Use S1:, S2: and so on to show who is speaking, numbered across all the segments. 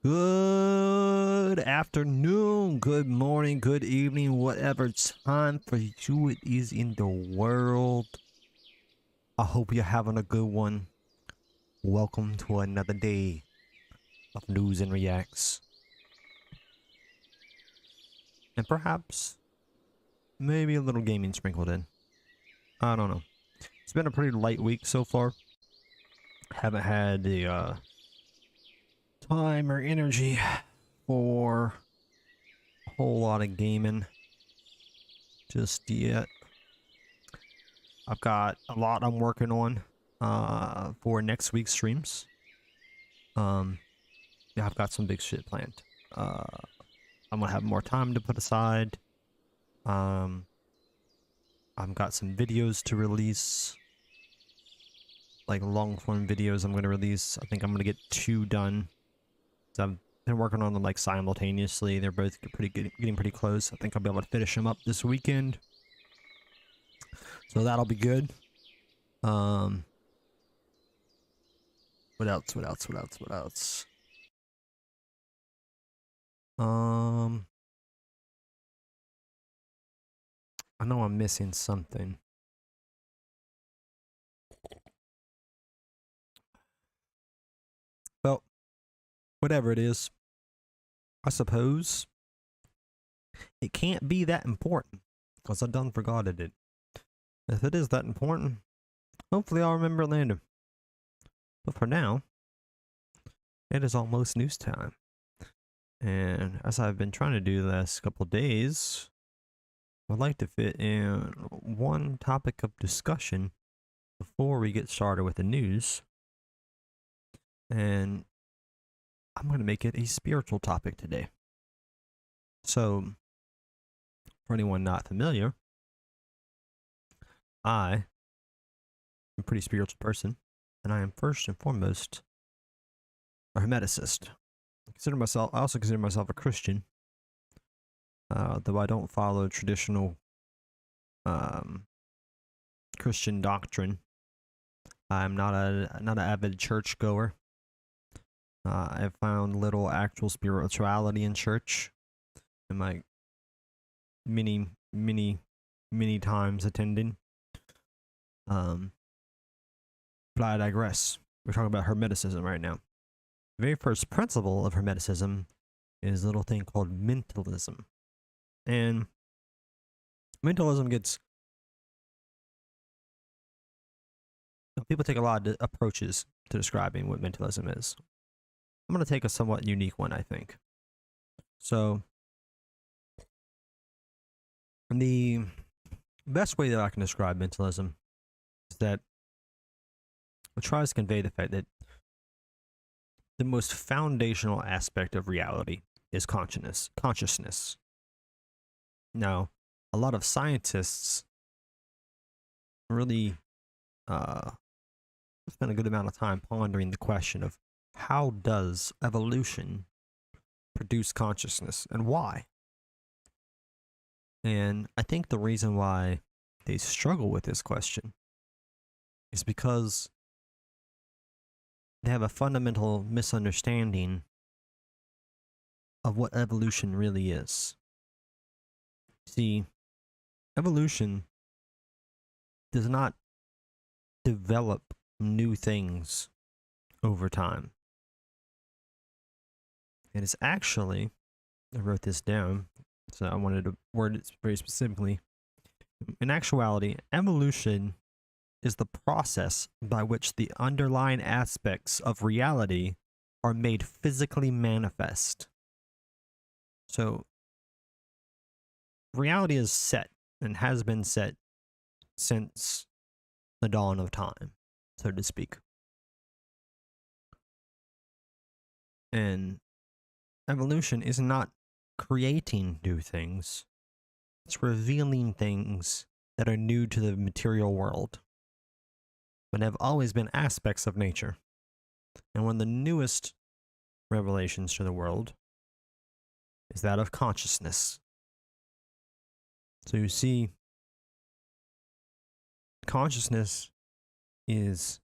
S1: Good afternoon, good morning, good evening, whatever time for you it is in the world. I hope you're having a good one. Welcome to another day of news and reacts. And perhaps, maybe a little gaming sprinkled in. I don't know. It's been a pretty light week so far. Haven't had the time or energy for a whole lot of gaming just yet. I've got a lot I'm working on for next week's streams. Yeah, I've got some big shit planned. I'm gonna have more time to put aside. I've got some videos to release, like long form videos I'm gonna release. I think I'm gonna get 2 done. So I've been working on them like simultaneously. They're both getting pretty close. I think I'll be able to finish them up this weekend. So that'll be good. What else? I know I'm missing something. Well, whatever it is, I suppose it can't be that important because I done forgot it. If it is that important, hopefully I'll remember it later. But for now, it is almost news time. And as I've been trying to do the last couple of days, I'd like to fit in one topic of discussion before we get started with the news. And I'm going to make it a spiritual topic today. So, for anyone not familiar, I am a pretty spiritual person, and I am first and foremost a hermeticist. I also consider myself a Christian, though I don't follow traditional Christian doctrine. I'm not an avid churchgoer. I've found little actual spirituality in church, in my many times attending. But I digress. We're talking about hermeticism right now. The very first principle of hermeticism is a little thing called mentalism. And mentalism gets... people take a lot of approaches to describing what mentalism is. I'm going to take a somewhat unique one, I think. So, the best way that I can describe mentalism is that it tries to convey the fact that the most foundational aspect of reality is consciousness. Now, a lot of scientists really spend a good amount of time pondering the question of how does evolution produce consciousness and why? And I think the reason why they struggle with this question is because they have a fundamental misunderstanding of what evolution really is. See, evolution does not develop new things over time. It is actually, I wrote this down, so I wanted to word it very specifically. In actuality, evolution is the process by which the underlying aspects of reality are made physically manifest. So, reality is set and has been set since the dawn of time, so to speak. And evolution is not creating new things, it's revealing things that are new to the material world, but have always been aspects of nature. And one of the newest revelations to the world is that of consciousness. So you see, consciousness is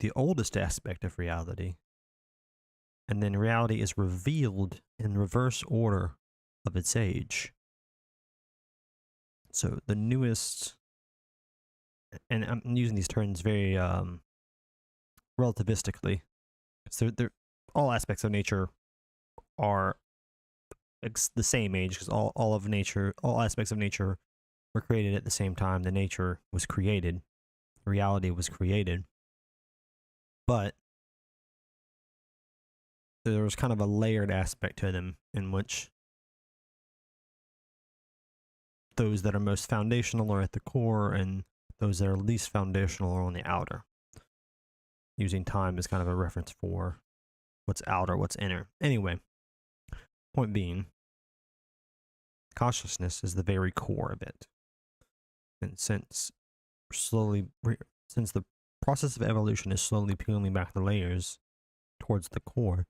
S1: the oldest aspect of reality, and then reality is revealed in reverse order of its age. So the newest, and I'm using these terms very relativistically, because they're all aspects of nature are the same age, because all aspects of nature were created at the same time. The nature was created, reality was created, but there was kind of a layered aspect to them in which those that are most foundational are at the core, and those that are least foundational are on the outer. Using time as kind of a reference for what's outer, what's inner. Anyway, point being, consciousness is the very core of it. And since the process of evolution is slowly peeling back the layers towards the core,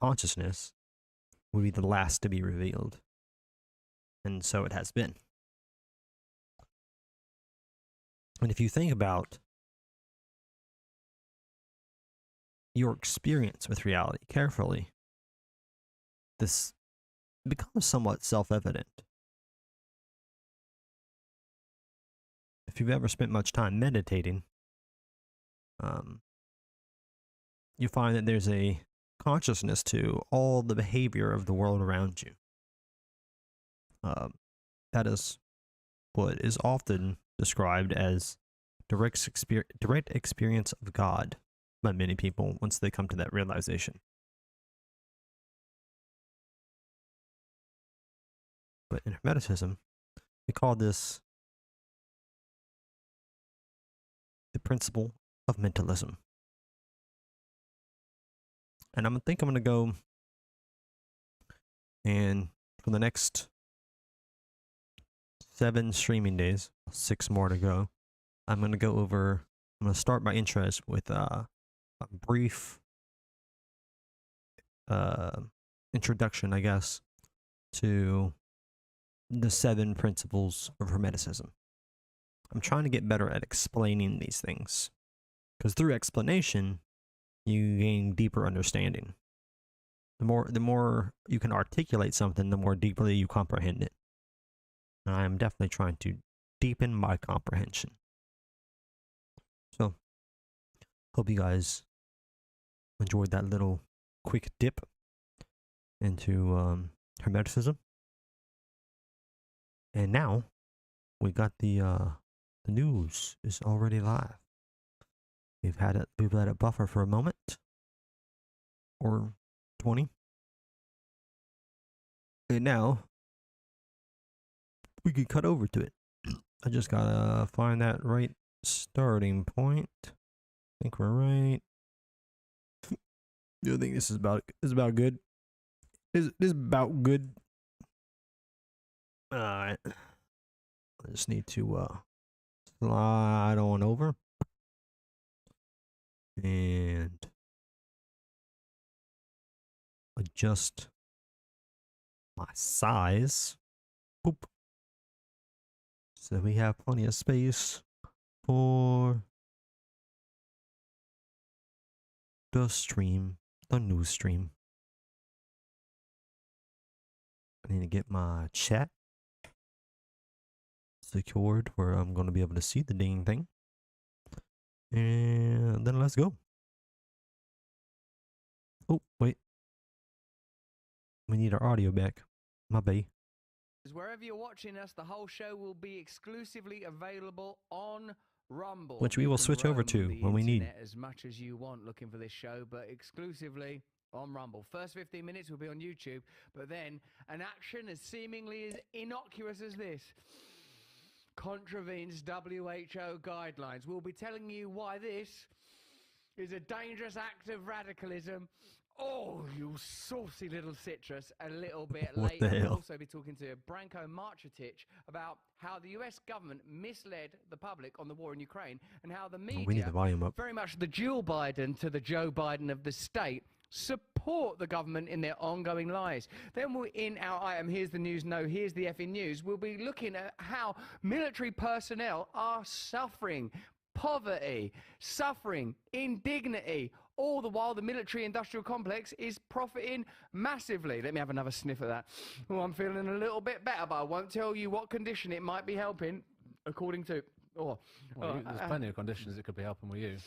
S1: consciousness would be the last to be revealed. And so it has been. And if you think about your experience with reality carefully, this becomes somewhat self-evident. If you've ever spent much time meditating, you find that there's a consciousness to all the behavior of the world around you. That is what is often described as direct experience of God by many people once they come to that realization. But in Hermeticism, we call this the principle of mentalism. And I think I'm going to go, and for the next 7 streaming days, 6 more to go, I'm going to start my interest with a brief introduction, I guess, to the 7 principles of Hermeticism. I'm trying to get better at explaining these things, because through explanation, you gain deeper understanding. The more you can articulate something, the more deeply you comprehend it. And I am definitely trying to deepen my comprehension. So, hope you guys enjoyed that little quick dip into Hermeticism. And now we got the news is already live. We've let it buffer for a moment or 20. And now we can cut over to it. I just gotta find that right starting point. I think we're right. I think this is about good. This is about good. Alright. I just need to slide on over. And adjust my size. Boop. So we have plenty of space for the stream, the news stream. I need to get my chat secured where I'm going to be able to see the dang thing. And then let's go. Oh, wait. We need our audio back. My bad.
S2: Wherever you're watching us, the whole show will be exclusively available on Rumble,
S1: which we will switch over to when we need.
S2: As much as you want looking for this show, but exclusively on Rumble. First 15 minutes will be on YouTube, but then an action as seemingly as innocuous as this contravenes WHO guidelines. We'll be telling you why this is a dangerous act of radicalism. Oh, you saucy little citrus. A little bit
S1: what
S2: later,
S1: the hell?
S2: we'll also be talking to Branko Marcetic about how the US government misled the public on the war in Ukraine and how the media,
S1: we need the volume up.
S2: very much the Jill Biden to the Joe Biden of the state, support the government in their ongoing lies. Then we'll, in our item, Here's the News, No, Here's the effing News, we'll be looking at how military personnel are suffering poverty, suffering indignity, All the while, the military-industrial complex is profiting massively. Let me have another sniff of that. Oh, I'm feeling a little bit better, but I won't tell you what condition it might be helping, according to...
S3: There's plenty of conditions it could be helping with you.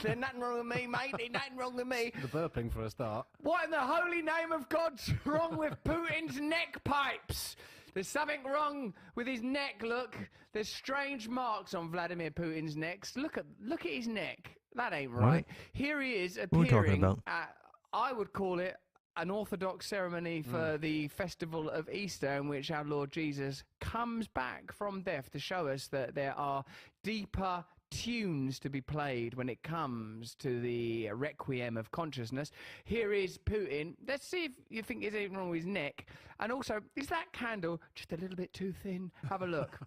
S2: There's nothing wrong with me, mate. There's nothing wrong with me.
S3: The burping for a start.
S2: What in the holy name of God's wrong with Putin's neck pipes? There's something wrong with his neck, look. There's strange marks on Vladimir Putin's neck. Look at his neck. That ain't right.
S1: What?
S2: Here he is
S1: What are we talking
S2: appearing
S1: about?
S2: at, I would call it, an Orthodox ceremony for the festival of Easter, in which our Lord Jesus comes back from death to show us that there are deeper tunes to be played when it comes to the requiem of consciousness. Here is Putin. Let's see if you think there's anything wrong with his neck. And also, is that candle just a little bit too thin? Have a look.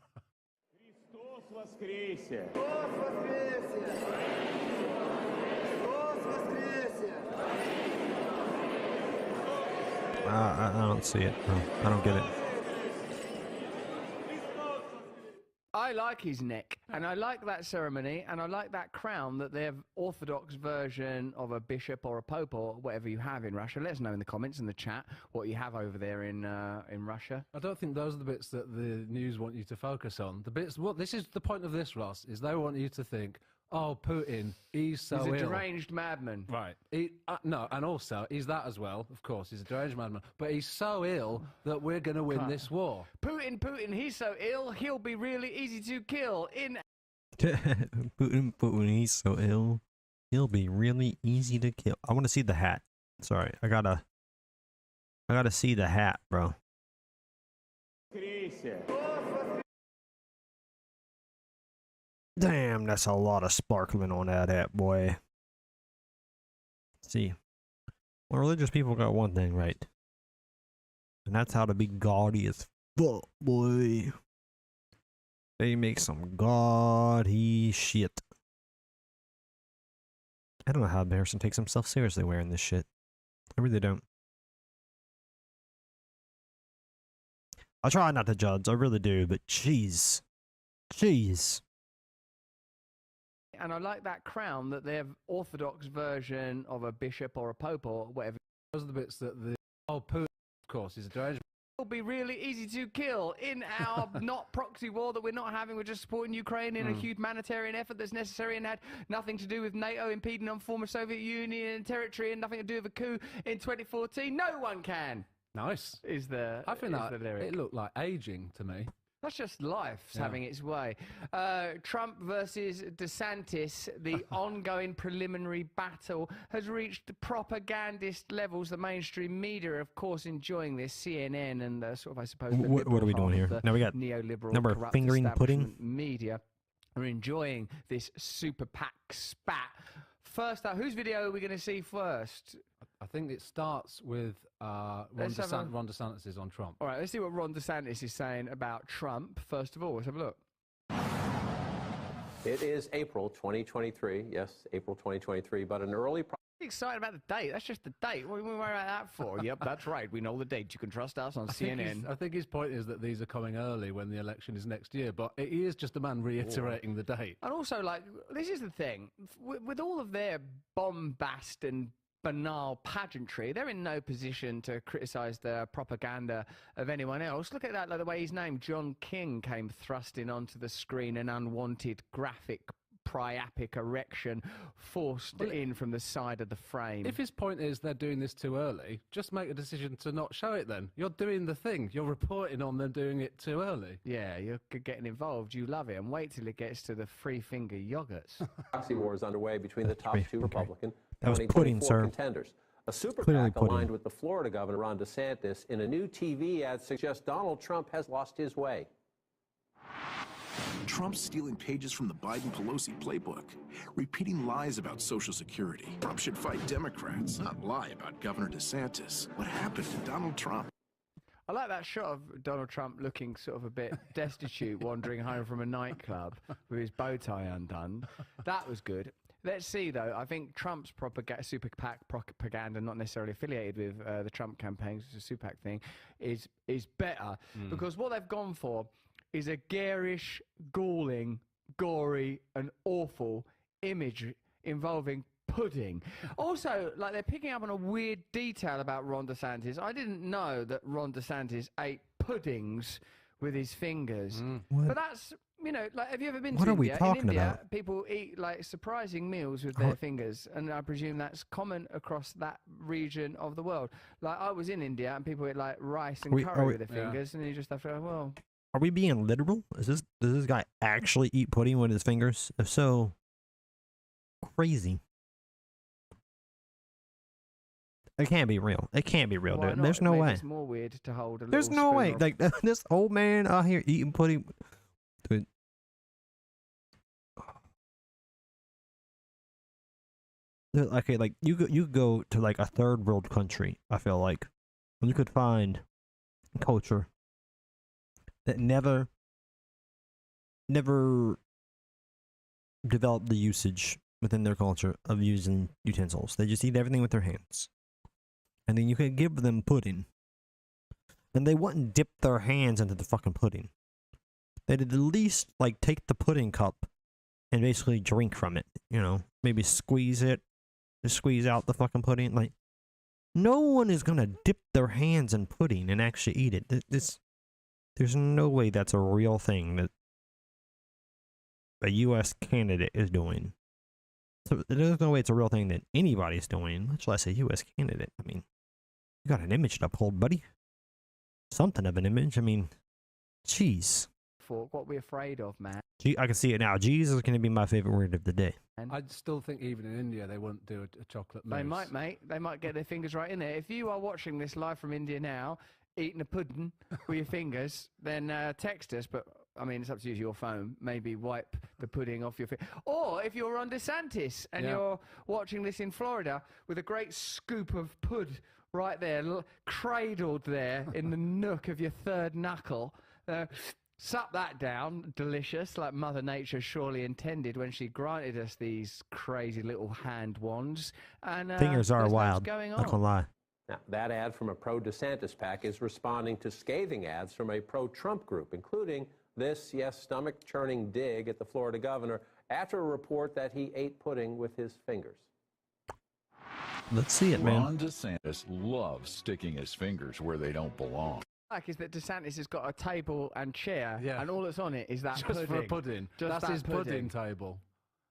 S4: Христос воскресе!
S1: I don't see it. No, I don't get it.
S2: I like his neck, and I like that ceremony, and I like that crown that their Orthodox version of a bishop or a pope or whatever you have in Russia. Let us know in the comments in the chat what you have over there in Russia.
S3: I don't think those are the bits that the news want you to focus on. The bits, this is the point of this, Ross, is they want you to think, oh, Putin, he's so
S2: He's a
S3: ill.
S2: deranged madman.
S3: Right. No, and also, he's that as well, of course, he's a deranged madman. But he's so ill that we're going to win this war.
S2: Putin, he's so ill, he'll be really easy to kill.
S1: Putin, he's so ill. He'll be really easy to kill. I want to see the hat. Sorry, I gotta see the hat, bro. Damn, that's a lot of sparkling on that hat, boy. See, well, religious people got one thing right, and that's how to be gaudy as fuck, boy. They make some gaudy shit. I don't know how Harrison takes himself seriously wearing this shit. I really don't. I try not to judge, I really do, but jeez. Jeez.
S2: And I like that crown that their Orthodox version of a bishop or a pope or whatever.
S3: Those are the bits that the... Oh, Putin, of course, he's a deranged...
S2: Will be really easy to kill in our not proxy war that we're not having. We're just supporting Ukraine in a humanitarian effort that's necessary and had nothing to do with NATO impeding on former Soviet Union territory and nothing to do with a coup in 2014. No one can.
S3: Nice.
S2: I
S3: think that it looked like aging to me.
S2: That's just life having its way. Trump versus DeSantis, the ongoing preliminary battle, has reached propagandist levels. The mainstream media are, of course, enjoying this. CNN and sort of, I suppose, the
S1: what are we doing here?
S2: the
S1: Now we got
S2: neoliberal,
S1: number
S2: corrupt
S1: fingering pudding.
S2: establishment media are enjoying this super PAC spat. First up, whose video are we going to see first?
S3: I think it starts with Ron DeSantis is on Trump.
S2: All right, let's see what Ron DeSantis is saying about Trump. First of all, let's have a look.
S5: It is April 2023. Yes, April 2023, but an early...
S2: Excited about the date. That's just the date. What are we worried about that for? Yep, that's right. We know the date. You can trust us on CNN.
S3: I think his point is that these are coming early when the election is next year, but he is just a man reiterating the date.
S2: And also, like, this is the thing. With all of their bombast and banal pageantry, they're in no position to criticize the propaganda of anyone else. Look at that, like the way his name, John King, came thrusting onto the screen, an unwanted graphic priapic erection forced in from the side of the frame.
S3: If his point is they're doing this too early, just make a decision to not show it then. You're doing the thing. You're reporting on them doing it too early.
S2: Yeah, you're getting involved. You love it. And wait till it gets to the free finger yogurts.
S5: proxy war is underway between the top two Republican
S1: That was pudding,
S5: 2024
S1: sir.
S5: contenders. A super
S1: Clearly
S5: PAC
S1: pudding.
S5: aligned with the Florida governor, Ron DeSantis, in a new TV ad suggests Donald Trump has lost his way.
S6: Trump's stealing pages from the Biden-Pelosi playbook, repeating lies about Social Security. Trump should fight Democrats, not lie about Governor DeSantis. What happened to Donald Trump?
S2: I like that shot of Donald Trump looking sort of a bit destitute, wandering home from a nightclub with his bow tie undone. That was good. Let's see, though. I think Trump's super PAC propaganda, not necessarily affiliated with the Trump campaign, it's a super PAC thing, is better. Because what they've gone for is a garish, galling, gory, and awful image involving pudding. Also, like, they're picking up on a weird detail about Ron DeSantis. I didn't know that Ron DeSantis ate puddings with his fingers.
S1: What?
S2: But that's, you know, like, have you ever been
S1: What
S2: to
S1: are we
S2: India?
S1: talking
S2: In India,
S1: about?
S2: people eat, like, surprising meals with their fingers, and I presume that's common across that region of the world. Like, I was in India, and people eat, like, rice and curry with their fingers, and you just have to go, well...
S1: Are we being literal? Does this guy actually eat pudding with his fingers? If so, crazy. It can't be real. It can't be real,
S2: Why
S1: dude.
S2: not?
S1: There's no
S2: Maybe
S1: way.
S2: It's more weird to hold a
S1: There's
S2: little
S1: no way.
S2: spoon
S1: Like this old man out here eating pudding. Dude. Dude, okay, like you go to like a third world country. I feel like, and you could find culture that never developed the usage within their culture of using utensils. They just eat everything with their hands. And then you could give them pudding. And they wouldn't dip their hands into the fucking pudding. They'd at least, like, take the pudding cup and basically drink from it. You know, maybe squeeze it, just squeeze out the fucking pudding. Like, no one is gonna dip their hands in pudding and actually eat it. There's no way that's a real thing that a U.S. candidate is doing. So there's no way it's a real thing that anybody's doing, much less a U.S. candidate. I mean, you got an image to uphold, buddy. Something of an image. I mean, jeez.
S2: What we're afraid of, man.
S1: Gee, I can see it now. Jeez is going to be my favorite word of the day.
S3: I still think even in India they wouldn't do a chocolate mousse.
S2: They might, mate. They might get their fingers right in there. If you are watching this live from India now, eating a pudding with your fingers, then text us. But I mean, it's up to you. It's your phone. Maybe wipe the pudding off your finger. Or if you're on DeSantis and you're watching this in Florida with a great scoop of pud right there, cradled there in the nook of your third knuckle, sup that down, delicious, like Mother Nature surely intended when she granted us these crazy little hand wands. And
S1: Fingers are
S2: there's loads
S1: wild.
S2: going
S1: Not gonna
S2: on.
S1: lie.
S5: Now, that ad from a pro-DeSantis pack is responding to scathing ads from a pro-Trump group, including this, yes, stomach-churning dig at the Florida governor after a report that he ate pudding with his fingers.
S1: Let's see it, man.
S7: Ron DeSantis loves sticking his fingers where they don't belong.
S2: Like is that DeSantis has got a table and chair,
S3: Yeah.
S2: and all that's on it is that
S3: Just
S2: pudding.
S3: for a pudding.
S2: Just
S3: That's
S2: that
S3: his pudding table.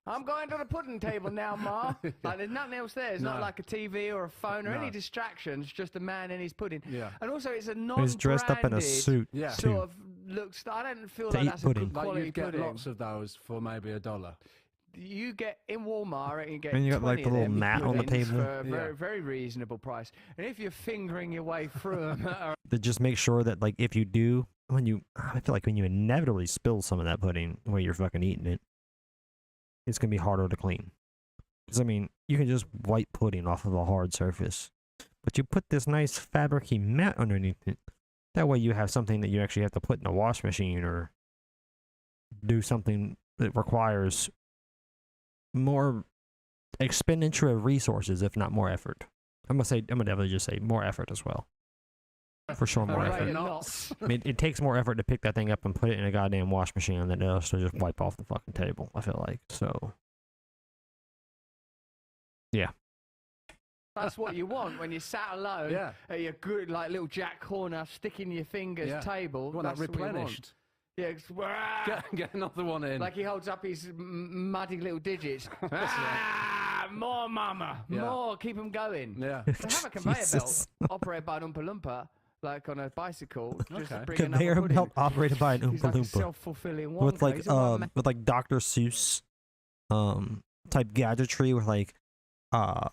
S2: I'm going to the pudding table now, Ma. Like, there's nothing else there. It's not
S3: No.
S2: like a TV or a phone or
S3: No.
S2: any distractions, just a man in his pudding.
S3: Yeah.
S2: And also, it's a non-branded
S1: He's dressed up in a suit,
S3: Yeah.
S2: sort
S1: too.
S2: of looks. I don't feel
S1: To
S2: like
S1: eat
S2: that's
S1: pudding.
S2: a good
S3: Like
S2: quality
S3: you'd get
S2: pudding.
S3: lots of those for maybe $1.
S2: You get in Walmart, you get
S1: And you got, like,
S2: 20
S1: the
S2: of
S1: little
S2: them
S1: mat on the
S2: puddings
S1: table.
S2: for a very, very reasonable price. And if you're fingering your way through them,
S1: To just make sure that, like, if you do, I feel like when you inevitably spill some of that pudding while you're fucking eating it, it's gonna be harder to clean. Because I mean, you can just wipe pudding off of a hard surface, but you put this nice fabricy mat underneath it. That way, you have something that you actually have to put in a wash machine or do something that requires more expenditure of resources, if not more effort. I'm gonna definitely just say more effort as well. For sure, more
S2: Right,
S1: effort.
S2: you're not.
S1: I mean, it takes more effort to pick that thing up and put it in a goddamn wash machine than it does to just wipe off the fucking table, I feel like. So, yeah.
S2: That's what you want when you're sat alone
S3: Yeah.
S2: at your good, like, little Jack Corner, sticking your fingers
S3: Yeah.
S2: table.
S3: You want that
S2: That's what you want.
S3: replenished.
S2: Yeah,
S3: Get another one in.
S2: like he holds up his muddy little digits. More, mama,
S3: Yeah.
S2: more. Keep them going.
S3: Yeah.
S2: They have a conveyor
S1: Jesus.
S2: belt operated by an Oompa Loompa, like on a bicycle. Just
S3: Okay.
S2: bring another
S1: Conveyor
S2: pudding.
S1: belt operated by an
S2: He's
S1: Oompa
S2: like a
S1: Loompa.
S2: self-fulfilling
S1: With
S2: Wonka. He's a one-man-
S1: like Dr. Seuss type gadgetry with like a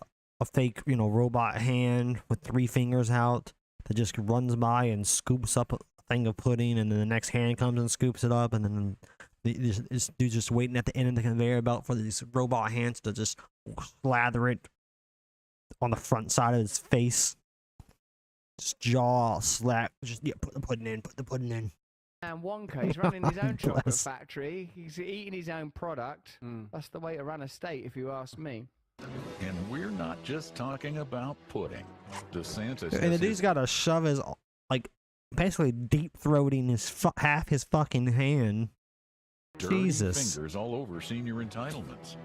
S1: fake, robot hand with 3 fingers out that just runs by and scoops up a thing of pudding, and then the next hand comes and scoops it up, and then this dude's just waiting at the end of the conveyor belt for these robot hands to just slather it on the front side of his face. Just jaw slack. Just put the pudding in.
S2: And Wonka, he's running his own chocolate
S1: Bless.
S2: factory. He's eating his own product.
S3: Mm.
S2: That's the way to run a state, if you ask me.
S7: And we're not just talking about pudding. DeSantis
S1: And the
S7: has
S1: dude's
S7: his
S1: got to shove his, like, basically deep throating his half his fucking hand.
S7: dirty
S1: Jesus.
S7: fingers all over senior entitlements.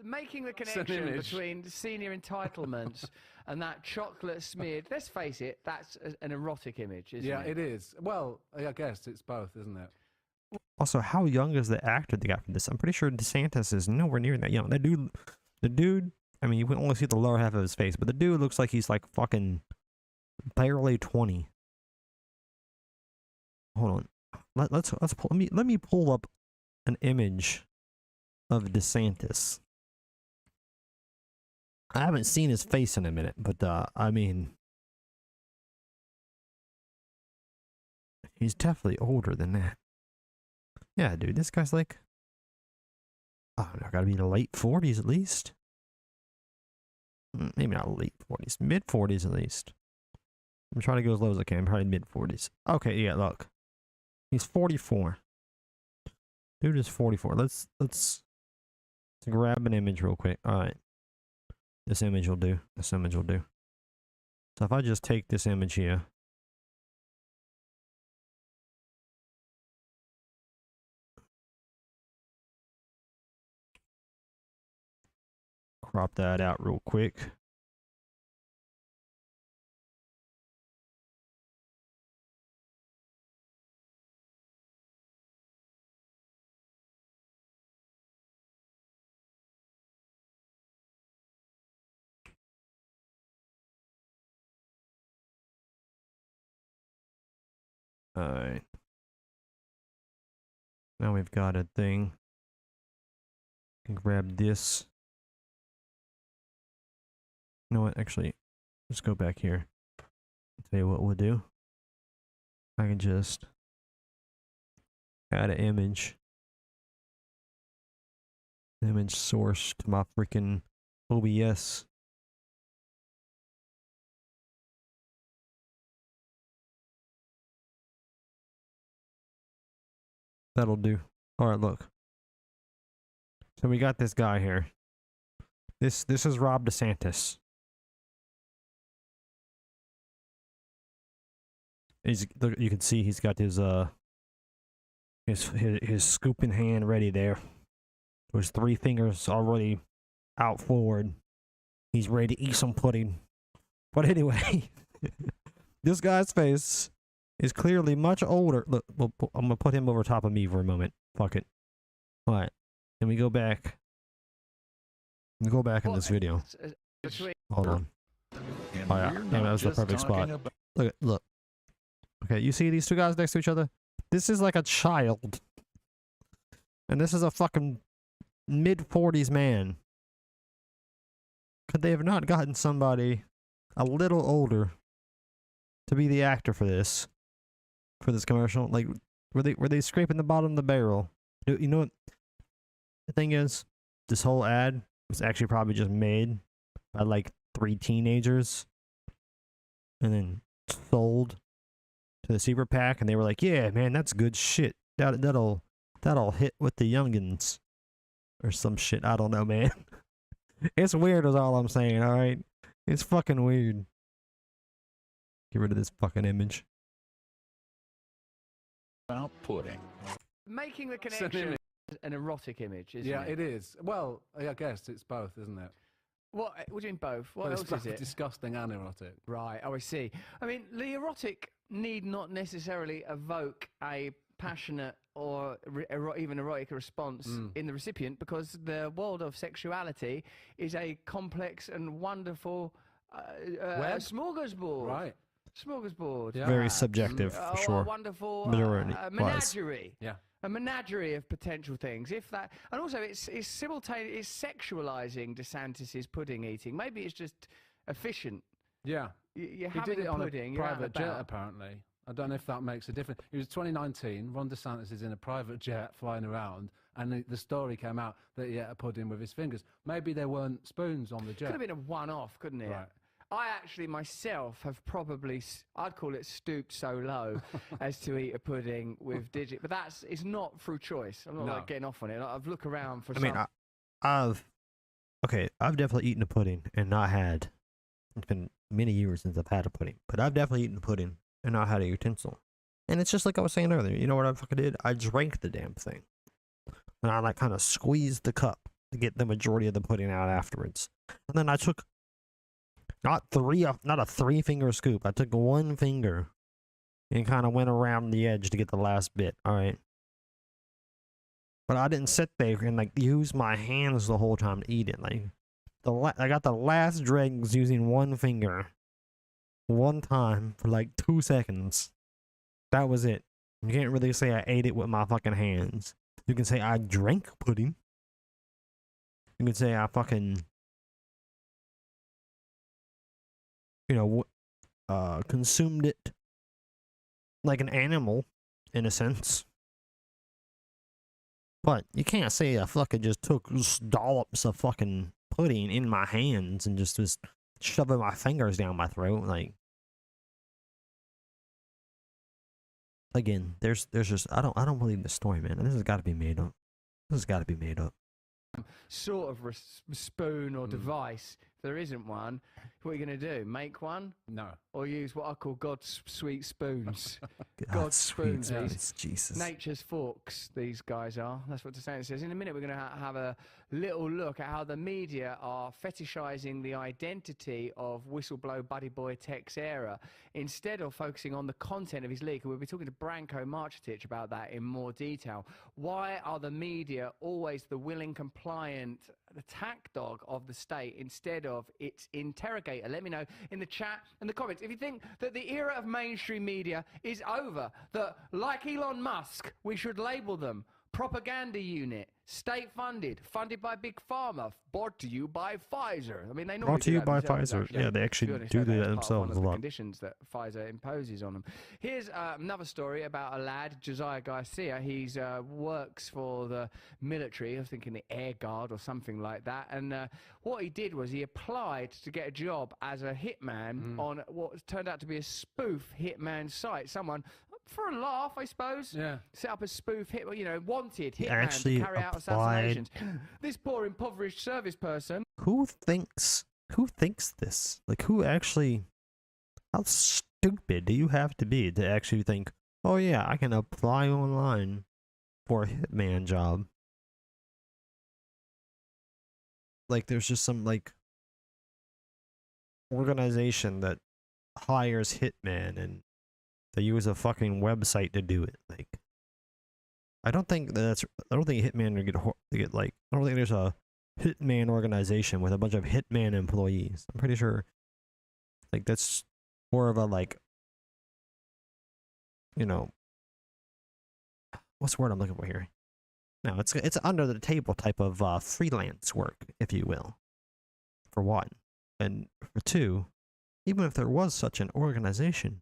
S2: making the
S3: an
S2: connection
S3: image.
S2: between senior entitlements and that chocolate smeared, let's face it, that's an erotic image, isn't
S3: Yeah,
S2: it?
S3: it is. Well, I guess it's both, isn't it?
S1: Also, how young is the actor they got for this? I'm pretty sure DeSantis is nowhere near that young. The dude, I mean, you can only see the lower half of his face, but the dude looks like he's like fucking barely 20. Hold on. Let me pull up an image of DeSantis. I haven't seen his face in a minute, but I mean, he's definitely older than that. Yeah, dude, this guy's like, I don't know, gotta be in the late 40s at least. Maybe not late 40s, mid 40s at least. I'm trying to go as low as I can, probably mid 40s. Okay, yeah, look. He's 44. Dude is 44. Let's grab an image real quick. Alright. This image will do. This image will do. So if I just take this image here. Crop that out real quick. Alright. Now we've got a thing. Can grab this. You know what? Actually, let's go back here. I'll tell you what we'll do. I can just add an image. Image source to my freaking OBS. That'll do. Alright, look. So we got this guy here. This is Rob DeSantis. You can see he's got his scooping hand ready there. His 3 fingers already out forward. He's ready to eat some pudding. But anyway, this guy's face is clearly much older. Look, I'm gonna put him over top of me for a moment. Fuck it. All right, then we go back. We go back in this video. Hold on.
S7: And
S1: Oh yeah,
S7: we're
S1: no,
S7: not
S1: that was the
S7: just
S1: perfect spot.
S7: talking about-
S1: Look. Okay, you see these 2 guys next to each other? This is like a child. And this is a fucking mid-40s man. Could they have not gotten somebody a little older to be the actor for this commercial? Like, were they scraping the bottom of the barrel? You know what the thing is? This whole ad was actually probably just made by like 3 teenagers and then sold to the super PAC, and they were like, "Yeah, man, that's good shit. That'll hit with the youngins," or some shit. I don't know, man. It's weird, is all I'm saying. All right, it's fucking weird. Get rid of this fucking image.
S7: about pudding.
S2: Making the
S3: an
S2: connection,
S3: image.
S2: an erotic image, isn't
S3: Yeah,
S2: it?
S3: it is. Well, I guess it's both, isn't it?
S2: What do you mean both? What
S3: Well,
S2: else
S3: it's
S2: is
S3: both
S2: it?
S3: disgusting and erotic.
S2: Right. Oh, I see. I mean, the erotic need not necessarily evoke a passionate or even erotic response in the recipient, because the world of sexuality is a complex and wonderful
S3: Web?
S2: smorgasbord.
S3: Right.
S2: Smorgasbord.
S3: Yeah.
S1: Very
S2: perhaps.
S1: subjective, for
S2: A
S1: sure.
S2: wonderful
S1: Majority-wise.
S2: menagerie.
S3: Yeah.
S2: A menagerie of potential things. If that, and also it's simultaneous, it's sexualizing DeSantis's pudding eating. Maybe it's just efficient.
S3: Yeah.
S2: You're
S3: He
S2: having
S3: did it
S2: a
S3: on
S2: pudding.
S3: a
S2: you're out and
S3: private jet,
S2: about.
S3: apparently. I don't know if that makes a difference. It was 2019. Ron DeSantis is in a private jet flying around, and the story came out that he ate a pudding with his fingers. Maybe there weren't spoons on the jet.
S2: Could have been a one-off, couldn't it?
S3: Right.
S2: I actually myself have probably, I'd call it stooped so low as to eat a pudding with digit, but it's not through choice. I'm not
S3: No.
S2: like getting off on it. I've looked around for
S1: I mean, I've definitely eaten a pudding and not had. It's been many years since I've had a pudding, but I've definitely eaten a pudding and not had a utensil. And it's just like I was saying earlier. You know what I fucking did? I drank the damn thing, and I like kind of squeezed the cup to get the majority of the pudding out afterwards. And then I took not a 3-finger scoop. I took 1 finger and kind of went around the edge to get the last bit. All right. But I didn't sit there and like use my hands the whole time to eat it. Like I got the last dregs using 1 finger, 1 time for like 2 seconds. That was it. You can't really say I ate it with my fucking hands. You can say I drank pudding. You can say I fucking, consumed it like an animal, in a sense. But you can't say I fucking just took dollops of fucking pudding in my hands and just was shoving my fingers down my throat. Like, again, there's just I don't believe this story, man. This has got to be made up. This has got to be made up.
S2: Sort of spoon or device. If there isn't one, what are you going to do? Make one?
S3: No.
S2: Or use what I call God's sweet spoons.
S1: God's
S2: spoons,
S1: sweet
S2: these.
S1: spoons, Jesus.
S2: Nature's forks, these guys are. That's what DeSantis says. In a minute, we're going to have a little look at how the media are fetishizing the identity of whistleblower buddy boy Texera instead of focusing on the content of his leak. And we'll be talking to Branko Marcetic about that in more detail. Why are the media always the willing, compliant attack dog of the state instead of its interrogator? Let me know in the chat and the comments if you think that the era of mainstream media is over, that like Elon Musk we should label them propaganda unit, state funded by big pharma, brought to you by Pfizer. I mean, they normally
S1: Brought to
S2: do
S1: you
S2: that
S1: by
S2: themselves,
S1: Pfizer.
S2: actually.
S1: Yeah, they actually
S2: To be honest,
S1: do
S2: that's
S1: that
S2: part of
S1: themselves
S2: one
S1: a
S2: of the
S1: lot.
S2: conditions that Pfizer imposes on them. Here's another story about a lad, Josiah Garcia. He's works for the military. I was thinking the Air Guard or something like that. And what he did was he applied to get a job as a hitman on what turned out to be a spoof hitman site. Someone, for a laugh, I suppose, set up a spoof hit, wanted hitman to carry out assassinations. This poor impoverished service person.
S1: Who thinks this? Like, who actually? How stupid do you have to be to actually think, oh yeah, I can apply online for a hitman job? Like, there's just some like organization that hires hitman and they use a fucking website to do it. Like, I don't think hitman to get like, I don't think there's a hitman organization with a bunch of hitman employees. I'm pretty sure like that's more of a like, what's the word I'm looking for here? No, it's under the table type of freelance work, if you will, for one. And for two, even if there was such an organization,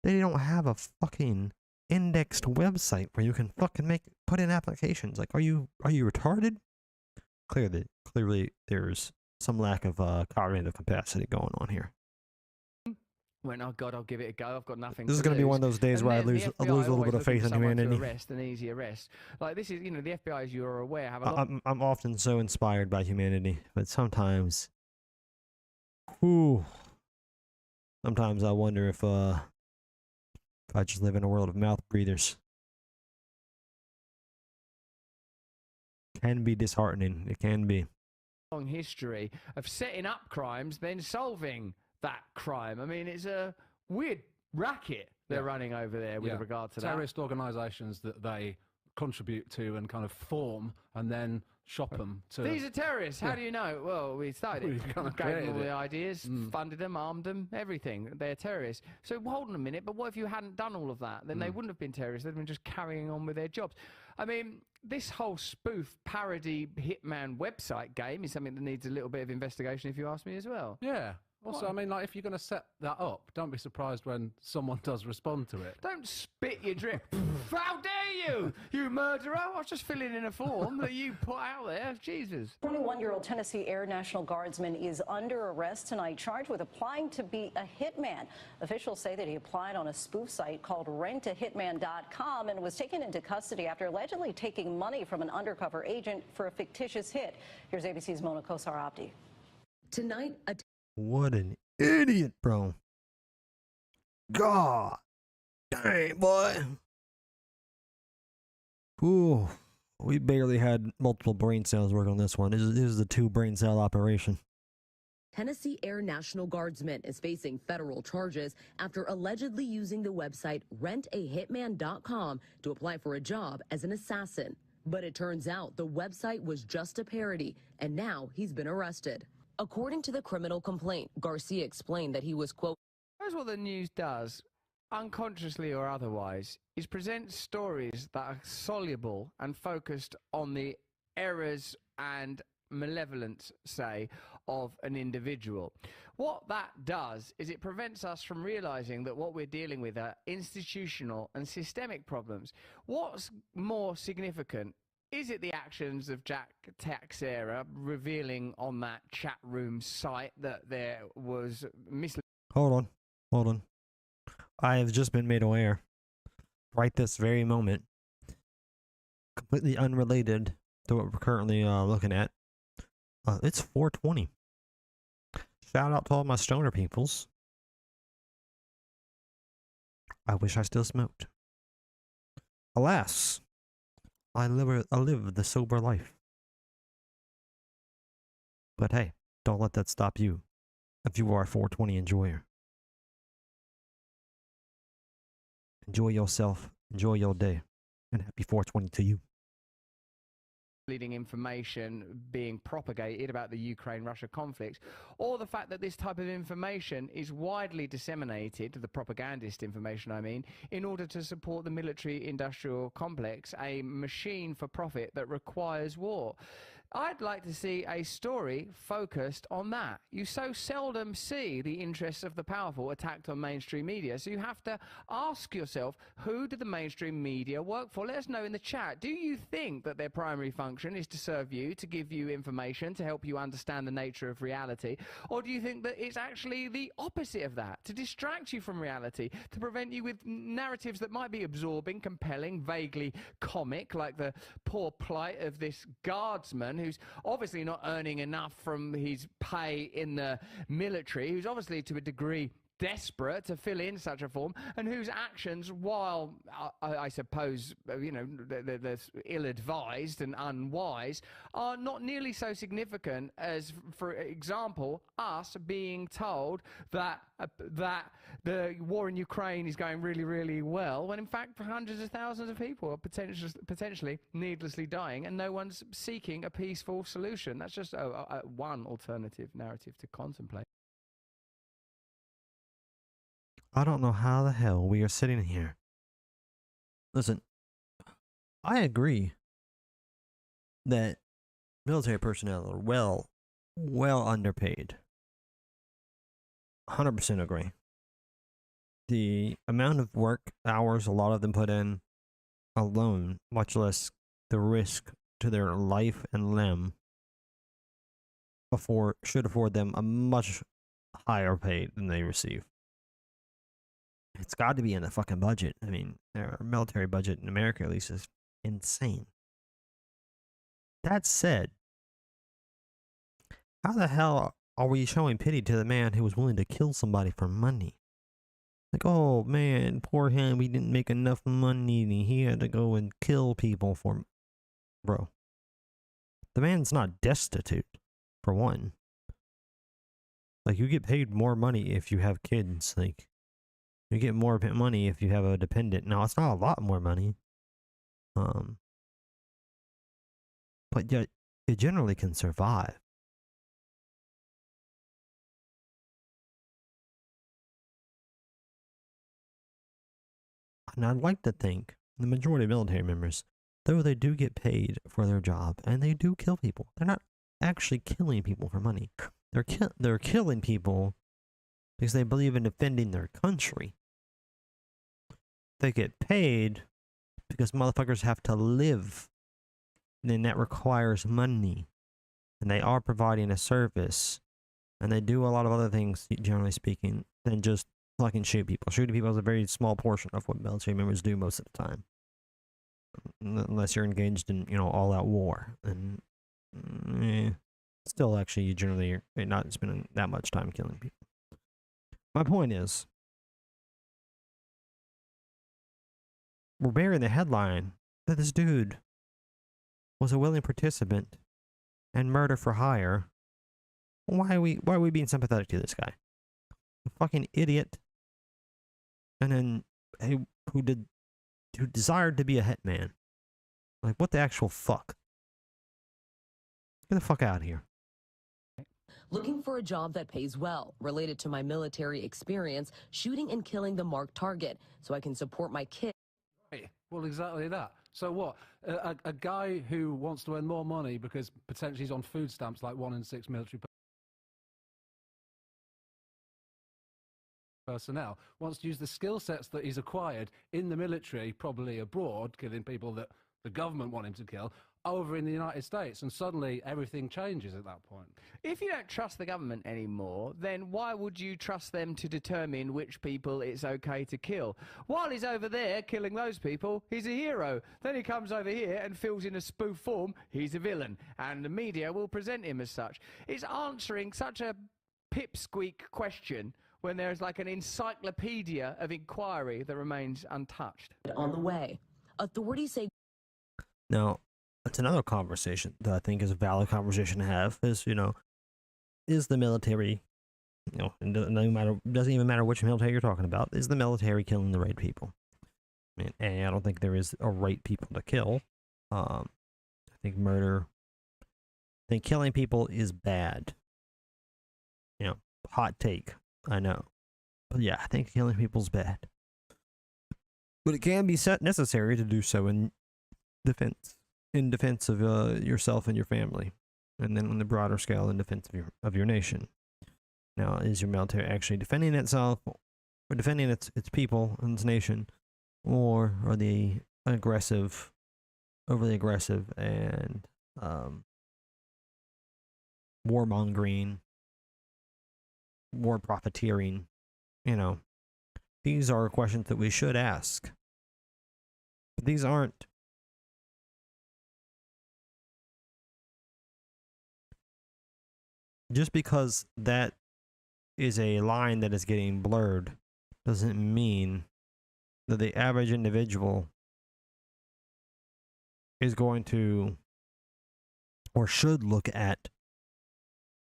S1: they don't have a fucking indexed website where you can fucking put in applications. Like, are you retarded? Clearly, there's some lack of cognitive capacity going on here.
S2: Went, oh God, I'll give it a go. I've got nothing.
S1: This is going to be one of those days where I lose a little bit of faith in humanity.
S2: Arrest, an easy arrest. Like this is, the FBI, as you're aware, have a lot.
S1: I'm often so inspired by humanity, but sometimes I wonder if I just live in a world of mouth breathers. Can be disheartening. It can be.
S2: Long history of setting up crimes, then solving that crime. I mean, it's a weird racket they're running over there with regard to
S3: terrorist organisations that they contribute to and kind of form and then shop them to.
S2: These are terrorists. How do you know? Well, we started it.
S3: We kind of
S2: gave them all
S3: created
S2: the ideas, funded them, armed them, everything. They're terrorists. So hold on a minute, but what if you hadn't done all of that? Then they wouldn't have been terrorists. They'd have been just carrying on with their jobs. I mean, this whole spoof parody hitman website game is something that needs a little bit of investigation, if you ask me as well.
S3: Yeah. Also, I mean, like, if you're going to set that up, don't be surprised when someone does respond to it.
S2: Don't spit your drip. How dare you, you murderer? I was just filling in a form that you put out there. Jesus.
S8: 21-year-old Tennessee Air National Guardsman is under arrest tonight, charged with applying to be a hitman. Officials say that he applied on a spoof site called rentahitman.com and was taken into custody after allegedly taking money from an undercover agent for a fictitious hit. Here's ABC's Mona Kosar-Abdi.
S9: Tonight,
S1: What an idiot, bro. God. Dang, boy. Ooh. We barely had multiple brain cells work on this one. This is a 2 brain cell operation.
S9: Tennessee Air National Guardsman is facing federal charges after allegedly using the website rentahitman.com to apply for a job as an assassin. But it turns out the website was just a parody, and now he's been arrested. According to the criminal complaint, Garcia explained that he was, quote,
S2: Here's what the news does, unconsciously or otherwise, is present stories that are soluble and focused on the errors and malevolence, say, of an individual. What that does is it prevents us from realizing that what we're dealing with are institutional and systemic problems. What's more significant? Is it the actions of Jack Teixeira revealing on that chat room site that there was
S1: Hold on. I have just been made aware, right this very moment, completely unrelated to what we're currently looking at. It's 420. Shout out to all my stoner peoples. I wish I still smoked. Alas, I live the sober life. But hey, don't let that stop you if you are a 420 enjoyer. Enjoy yourself, enjoy your day, and happy 420 to you.
S2: Leading information being propagated about the Ukraine-Russia conflict, or the fact that this type of information is widely disseminated, the propagandist information I mean, in order to support the military-industrial complex, a machine for profit that requires war. I'd like to see a story focused on that. You so seldom see the interests of the powerful attacked on mainstream media, so you have to ask yourself, who do the mainstream media work for? Let us know in the chat. Do you think that their primary function is to serve you, to give you information, to help you understand the nature of reality? Or do you think that it's actually the opposite of that, to distract you from reality, to prevent you with narratives that might be absorbing, compelling, vaguely comic, like the poor plight of this guardsman who's obviously not earning enough from his pay in the military, who's obviously to a degree desperate to fill in such a form, and whose actions, while I suppose they're ill-advised and unwise, are not nearly so significant as, for example, us being told that the war in Ukraine is going really, really well, when in fact hundreds of thousands of people are potentially needlessly dying, and no one's seeking a peaceful solution. That's just one alternative narrative to contemplate.
S1: I don't know how the hell we are sitting here. Listen, I agree that military personnel are well underpaid. 100% agree. The amount of work hours a lot of them put in alone, much less the risk to their life and limb, should afford them a much higher pay than they receive. It's got to be in the fucking budget. I mean, our military budget in America, at least, is insane. That said, how the hell are we showing pity to the man who was willing to kill somebody for money? Like, oh man, poor him, he didn't make enough money and he had to go and kill people for... Bro. The man's not destitute, for one. Like, you get paid more money if you have kids, like... You get more money if you have a dependent. Now, it's not a lot more money. But yet, you generally can survive. And I'd like to think the majority of military members, though they do get paid for their job, and they do kill people, they're not actually killing people for money. They're killing people because they believe in defending their country. They get paid because motherfuckers have to live, and that requires money, and they are providing a service, and they do a lot of other things, generally speaking, than just fucking shoot people. Shooting people is a very small portion of what military members do most of the time, unless you're engaged in, all-out war, and still, actually, you generally are not spending that much time killing people. My point is, we're bearing the headline that this dude was a willing participant in murder for hire, why are we being sympathetic to this guy? A fucking idiot. And then who desired to be a hitman. Like, what the actual fuck? Get the fuck out of here.
S9: Looking for a job that pays well, related to my military experience, shooting and killing the marked target, so I can support my kids.
S3: Right. Well, exactly that. So what? A guy who wants to earn more money because potentially he's on food stamps like 1 in 6 military personnel, wants to use the skill sets that he's acquired in the military, probably abroad, killing people that the government want him to kill, over in the United States, and suddenly everything changes at that point.
S2: If you don't trust the government anymore, then why would you trust them to determine which people it's okay to kill? While he's over there killing those people, he's a hero. Then he comes over here and fills in a spoof form, he's a villain, and the media will present him as such. It's answering such a pipsqueak question when there's like an encyclopedia of inquiry that remains untouched.
S9: On the way. Authorities say...
S1: Now, that's another conversation that I think is a valid conversation to have, is, you know, is the military, you know, doesn't even matter which military you're talking about, is the military killing the right people? I mean, I don't think there is a right people to kill. I think killing people is bad. You know, hot take, I know. But yeah, I think killing people is bad. But it can be necessary to do so in defense of yourself and your family, and then on the broader scale, in defense of your nation. Now, is your military actually defending itself, or defending its people and its nation, or are they overly aggressive, and warmongering, war profiteering? You know, these are questions that we should ask. But these aren't. Just because that is a line that is getting blurred doesn't mean that the average individual is going to or should look at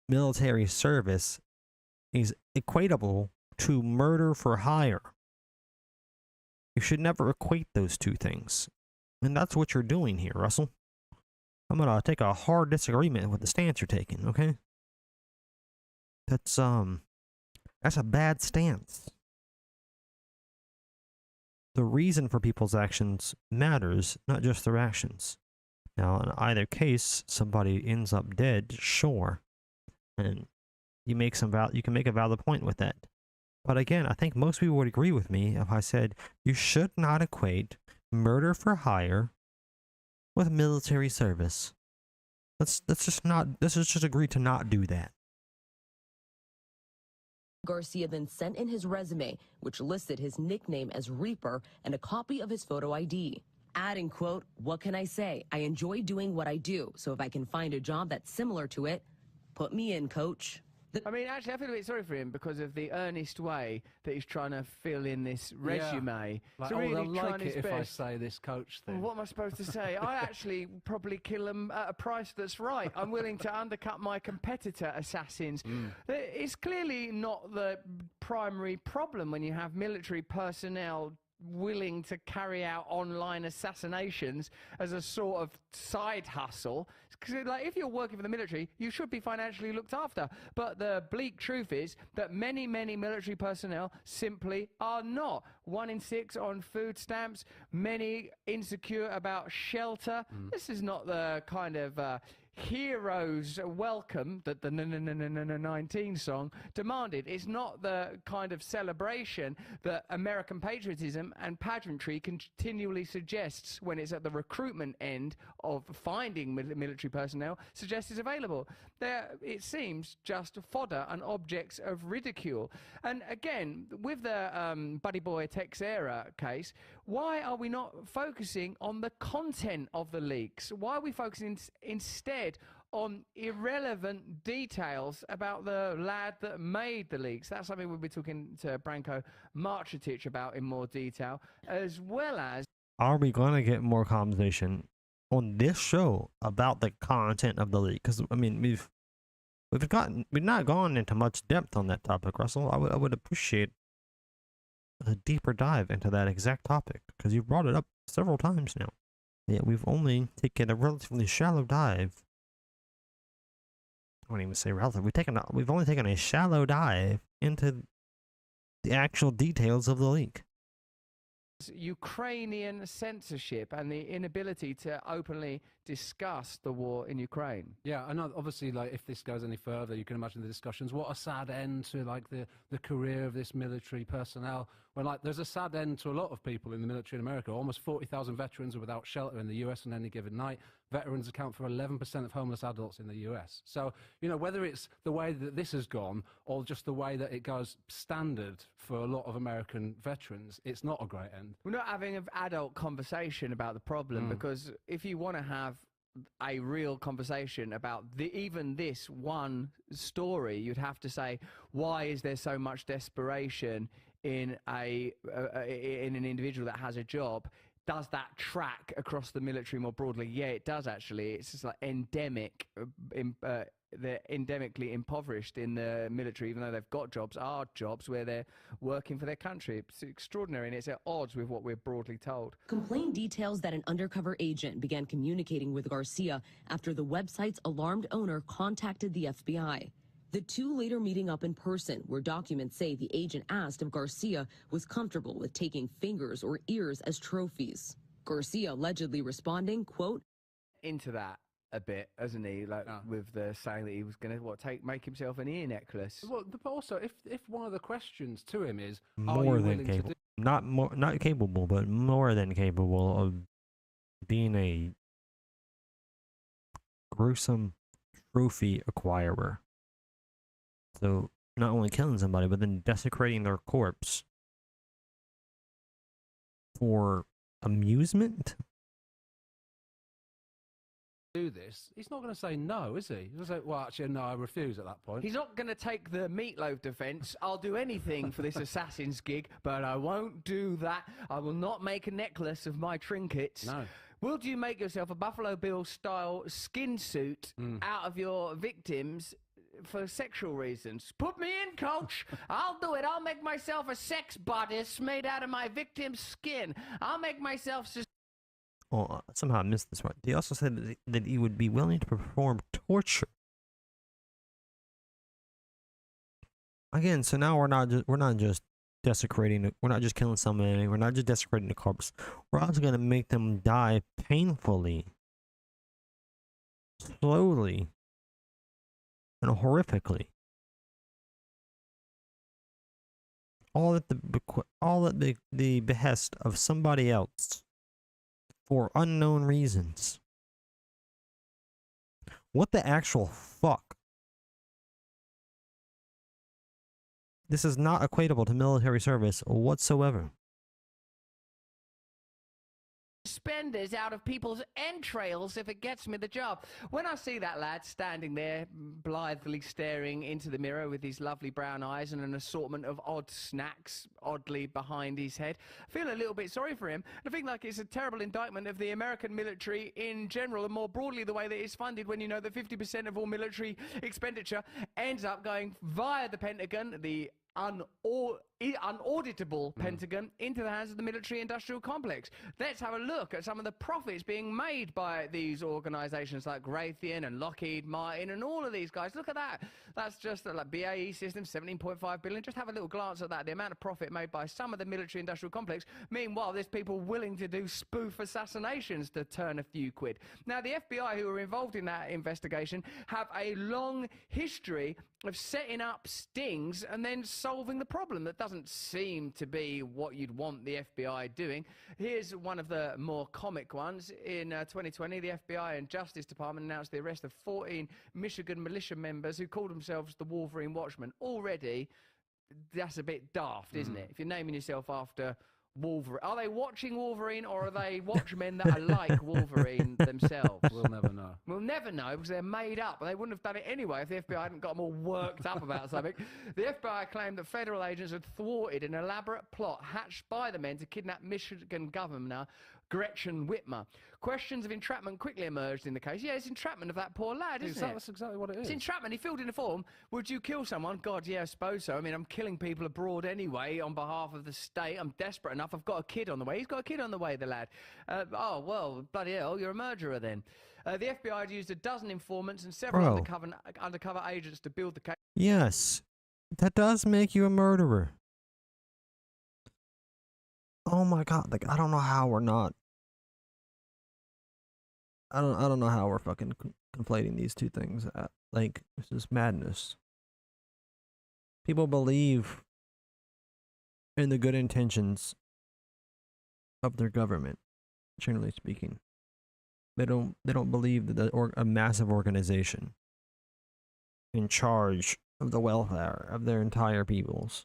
S1: military service is equatable to murder for hire. You should never equate those two things. And that's what you're doing here, Russell. I'm going to take a hard disagreement with the stance you're taking, okay? That's a bad stance. The reason for people's actions matters, not just their actions. Now, in either case, somebody ends up dead, sure, and you can make a valid point with that. But again, I think most people would agree with me if I said you should not equate murder for hire with military service. Let's just agree to not do that.
S9: Garcia then sent in his resume, which listed his nickname as Reaper and a copy of his photo ID. Adding, quote, "What can I say? I enjoy doing what I do, so if I can find a job that's similar to it, put me in, coach."
S2: I mean, actually, I feel a bit sorry for him because of the earnest way that he's trying to fill in this resume.
S3: Like,
S2: so really
S3: they'll like
S2: his
S3: it if I
S2: best.
S3: say this coach thing.
S2: Well, what am I supposed to say? I actually probably kill them at a price that's right. I'm willing to undercut my competitor assassins. It's clearly not the primary problem when you have military personnel willing to carry out online assassinations as a sort of side hustle. Because, like, if you're working for the military, you should be financially looked after. But the bleak truth is that many, many military personnel simply are not. 1 in 6 on food stamps, many insecure about shelter. This is not the kind of heroes welcome that the 19 song demanded. It's not the kind of celebration that American patriotism and pageantry continually suggests when it's at the recruitment end of finding military personnel suggests is available. They're, it seems, just fodder and objects of ridicule. And again, with the Buddy Boy Texera case, why are we not focusing on the content of the leaks? Why are we focusing instead on irrelevant details about the lad that made the leaks? That's something we'll be talking to Branko Marcetic about in more detail, as well as...
S1: Are we going to get more conversation on this show about the content of the leak, because I mean we've not gone into much depth on that topic, Russell. I would appreciate a deeper dive into that exact topic, because you've brought it up several times now. Yet we've only taken a relatively shallow dive. I won't even say relative. We've only taken a shallow dive into the actual details of the leak.
S2: Ukrainian censorship and the inability to openly discuss the war in Ukraine.
S3: Yeah, and obviously, like, if this goes any further, you can imagine the discussions. What a sad end to, like, the career of this military personnel. When, like, there's a sad end to a lot of people in the military in America. Almost 40,000 veterans are without shelter in the US on any given night. Veterans account for 11% of homeless adults in the US. So, you know, whether it's the way that this has gone or just the way that it goes standard for a lot of American veterans, it's not a great end.
S2: We're not having an adult conversation about the problem, because if you want to have a real conversation about even this one story, you'd have to say, why is there so much desperation in in an individual that has a job? Does that track across the military more broadly? Yeah, it does actually. It's just like endemic. They're endemically impoverished in the military, even though they've got jobs, are jobs where they're working for their country. It's extraordinary, and it's at odds with what we're broadly told.
S9: Complaint details that an undercover agent began communicating with Garcia after the website's alarmed owner contacted the FBI. The two later meeting up in person, where documents say the agent asked if Garcia was comfortable with taking fingers or ears as trophies. Garcia allegedly responding, quote,
S2: into that a bit, hasn't he? Like with the saying that he was going to make himself an ear necklace.
S3: Well, but also, if one of the questions to him is,
S1: more than capable, not capable, but more than capable of being a gruesome trophy acquirer. So not only killing somebody, but then desecrating their corpse for amusement.
S3: Do this, he's not going to say no, is he? He's going to say, well, actually, no, I refuse at that point.
S2: He's not going to take the meatloaf defense. I'll do anything for this assassin's gig, but I won't do that. I will not make a necklace of my trinkets.
S3: No.
S2: Will you make yourself a Buffalo Bill style skin suit out of your victims for sexual reasons? Put me in, coach. I'll do it. I'll make myself a sex bodice made out of my victim's skin. I'll make myself just...
S1: Oh, somehow I missed this one. They also said that he would be willing to perform torture. Again, so now we're not just desecrating. We're not just killing somebody. We're not just desecrating the corpse. We're also gonna make them die painfully, slowly, and horrifically. All at the behest of somebody else. For unknown reasons. What the actual fuck? This is not equatable to military service whatsoever.
S2: Spenders out of people's entrails if it gets me the job. When I see that lad standing there blithely staring into the mirror with his lovely brown eyes and an assortment of odd snacks oddly behind his head, I feel a little bit sorry for him. I think like it's a terrible indictment of the American military in general, and more broadly the way that it's funded, when you know that 50% of all military expenditure ends up going via the Pentagon, the unauditable Pentagon, into the hands of the military-industrial complex. Let's have a look at some of the profits being made by these organisations like Raytheon and Lockheed Martin and all of these guys. Look at that. That's just like BAE Systems, 17.5 billion. Just have a little glance at that. The amount of profit made by some of the military-industrial complex. Meanwhile, there's people willing to do spoof assassinations to turn a few quid. Now, the FBI, who were involved in that investigation, have a long history of setting up stings and then solving the problem. That doesn't seem to be what you'd want the FBI doing. Here's one of the more comic ones. In 2020, the FBI and Justice Department announced the arrest of 14 Michigan militia members who called themselves the Wolverine Watchmen. Already, that's a bit daft, isn't it? If you're naming yourself after Wolverine. Are they watching Wolverine, or are they watchmen that are like Wolverine themselves?
S3: We'll never know.
S2: We'll never know, because they're made up. They wouldn't have done it anyway if the FBI hadn't got them all worked up about something. The FBI claimed that federal agents had thwarted an elaborate plot hatched by the men to kidnap Michigan governor Gretchen Whitmer. Questions of entrapment quickly emerged in the case. Yeah, it's entrapment of that poor lad, isn't it?
S3: That's exactly what it is.
S2: It's entrapment. He filled in a form. Would you kill someone? God, yeah, I suppose so. I mean, I'm killing people abroad anyway on behalf of the state. I'm desperate enough. I've got a kid on the way. He's got a kid on the way, the lad. Oh, well, bloody hell, you're a murderer then. The FBI had used a dozen informants and several undercover agents to build the case.
S1: Yes, that does make you a murderer. Oh my God, like, I don't know how we're not. I don't know how we're fucking conflating these two things. Like, this is madness. People believe in the good intentions of their government, generally speaking. They don't believe that a massive organization in charge of the welfare of their entire peoples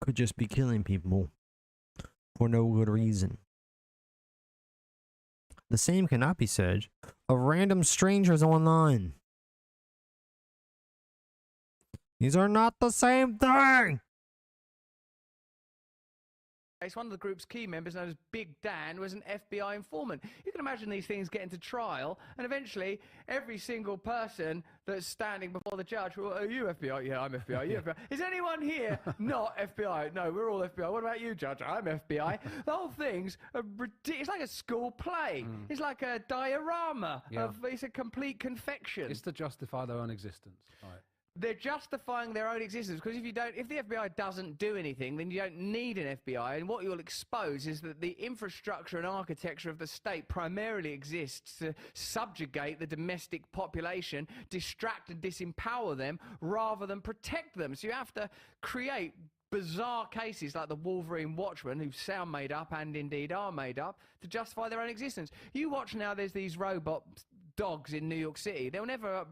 S1: could just be killing people for no good reason. The same cannot be said of random strangers online. These are not the same thing!
S2: One of the group's key members, known as Big Dan, was an FBI informant. You can imagine these things getting to trial, and eventually every single person that's standing before the judge, well, are you FBI? Yeah, I'm FBI. You FBI? Is anyone here not FBI? No, we're all FBI. What about you, Judge? I'm FBI. The whole thing's it's like a school play. It's like a diorama. It's a complete confection.
S3: It's to justify their own existence. Right.
S2: They're justifying their own existence, because if the FBI doesn't do anything, then you don't need an FBI, and what you'll expose is that the infrastructure and architecture of the state primarily exists to subjugate the domestic population, distract and disempower them, rather than protect them. So you have to create bizarre cases like the Wolverine Watchmen, who sound made up and indeed are made up, to justify their own existence. You watch now, there's these robot dogs in New York City. They'll never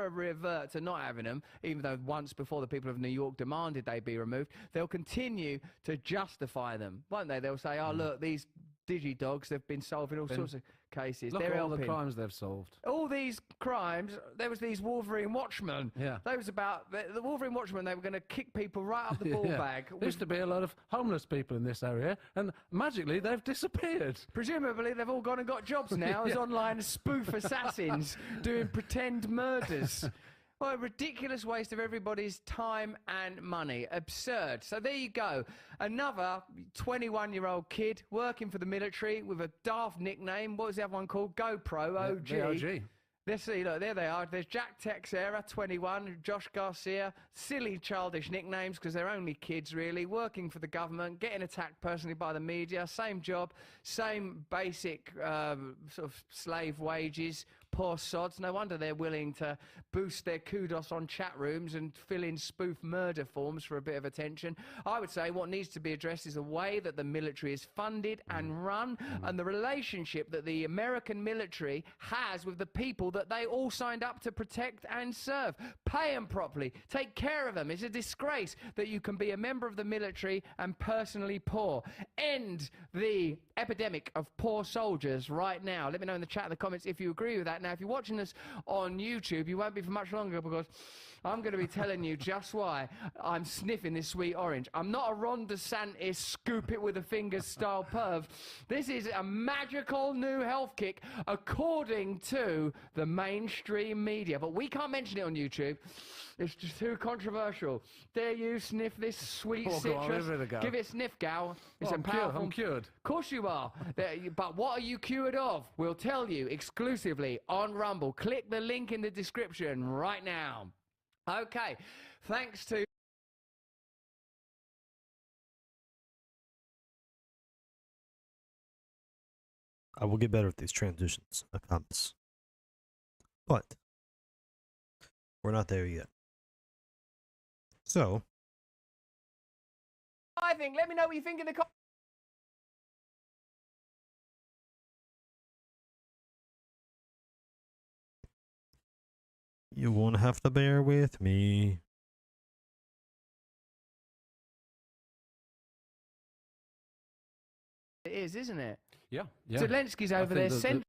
S2: revert to not having them, even though once before the people of New York demanded they be removed. They'll continue to justify them, won't they? They'll say, oh, look, these digi-dogs, they've been solving all sorts of cases.
S3: Look at all the crimes they've solved.
S2: All these crimes, there was these Wolverine Watchmen. Yeah. They was about, the Wolverine Watchmen, they were going to kick people right up the ball bag.
S3: There used to be a lot of homeless people in this area, and magically they've disappeared.
S2: Presumably they've all gone and got jobs now as online spoof assassins doing pretend murders. Well, a ridiculous waste of everybody's time and money. Absurd. So there you go. Another 21-year-old kid working for the military with a daft nickname. What was the other one called? GoPro, OG.
S3: OG.
S2: Let's see, look, there they are. There's Jack Texera, 21, Josh Garcia. Silly, childish nicknames, because they're only kids, really. Working for the government, getting attacked personally by the media. Same job, same basic sort of slave wages. Poor sods. No wonder they're willing to boost their kudos on chat rooms and fill in spoof murder forms for a bit of attention. I would say what needs to be addressed is the way that the military is funded and run, and the relationship that the American military has with the people that they all signed up to protect and serve. Pay them properly. Take care of them. It's a disgrace that you can be a member of the military and personally poor. End the epidemic of poor soldiers right now. Let me know in the chat, in the comments, if you agree with that. Now, if you're watching us on YouTube, you won't be for much longer, because I'm going to be telling you just why I'm sniffing this sweet orange. I'm not a Ron DeSantis scoop it with a finger style perv. This is a magical new health kick according to the mainstream media. But we can't mention it on YouTube. It's just too controversial. Dare you sniff this sweet citrus? Give it a sniff, gal. It's a powerful...
S3: I'm cured.
S2: Of course you are. But what are you cured of? We'll tell you exclusively on Rumble. Click the link in the description right now. Okay, thanks to...
S1: I will get better at these transitions, I promise. But we're not there yet. So,
S2: let me know what you think in the comments.
S1: you won't have to bear with me.
S2: It is, isn't it?
S3: Yeah.
S2: Zelensky's over there censoring.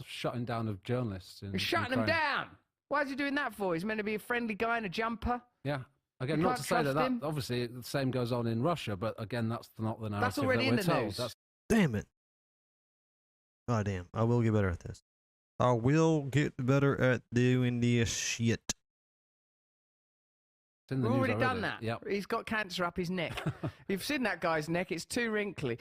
S3: Shutting down of journalists.
S2: He's shutting them down. Why is he doing that for? He's meant to be a friendly guy in a jumper.
S3: Yeah. Again,
S2: You
S3: not
S2: can't
S3: to say that,
S2: trust him.
S3: obviously the same goes on in Russia, but again, that's not the narrative
S2: already
S3: that
S2: in
S3: we're
S2: the
S3: told.
S2: news.
S3: That's
S1: Damn it. God damn. I will get better at this. I will get better at doing this shit.
S3: in the
S2: We've
S3: news
S2: already done that.
S3: Yep.
S2: He's got cancer up his neck. You've seen that guy's neck. It's too wrinkly.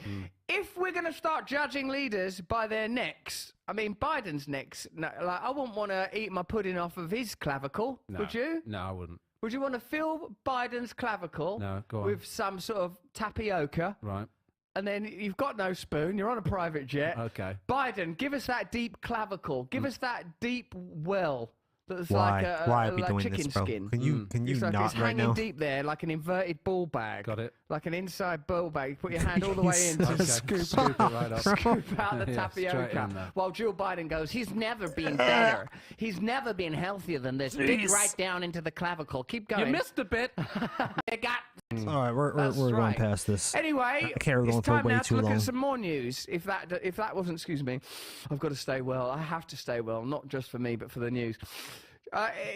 S2: If we're going to start judging leaders by their necks, I mean, Biden's neck's, like, I wouldn't want to eat my pudding off of his clavicle,
S3: No.
S2: would you?
S3: No, I wouldn't.
S2: Would you want to fill Biden's clavicle
S3: No, go on.
S2: with some sort of tapioca?
S3: Right.
S2: And then you've got no spoon, you're on a private jet.
S3: Okay.
S2: Biden, give us that deep clavicle. Give us that deep well. That's
S1: Why?
S2: like a
S1: Why are we
S2: like
S1: doing
S2: chicken
S1: this, bro?
S2: skin.
S1: Can you
S2: It's like
S1: not
S2: it's
S1: right
S2: hanging
S1: now?
S2: deep there, like an inverted ball bag.
S3: Got it.
S2: Like an inside ball bag. You put your hand all the way in to
S3: Okay.
S2: scoop
S3: it right up.
S2: scoop out the
S3: Yeah, straight
S2: tapioca.
S3: in there.
S2: While Joe Biden goes, he's never been better. He's never been healthier than this. Dig right down into the clavicle. Keep going.
S3: You missed a bit.
S2: You got.
S1: All right, we're going
S2: right.
S1: past this.
S2: Anyway,
S1: Carry on
S2: it's
S1: for
S2: time
S1: way
S2: now
S1: too
S2: to look
S1: long.
S2: at some more news. If that wasn't, excuse me, I've got to stay well. I have to stay well, not just for me, but for the news.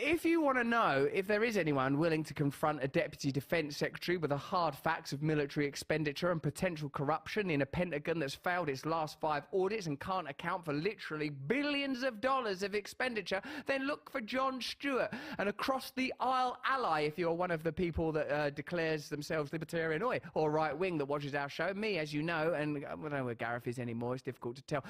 S2: If you want to know if there is anyone willing to confront a Deputy Defence Secretary with the hard facts of military expenditure and potential corruption in a Pentagon that's failed its last 5 audits and can't account for literally billions of dollars of expenditure, then look for Jon Stewart, an across-the-aisle ally if you're one of the people that declares themselves libertarian or right-wing that watches our show. Me, as you know, and I don't know where Gareth is anymore, it's difficult to tell.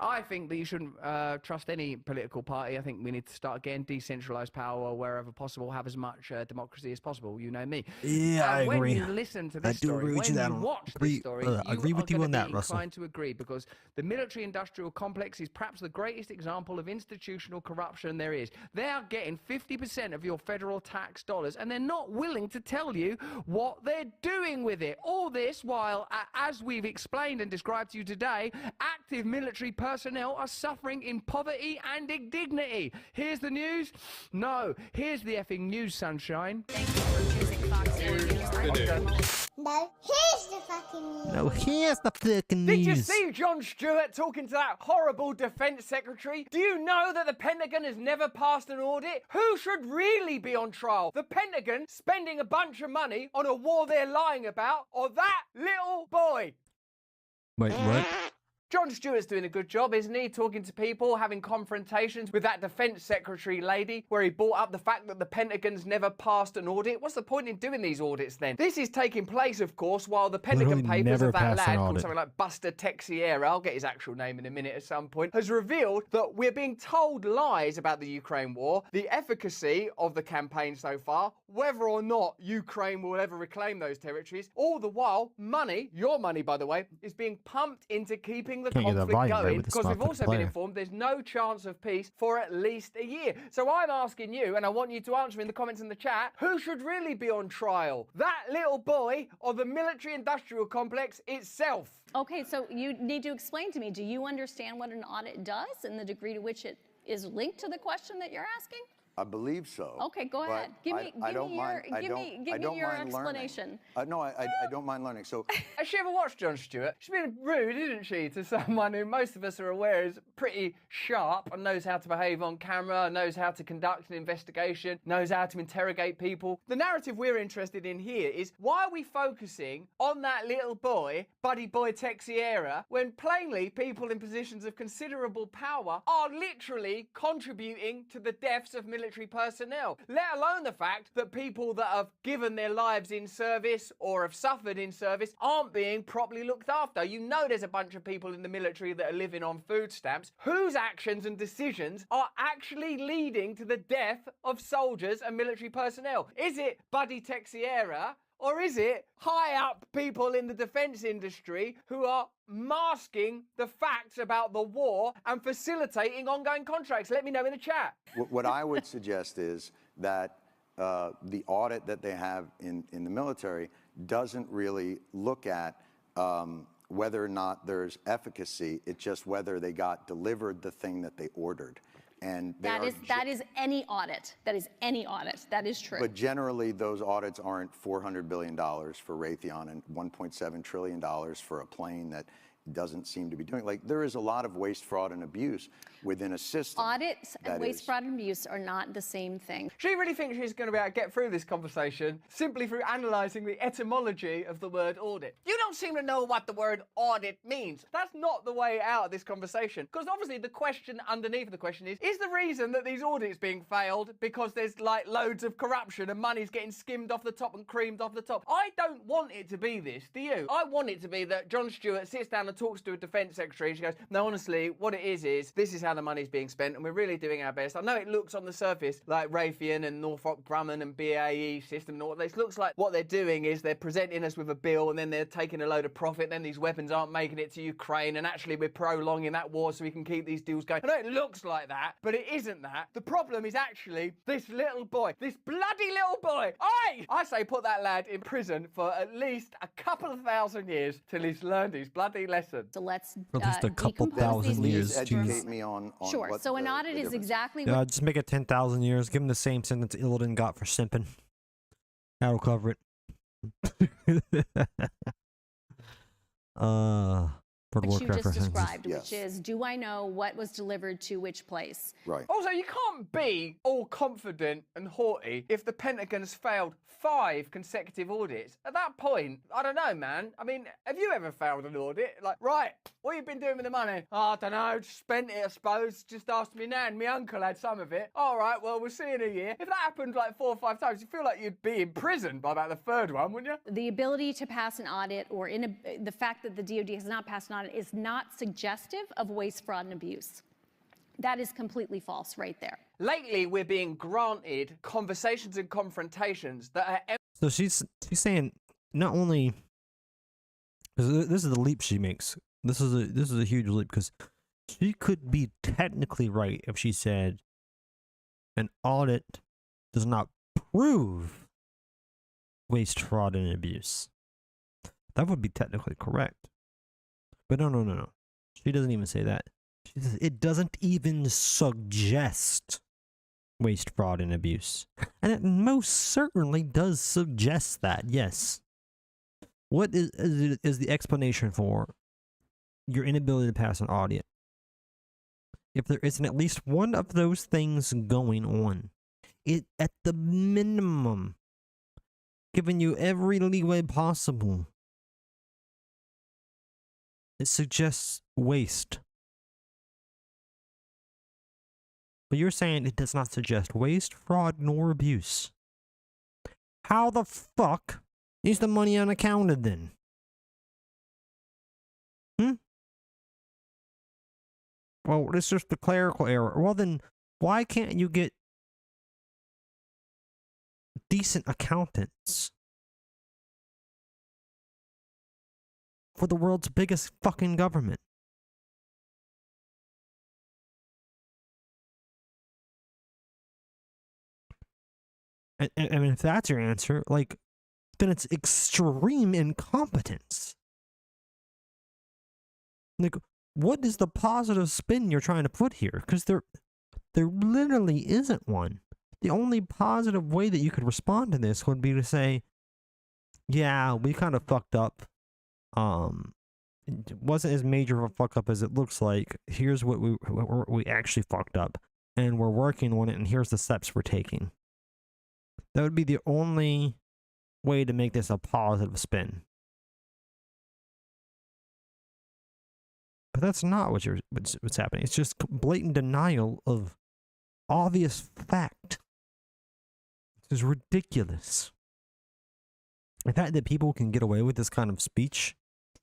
S2: I think that you shouldn't trust any political party. I think we need to start again, decentralise power wherever possible, have as much democracy as possible. You know me.
S1: Yeah, I agree.
S2: When you listen to this
S1: I do
S2: story,
S1: agree with
S2: when
S1: you that
S2: you
S1: on-
S2: watch
S1: agree-
S2: this story,
S1: I agree with you on that, Russell.
S2: inclined to agree, because the military-industrial complex is perhaps the greatest example of institutional corruption there is. They are getting 50% of your federal tax dollars, and they're not willing to tell you what they're doing with it. All this while, as we've explained and described to you today, active military personnel are suffering in poverty and indignity. Here's the news? No. Here's the effing news, sunshine.
S10: No, here's the fucking news.
S1: No, here's the fucking
S2: Did
S1: news.
S2: you see Jon Stewart talking to that horrible defense secretary? Do you know that the Pentagon has never passed an audit? Who should really be on trial? The Pentagon spending a bunch of money on a war they're lying about, or that little boy?
S1: Wait, what?
S2: Jon Stewart's doing a good job, isn't he? Talking to people, having confrontations with that defense secretary lady, where he brought up the fact that the Pentagon's never passed an audit. What's the point in doing these audits then? This is taking place, of course, while the Pentagon
S1: Literally
S2: papers
S1: never
S2: of that
S1: passed an
S2: lad called
S1: audit.
S2: something like Buster Texiera, I'll get his actual name in a minute at some point, has revealed that we're being told lies about the Ukraine war, the efficacy of the campaign so far, whether or not Ukraine will ever reclaim those territories. All the while, money, your money by the way, is being pumped into keeping the
S1: Can't get that
S2: conflict
S1: volume right
S2: going,
S1: with this
S2: because we've
S1: motherfucking
S2: also
S1: player.
S2: been informed there's no chance of peace for at least a year. So I'm asking you, and I want you to answer in the comments in the chat, who should really be on trial? That little boy or the military-industrial complex itself?
S11: Okay, so you need to explain to me, do you understand what an audit does and the degree to which it is linked to the question that you're asking?
S12: I believe so.
S11: Okay, go
S12: but
S11: ahead. Give me your explanation.
S12: No, I don't mind learning. So,
S2: Has she ever watched Jon Stewart? She's been rude, isn't she, to someone who most of us are aware is pretty sharp and knows how to behave on camera, knows how to conduct an investigation, knows how to interrogate people. The narrative we're interested in here is, why are we focusing on that little boy, Buddy Boy Texiera, when plainly people in positions of considerable power are literally contributing to the deaths of military personnel, let alone the fact that people that have given their lives in service or have suffered in service aren't being properly looked after. You know there's a bunch of people in the military that are living on food stamps whose actions and decisions are actually leading to the death of soldiers and military personnel. Is it Buddy Texiera? Or is it high-up people in the defence industry who are masking the facts about the war and facilitating ongoing contracts? Let me know in the chat.
S12: what I would suggest is that the audit that they have in the military doesn't really look at whether or not there's efficacy. It's just whether they got delivered the thing that they ordered. And
S11: That is any audit. That is any audit. That is true.
S12: But generally, those audits aren't $400 billion for Raytheon and $1.7 trillion for a plane that doesn't seem to be doing. Like, there is a lot of waste, fraud, and abuse within a system.
S11: Audits and waste, fraud, and abuse are not the same thing.
S2: She really thinks she's going to be able to get through this conversation simply through analysing the etymology of the word audit. You don't seem to know what the word audit means. That's not the way out of this conversation. Because obviously the question underneath the question is the reason that these audits being failed because there's like loads of corruption and money's getting skimmed off the top and creamed off the top? I don't want it to be this, do you? I want it to be that Jon Stewart sits down and talks to a defence secretary and she goes, no, honestly, what it is this is how the money's being spent and we're really doing our best. I know it looks on the surface like Raytheon and Northrop Grumman and BAE System and all this. Looks like what they're doing is they're presenting us with a bill and then they're taking a load of profit. Then these weapons aren't making it to Ukraine and actually we're prolonging that war so we can keep these deals going. I know it looks like that, but it isn't that. The problem is actually this little boy, this bloody little boy. I say put that lad in prison for at least a couple of thousand years till he's learned his bloody lesson.
S11: So let's
S1: For just a couple thousand years.
S12: Educate me on
S11: sure.
S12: what
S11: So an
S12: the
S11: audit is
S12: difference
S11: exactly
S1: Yeah,
S11: what.
S1: just make it 10,000 years. Give him the same sentence Illidan got for simping. That'll cover it. For
S11: Which you
S1: Warcraft
S11: just
S1: references.
S11: described,
S12: Yes.
S11: which is, do I know what was delivered to which place?
S12: Right.
S2: Also, you can't be all confident and haughty if the Pentagon's failed 5 consecutive audits. At that point, I don't know, man. I mean, have you ever failed an audit? Like, right, what have you been doing with the money? Oh, I don't know, just spent it, I suppose. Just asked me nan. My uncle had some of it. All right, well, we'll see in a year. If that happened like 4 or 5 times, you feel like you'd be in prison by about the 3rd one, wouldn't you?
S11: The ability to pass an audit or the fact that the DoD has not passed an audit is not suggestive of waste, fraud, and abuse. That is completely false right there.
S2: Lately, we're being granted conversations and confrontations that are
S1: So she's saying not only, 'cause this is the leap she makes. This is a huge leap because she could be technically right if she said an audit does not prove waste, fraud, and abuse. That would be technically correct. But no. She doesn't even say that. She says it doesn't even suggest waste, fraud, and abuse. And it most certainly does suggest that, yes. What is the explanation for your inability to pass an audit? If there isn't at least one of those things going on, it at the minimum, giving you every leeway possible, it suggests waste. But you're saying it does not suggest waste, fraud, nor abuse. How the fuck is the money unaccounted then? Well, it's just a clerical error. Well then, why can't you get decent accountants for the world's biggest fucking government? And if that's your answer, like, then it's extreme incompetence. Like, what is the positive spin you're trying to put here? Because there literally isn't one. The only positive way that you could respond to this would be to say, yeah, we kind of fucked up. It wasn't as major of a fuck up as it looks like. Here's what we actually fucked up, and we're working on it, and here's the steps we're taking. That would be the only way to make this a positive spin. But that's not what's happening. It's just blatant denial of obvious fact. This is ridiculous. The fact that people can get away with this kind of speech,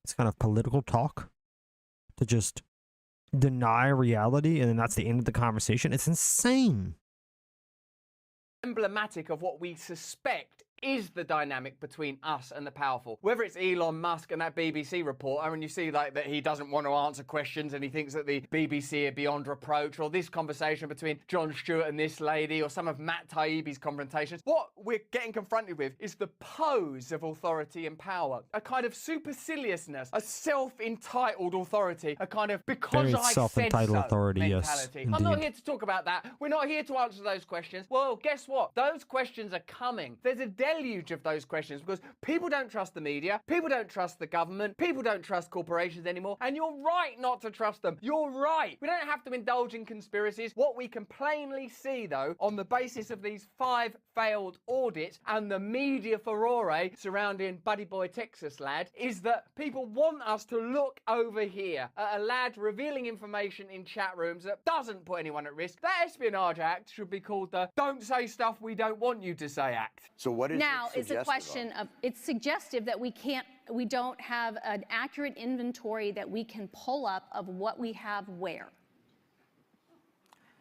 S1: this kind of political talk, to just deny reality and then that's the end of the conversation, it's insane.
S2: emblematic of what we suspect is the dynamic between us and the powerful. Whether it's Elon Musk and that BBC reporter, and you see like that he doesn't want to answer questions and he thinks that the BBC are beyond reproach, or this conversation between Jon Stewart and this lady, or some of Matt Taibbi's confrontations, what we're getting confronted with is the pose of authority and power. A kind of superciliousness, a self-entitled authority, a kind of because
S1: Very
S2: I said
S1: self-entitled
S2: so
S1: authority, yes,
S2: mentality. I'm not
S1: indeed.
S2: here to talk about that. We're not here to answer those questions. Well, guess what? Those questions are coming. There's a deluge of those questions because people don't trust the media, people don't trust the government, people don't trust corporations anymore, and you're right not to trust them. You're right. We don't have to indulge in conspiracies. What we can plainly see, though, on the basis of these 5 failed audits and the media furore surrounding Buddy Boy Texas lad, is that people want us to look over here at a lad revealing information in chat rooms that doesn't put anyone at risk. That Espionage Act should be called the Don't Say Stuff We Don't Want You to Say Act.
S12: So what is
S11: now
S12: it
S11: it's a question of it's suggestive that we don't have an accurate inventory that we can pull up of what we have where.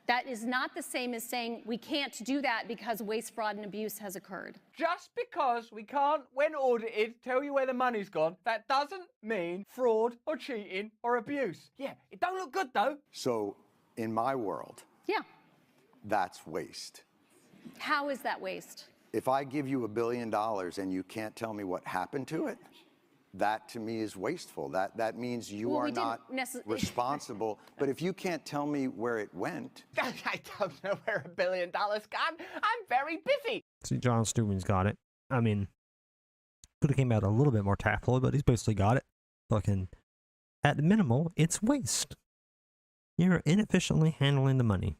S11: That is not the same as saying we can't do that because waste, fraud, and abuse has occurred.
S2: Just because we can't, when audited, tell you where the money's gone, that doesn't mean fraud or cheating or abuse. Yeah, it don't look good though.
S12: So in my world,
S11: yeah,
S12: that's waste.
S11: How is that waste?
S12: If I give you $1 billion and you can't tell me what happened to it, that to me is wasteful. That means you are not responsible. But if you can't tell me where it went.
S2: I don't know where $1 billion gone. I'm very busy.
S1: See, John Stewart's got it. I mean, could have came out a little bit more tactfully, but he's basically got it. Fucking, at minimal, it's waste. You're inefficiently handling the money.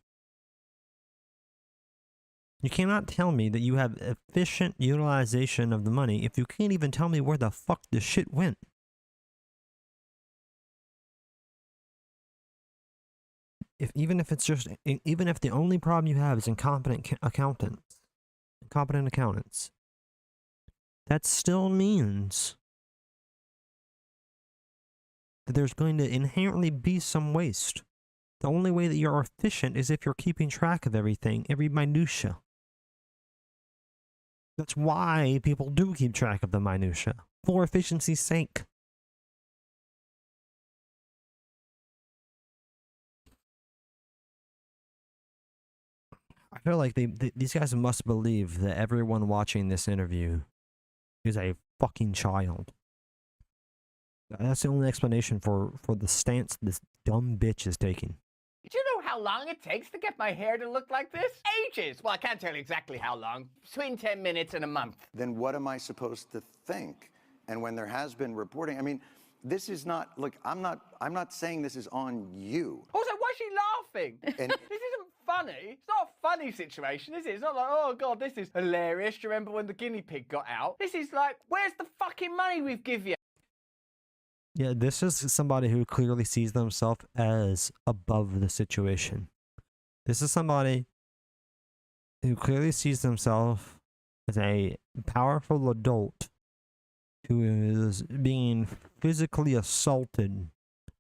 S1: You cannot tell me that you have efficient utilization of the money if you can't even tell me where the fuck the shit went. Even if the only problem you have is incompetent accountants, that still means that there's going to inherently be some waste. The only way that you're efficient is if you're keeping track of everything, every minutia. That's why people do keep track of the minutia, for efficiency's sake. I feel like these guys must believe that everyone watching this interview is a fucking child. That's the only explanation for the stance this dumb bitch is taking.
S2: Do you know how long it takes to get my hair to look like this? Ages. Well, I can't tell you exactly how long. Between 10 minutes and a month.
S12: Then what am I supposed to think? And when there has been reporting, I mean, this is not, look, I'm not saying this is on you.
S2: Also, why is she laughing?
S12: And
S2: this isn't funny. It's not a funny situation, is it? It's not like, oh God, this is hilarious. Do you remember when the guinea pig got out? This is like, where's the fucking money we've given you?
S1: Yeah, this is somebody who clearly sees themselves as above the situation. This is somebody who clearly sees themselves as a powerful adult who is being physically assaulted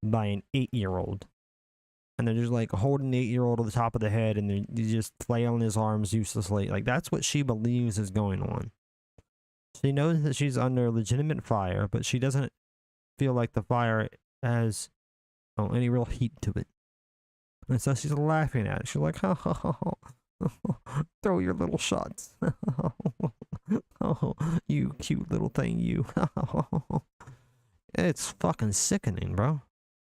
S1: by an 8-year-old. And they're just like holding the 8-year-old at the top of the head and they're just flailing his arms uselessly. Like, that's what she believes is going on. She knows that she's under legitimate fire, but she doesn't feel like the fire has any real heat to it. And so she's laughing at it. She's like, ha ha ha, throw your little shots. Oh, you cute little thing, you. It's fucking sickening, bro.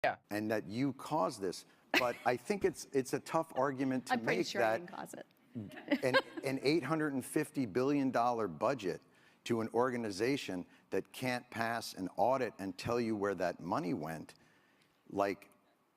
S2: Yeah.
S12: And that you caused this. But I think it's a tough argument to
S11: I'm pretty
S12: make
S11: sure
S12: that
S11: I didn't cause it.
S12: an $850 billion budget to an organization that can't pass an audit and tell you where that money went, like,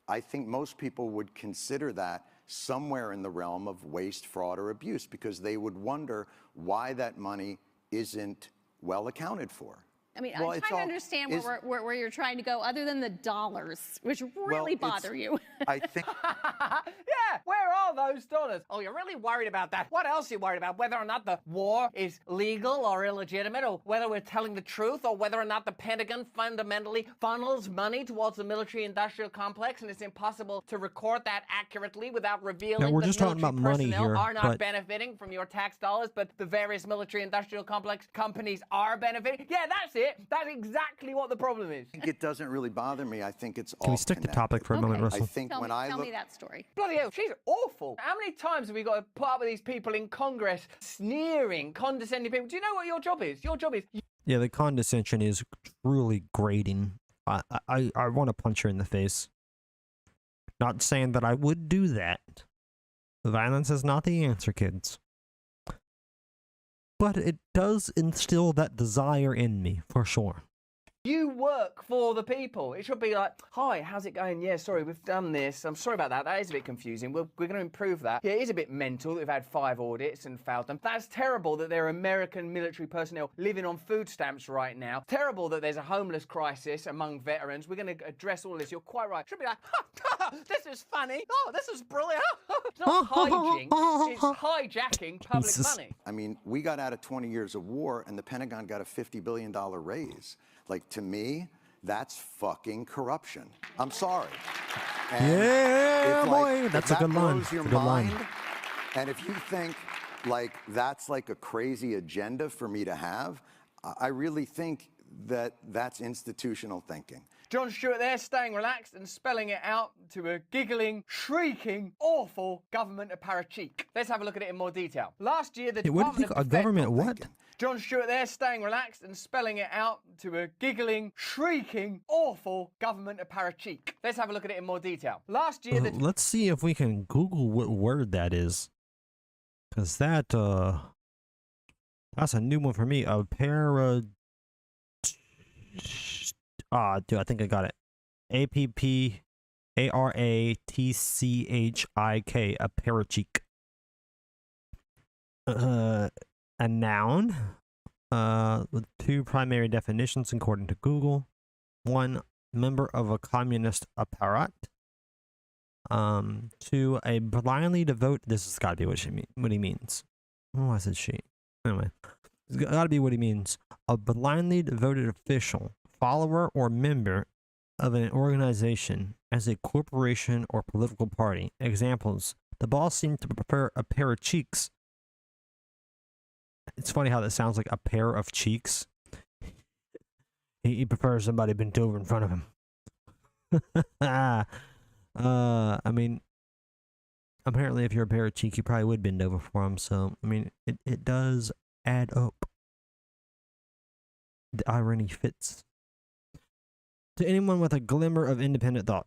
S12: I think most people would consider that somewhere in the realm of waste, fraud, or abuse, because they would wonder why that money isn't well accounted for.
S11: I mean, I'm trying to understand where you're trying to go, other than the dollars, which really bother you.
S12: I think.
S2: Yeah, where are those dollars? Oh, you're really worried about that. What else are you worried about? Whether or not the war is legal or illegitimate, or whether we're telling the truth, or whether or not the Pentagon fundamentally funnels money towards the military-industrial complex, and it's impossible to record that accurately without revealing
S1: we're
S2: that
S1: just talking about money
S2: personnel
S1: here,
S2: are not
S1: but
S2: benefiting from your tax dollars, but the various military-industrial complex companies are benefiting. Yeah, that's it. That's exactly what the problem is.
S12: I think it doesn't really bother me. I think it's all
S1: Can we stick to topic for a moment, Russell?
S12: I think
S11: Tell
S12: when
S11: me that story.
S2: Bloody hell, she's awful. How many times have we got to put up with these people in Congress sneering, condescending people? Do you know what your job is? Your job is...
S1: Yeah, the condescension is truly grating. I want to punch her in the face. Not saying that I would do that. Violence is not the answer, kids. but it does instill that desire in me, for sure.
S2: You work for the people. It should be like, hi, how's it going? Yeah, sorry, we've done this. I'm sorry about that. That is a bit confusing. We're going to improve that. Yeah, it is a bit mental that we've had 5 audits and failed them. That's terrible that there are American military personnel living on food stamps right now. Terrible that there's a homeless crisis among veterans. We're going to address all this. You're quite right. It should be like, this is funny. Oh, this is brilliant. It's not hijinks. It's hijacking public money.
S12: I mean, we got out of 20 years of war, and the Pentagon got a $50 billion raise. Like, to me, that's fucking corruption. I'm sorry. And
S1: yeah, boy,
S12: like,
S1: that's a good line.
S12: Blows your mind, and if you think like that's like a crazy agenda for me to have, I really think that that's institutional thinking.
S2: John Stewart there, staying relaxed and spelling it out to a giggling, shrieking, awful government apparatchik. Let's have a look at it in more detail. Last year, the
S1: what do you
S2: Department
S1: think?
S2: of
S1: A government what?
S2: Thinking. John Stewart there, staying relaxed and spelling it out to a giggling, shrieking, awful government apparatchik. Let's have a look at it in more detail. Last year,
S1: let's see if we can Google what word that is, because that's a new one for me. A dude, I think I got it. APPARATCHIK, apparatchik. A noun with 2 primary definitions according to Google. 1, member of a communist apparat. 2, a blindly devoted. This has got to be what he means. Oh, I said she. Anyway, it's got to be what he means. A blindly devoted official, follower, or member of an organization as a corporation or political party. Examples: the boss seemed to prefer a pair of cheeks. It's funny how that sounds like a pair of cheeks. He prefers somebody bent over in front of him. I mean, apparently if you're a pair of cheeks, you probably would bend over for him. So, I mean, it does add up. The irony fits. To anyone with a glimmer of independent thought.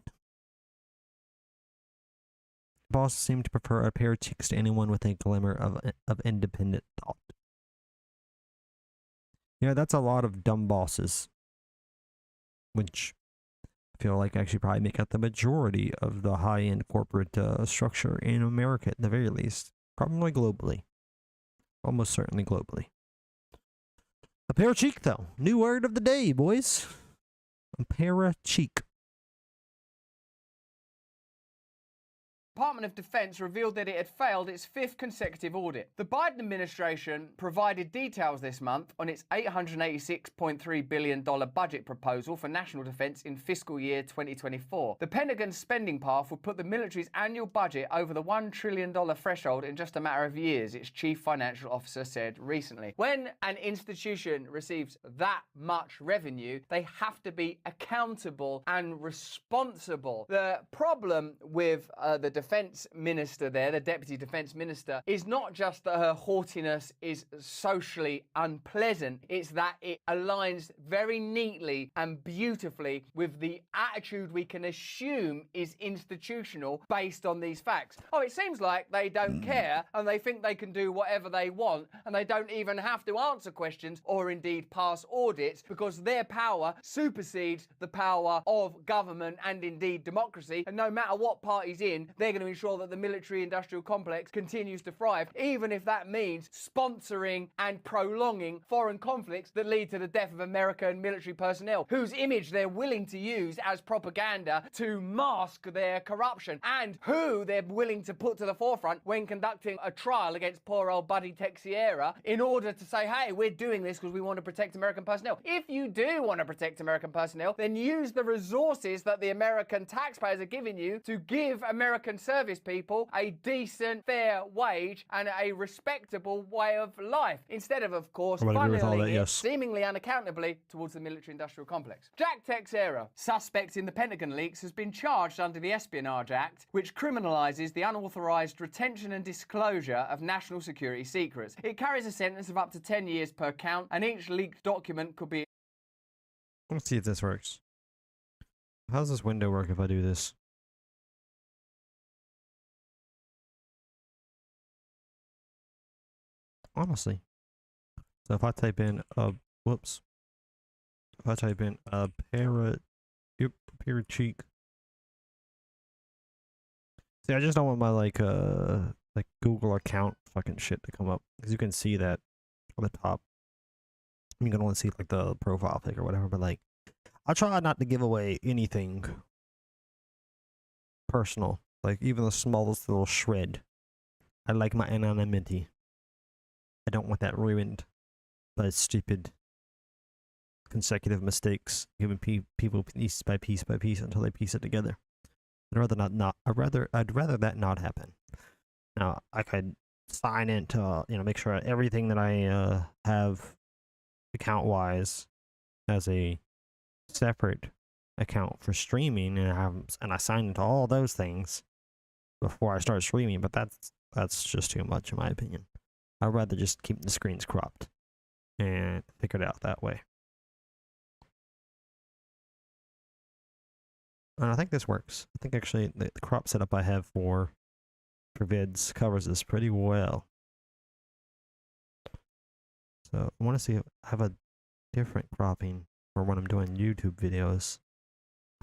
S1: Boss seemed to prefer a pair of cheeks to anyone with a glimmer of independent thought. Yeah, that's a lot of dumb bosses, which I feel like actually probably make up the majority of the high-end corporate structure in America at the very least. Probably globally. Almost certainly globally. A pair of cheek, though. New word of the day, boys. A pair of cheek.
S2: Department of Defense revealed that it had failed its 5th consecutive audit. The Biden administration provided details this month on its $886.3 billion budget proposal for national defense in fiscal year 2024. The Pentagon's spending path would put the military's annual budget over the $1 trillion threshold in just a matter of years, its chief financial officer said recently. When an institution receives that much revenue, they have to be accountable and responsible. The problem with the defense minister there, the deputy defense minister, is not just that her haughtiness is socially unpleasant, it's that it aligns very neatly and beautifully with the attitude we can assume is institutional based on these facts. Oh, it seems like they don't care and they think they can do whatever they want and they don't even have to answer questions or indeed pass audits because their power supersedes the power of government and indeed democracy, and no matter what party's in, they're going to ensure that the military-industrial complex continues to thrive, even if that means sponsoring and prolonging foreign conflicts that lead to the death of American military personnel, whose image they're willing to use as propaganda to mask their corruption, and who they're willing to put to the forefront when conducting a trial against poor old Buddy Texiera in order to say, hey, we're doing this because we want to protect American personnel. If you do want to protect American personnel, then use the resources that the American taxpayers are giving you to give American service people a decent, fair wage and a respectable way of life, instead of course, funneling it seemingly unaccountably towards the military-industrial complex. Jack Texera, suspect in the Pentagon leaks, has been charged under the Espionage Act, which criminalizes the unauthorized retention and disclosure of national security secrets. It carries a sentence of up to 10 years per count, and each leaked document could be...
S1: Let's see if this works. How does this window work if I do this? Honestly, So if I type in whoops. If I type in paracheek. See, I just don't want my like Google account fucking shit to come up, because you can see that on the top. You can only see like the profile pic or whatever, but like I try not to give away anything personal, like even the smallest little shred. I like my anonymity. I don't want that ruined by stupid consecutive mistakes, giving people piece by piece by piece until they piece it together. I'd rather not. I'd rather that not happen. Now I could sign into make sure everything that I have account wise as a separate account for streaming, and I sign into all those things before I start streaming. But that's just too much in my opinion. I'd rather just keep the screens cropped and figure it out that way. And I think this works. I think actually the crop setup I have for vids covers this pretty well. So I want to see if I have a different cropping for when I'm doing YouTube videos.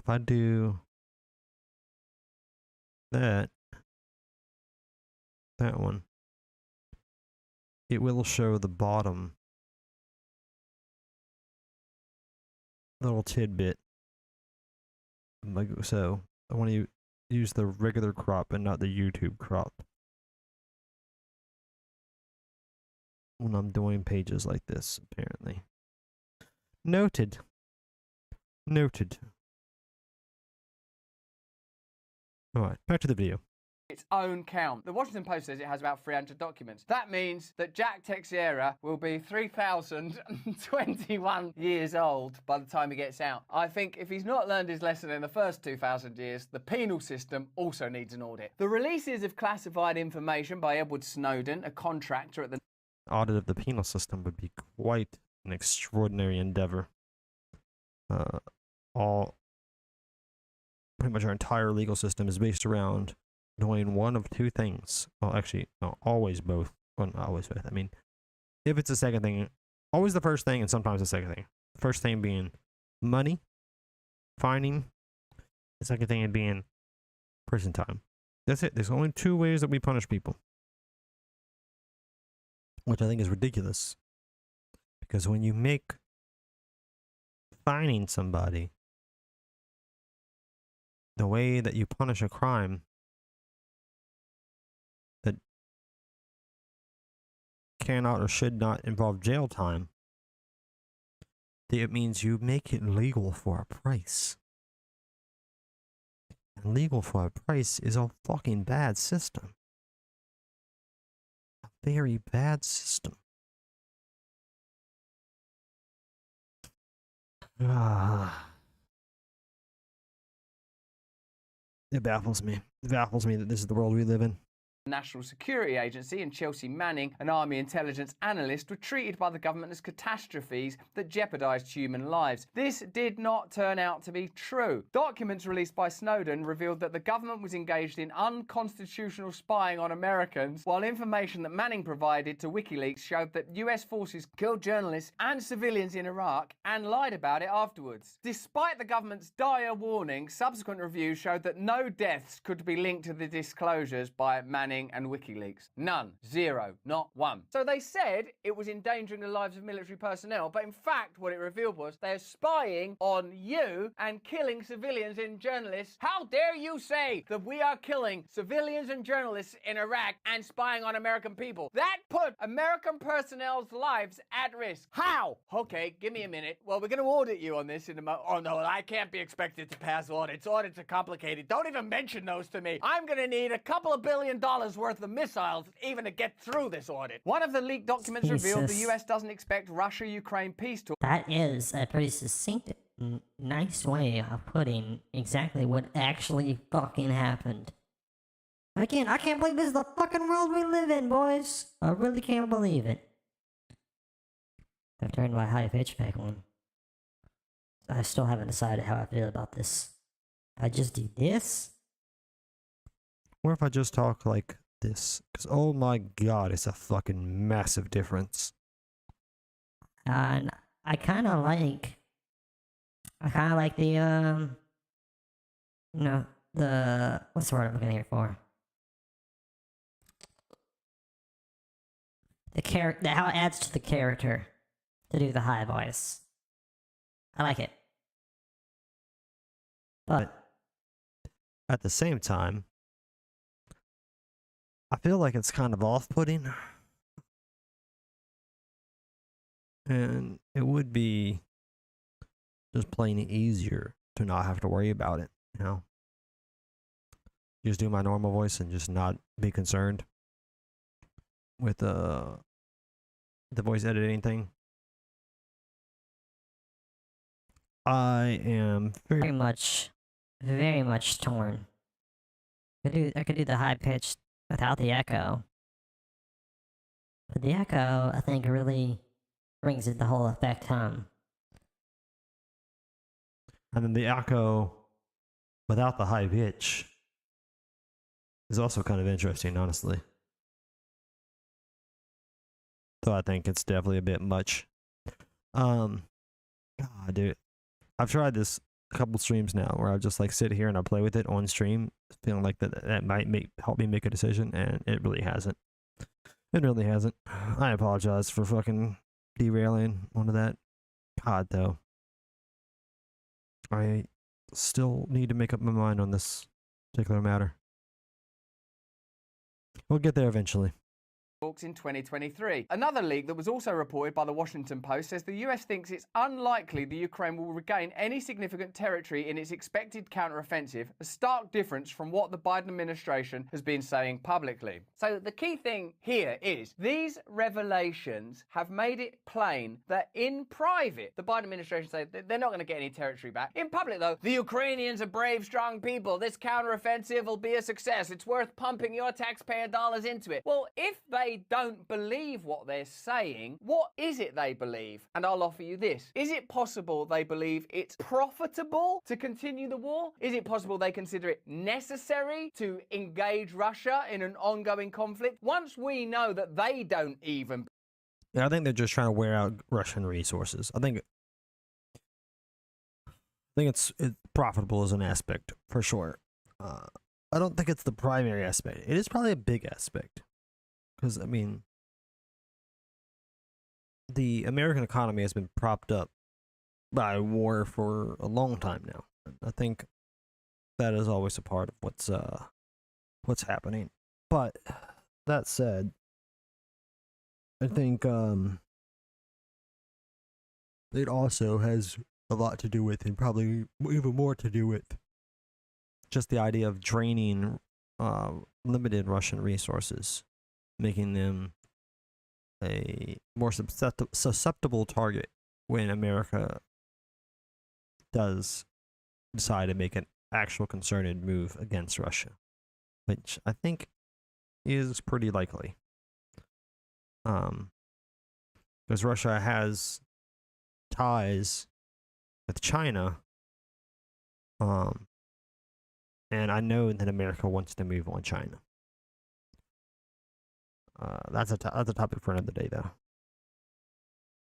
S1: If I do that one, it will show the bottom little tidbit. Like so, I want to use the regular crop and not the YouTube crop when I'm doing pages like this, apparently. Noted. Noted. Alright, back to the video.
S2: Its own count. The Washington Post says it has about 300 documents. That means that Jack Teixeira will be 3,021 years old by the time he gets out. I think if he's not learned his lesson in the first 2,000 years, the penal system also needs an audit. The releases of classified information by Edward Snowden, a contractor at the
S1: audit of the penal system would be quite an extraordinary endeavor. Pretty much our entire legal system is based around doing one of two things. Well, actually, no, always both. Well, not always both. I mean, if it's the second thing, always the first thing and sometimes the second thing. The first thing being money, fining. The second thing being prison time. That's it. There's only two ways that we punish people. Which I think is ridiculous. Because when you make fining somebody the way that you punish a crime that cannot or should not involve jail time, it means you make it legal for a price. And legal for a price is a fucking bad system. A very bad system. It baffles me. It baffles me that this is the world we live in.
S2: National Security Agency and Chelsea Manning, an Army intelligence analyst, were treated by the government as catastrophes that jeopardized human lives. This did not turn out to be true. Documents released by Snowden revealed that the government was engaged in unconstitutional spying on Americans, while information that Manning provided to WikiLeaks showed that US forces killed journalists and civilians in Iraq and lied about it afterwards. Despite the government's dire warning, subsequent reviews showed that no deaths could be linked to the disclosures by Manning and WikiLeaks. None. Zero. Not one. So they said it was endangering the lives of military personnel, but in fact what it revealed was they're spying on you and killing civilians and journalists. How dare you say that we are killing civilians and journalists in Iraq and spying on American people? That put American personnel's lives at risk. How? Okay, give me a minute. Well, we're going to audit you on this in a moment. Oh no, I can't be expected to pass audits. Audits are complicated. Don't even mention those to me. I'm going to need $2 billion worth of missiles even to get through this audit. One of the leaked documents revealed the US doesn't expect Russia-Ukraine peace talks.
S13: That is a pretty succinct, nice way of putting exactly what actually fucking happened. Again, I can't believe this is the fucking world we live in, boys. I really can't believe it. I've turned my high pitch back on. I still haven't decided how I feel about this. I just do this.
S1: Or if I just talk like this, because oh my god, it's a fucking massive difference.
S13: And I kind of like the the what's the word I'm looking here for? How it adds to the character to do the high voice. I like it. But
S1: at the same time, I feel like it's kind of off-putting. And it would be just plain easier to not have to worry about it, you know? Just do my normal voice and just not be concerned with the voice editing thing. I am
S13: very much torn. I could do the high pitch without the echo, but the echo I think really brings it the whole effect home.
S1: And then the echo without the high pitch is also kind of interesting, honestly. So I think it's definitely a bit much. God, dude, I've tried this a couple streams now where I just like sit here and I play with it on stream, feeling like that might help me make a decision, and it really hasn't. It really hasn't. I apologize for fucking derailing onto that. God, though, I still need to make up my mind on this particular matter. We'll get there eventually.
S2: In 2023. Another leak that was also reported by the Washington Post says the US thinks it's unlikely the Ukraine will regain any significant territory in its expected counteroffensive, a stark difference from what the Biden administration has been saying publicly. So the key thing here is these revelations have made it plain that in private, the Biden administration say they're not going to get any territory back. In public, though, the Ukrainians are brave, strong people. This counteroffensive will be a success. It's worth pumping your taxpayer dollars into it. Well, if they don't believe what they're saying, what is it they believe? And I'll offer you this. Is it possible they believe it's profitable to continue the war? Is it possible they consider it necessary to engage Russia in an ongoing conflict? Once we know that they don't even...
S1: Yeah, I think they're just trying to wear out Russian resources. I think it's profitable as an aspect, for sure. I don't think it's the primary aspect. It is probably a big aspect. Because, I mean, the American economy has been propped up by war for a long time now. I think that is always a part of what's happening. But that said, I think it also has a lot to do with, and probably even more to do with, just the idea of draining limited Russian resources, making them a more susceptible target when America does decide to make an actual concerted move against Russia, which I think is pretty likely. Because Russia has ties with China, and I know that America wants to move on China. That's a topic for another day, though.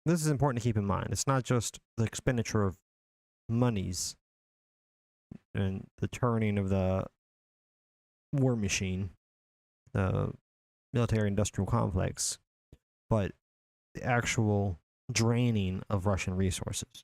S1: This is important to keep in mind. It's not just the expenditure of monies and the turning of the war machine, the military-industrial complex, but the actual draining of Russian resources.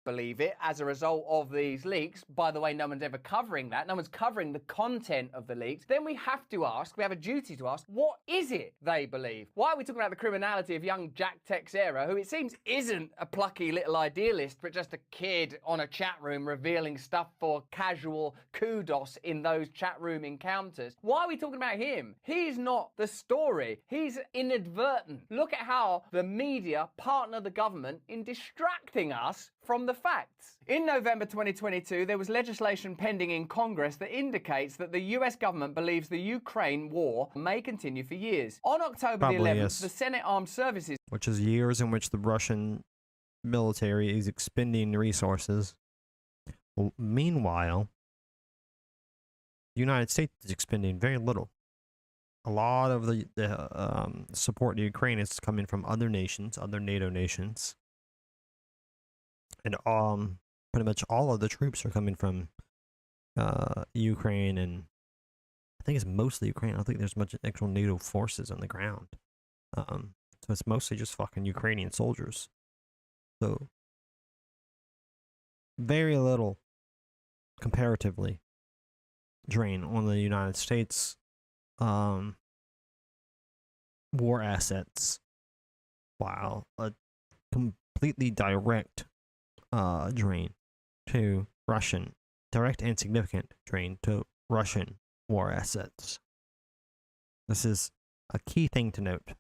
S2: Believe it as a result of these leaks. By the way, no one's ever covering that. No one's covering the content of the leaks. Then we have to ask, we have a duty to ask, what is it they believe? Why are we talking about the criminality of young Jack Texera, who it seems isn't a plucky little idealist, but just a kid on a chat room revealing stuff for casual kudos in those chat room encounters? Why are we talking about him? He's not the story. He's inadvertent. Look at how the media partner the government in distracting us from the facts. In November 2022, there was legislation pending in Congress that indicates that the US government believes the Ukraine war may continue for years. On October the 11th,
S1: yes.
S2: The Senate Armed Services...
S1: Which is years in which the Russian military is expending resources. Well, meanwhile, the United States is expending very little. a lot of the support to Ukraine is coming from other nations, other NATO nations, and pretty much all of the troops are coming from Ukraine, and I think it's mostly Ukraine. I don't think there's much actual NATO forces on the ground. So it's mostly just fucking Ukrainian soldiers. So very little, comparatively, drain on the United States war assets, while a completely direct drain to Russian, direct and significant drain to Russian war assets. This is a key thing to note.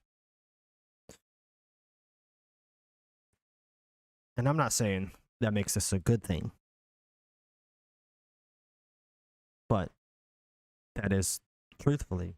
S1: And I'm not saying that makes this a good thing, but that is truthfully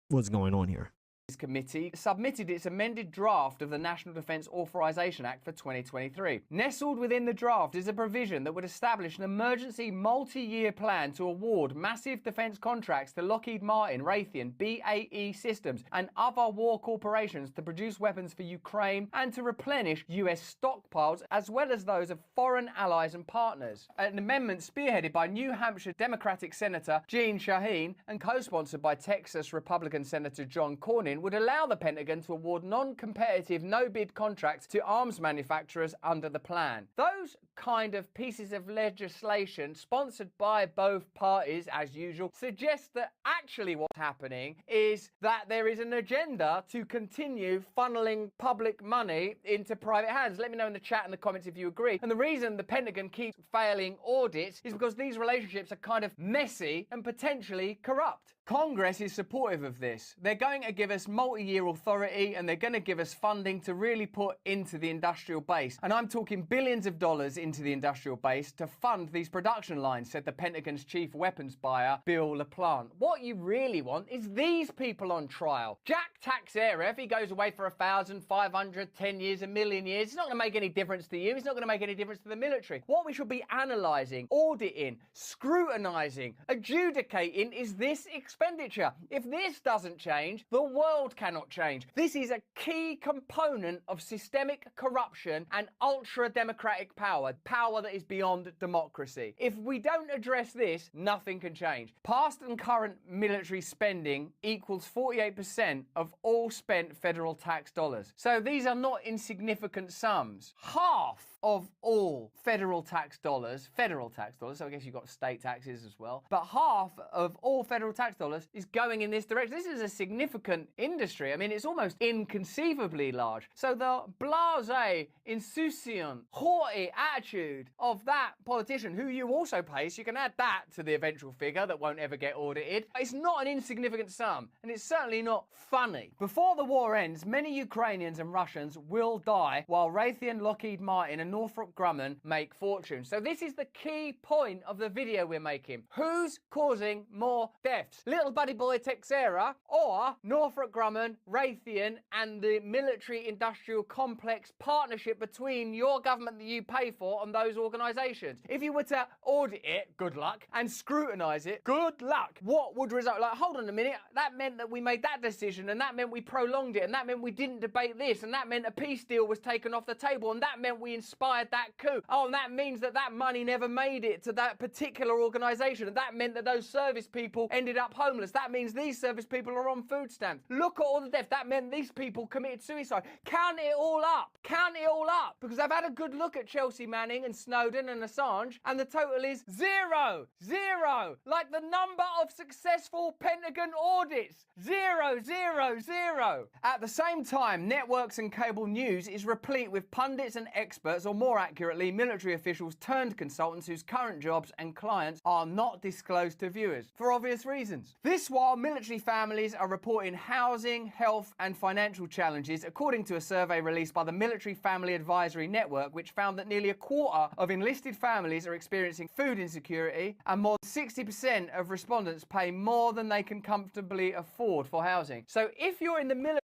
S1: what's going on here.
S2: Committee submitted its amended draft of the National Defence Authorization Act for 2023. Nestled within the draft is a provision that would establish an emergency multi-year plan to award massive defence contracts to Lockheed Martin, Raytheon, BAE Systems and other war corporations to produce weapons for Ukraine and to replenish US stockpiles as well as those of foreign allies and partners. An amendment spearheaded by New Hampshire Democratic Senator Jeanne Shaheen and co-sponsored by Texas Republican Senator John Cornyn would allow the Pentagon to award non-competitive, no-bid contracts to arms manufacturers under the plan. Those kind of pieces of legislation, sponsored by both parties as usual, suggest that actually what's happening is that there is an agenda to continue funneling public money into private hands. Let me know in the chat and the comments if you agree. And the reason the Pentagon keeps failing audits is because these relationships are kind of messy and potentially corrupt. Congress is supportive of this. They're going to give us multi-year authority and they're going to give us funding to really put into the industrial base. And I'm talking billions of dollars into the industrial base to fund these production lines, said the Pentagon's chief weapons buyer, Bill LaPlante. What you really want is these people on trial. Jack Teixeira, if he goes away for 1,000, 500, 10 years, a million years, it's not going to make any difference to you. It's not going to make any difference to the military. What we should be analysing, auditing, scrutinising, adjudicating is this expenditure. If this doesn't change, the world cannot change. This is a key component of systemic corruption and ultra-democratic power, power that is beyond democracy. If we don't address this, nothing can change. Past and current military spending equals 48% of all spent federal tax dollars. So these are not insignificant sums. Half of all federal tax dollars, so I guess you've got state taxes as well, but half of all federal tax dollars is going in this direction. This is a significant industry. I mean, it's almost inconceivably large. So the blasé, insouciant, haughty attitude of that politician, who you also pay, so you can add that to the eventual figure that won't ever get audited, it's not an insignificant sum, and it's certainly not funny. Before the war ends, many Ukrainians and Russians will die, while Raytheon, Lockheed Martin, and Northrop Grumman make fortunes. So this is the key point of the video we're making. Who's causing more deaths? Little buddy boy Teixeira or Northrop Grumman, Raytheon, and the military-industrial complex partnership between your government that you pay for and those organisations? If you were to audit it, good luck, and scrutinise it, good luck. What would result? Like, hold on a minute, that meant that we made that decision, and that meant we prolonged it, and that meant we didn't debate this, and that meant a peace deal was taken off the table, and that meant we inspired that coup. Oh, and that means that that money never made it to that particular organisation, and that meant that those service people ended up homeless. That means these service people are on food stamps. Look at all the death. That meant these people committed suicide. Count it all up. Count it all up. Because I've had a good look at Chelsea Manning and Snowden and Assange, and the total is zero. Zero. Like the number of successful Pentagon audits. Zero, zero, zero. At the same time, networks and cable news is replete with pundits and experts, or more accurately, military officials turned consultants whose current jobs and clients are not disclosed to viewers, for obvious reasons. This while military families are reporting housing, health and financial challenges, according to a survey released by the Military Family Advisory Network, which found that nearly a quarter of enlisted families are experiencing food insecurity, and more than 60% of respondents pay more than they can comfortably afford for housing. So if you're in the military...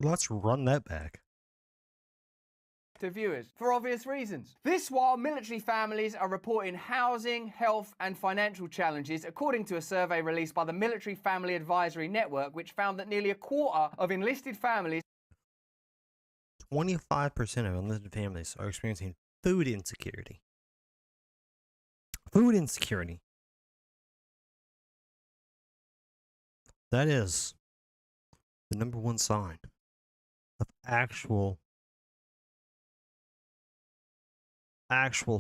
S1: Let's run that back.
S2: to viewers, for obvious reasons. This while military families are reporting housing, health and financial challenges, according to a survey released by the Military Family Advisory Network, which found that nearly a quarter of enlisted families
S1: 25% of enlisted families are experiencing food insecurity. Food insecurity. That is the number one sign of actual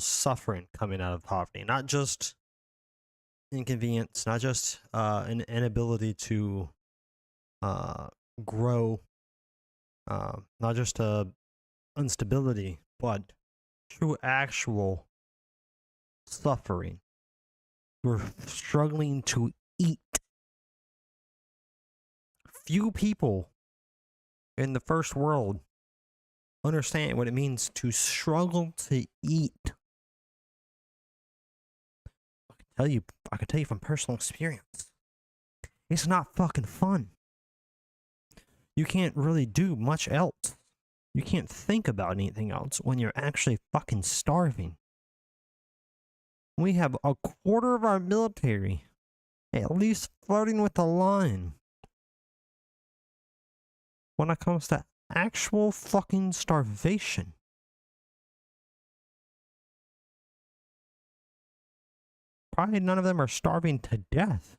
S1: suffering coming out of poverty. Not just inconvenience, not just an inability to grow, not just instability, but true actual suffering. We're struggling to eat. Few people in the first world understand what it means to struggle to eat. I can tell you from personal experience. It's not fucking fun. You can't really do much else. You can't think about anything else when you're actually fucking starving. We have a quarter of our military at least flirting with the line when it comes to actual fucking starvation. Probably none of them are starving to death,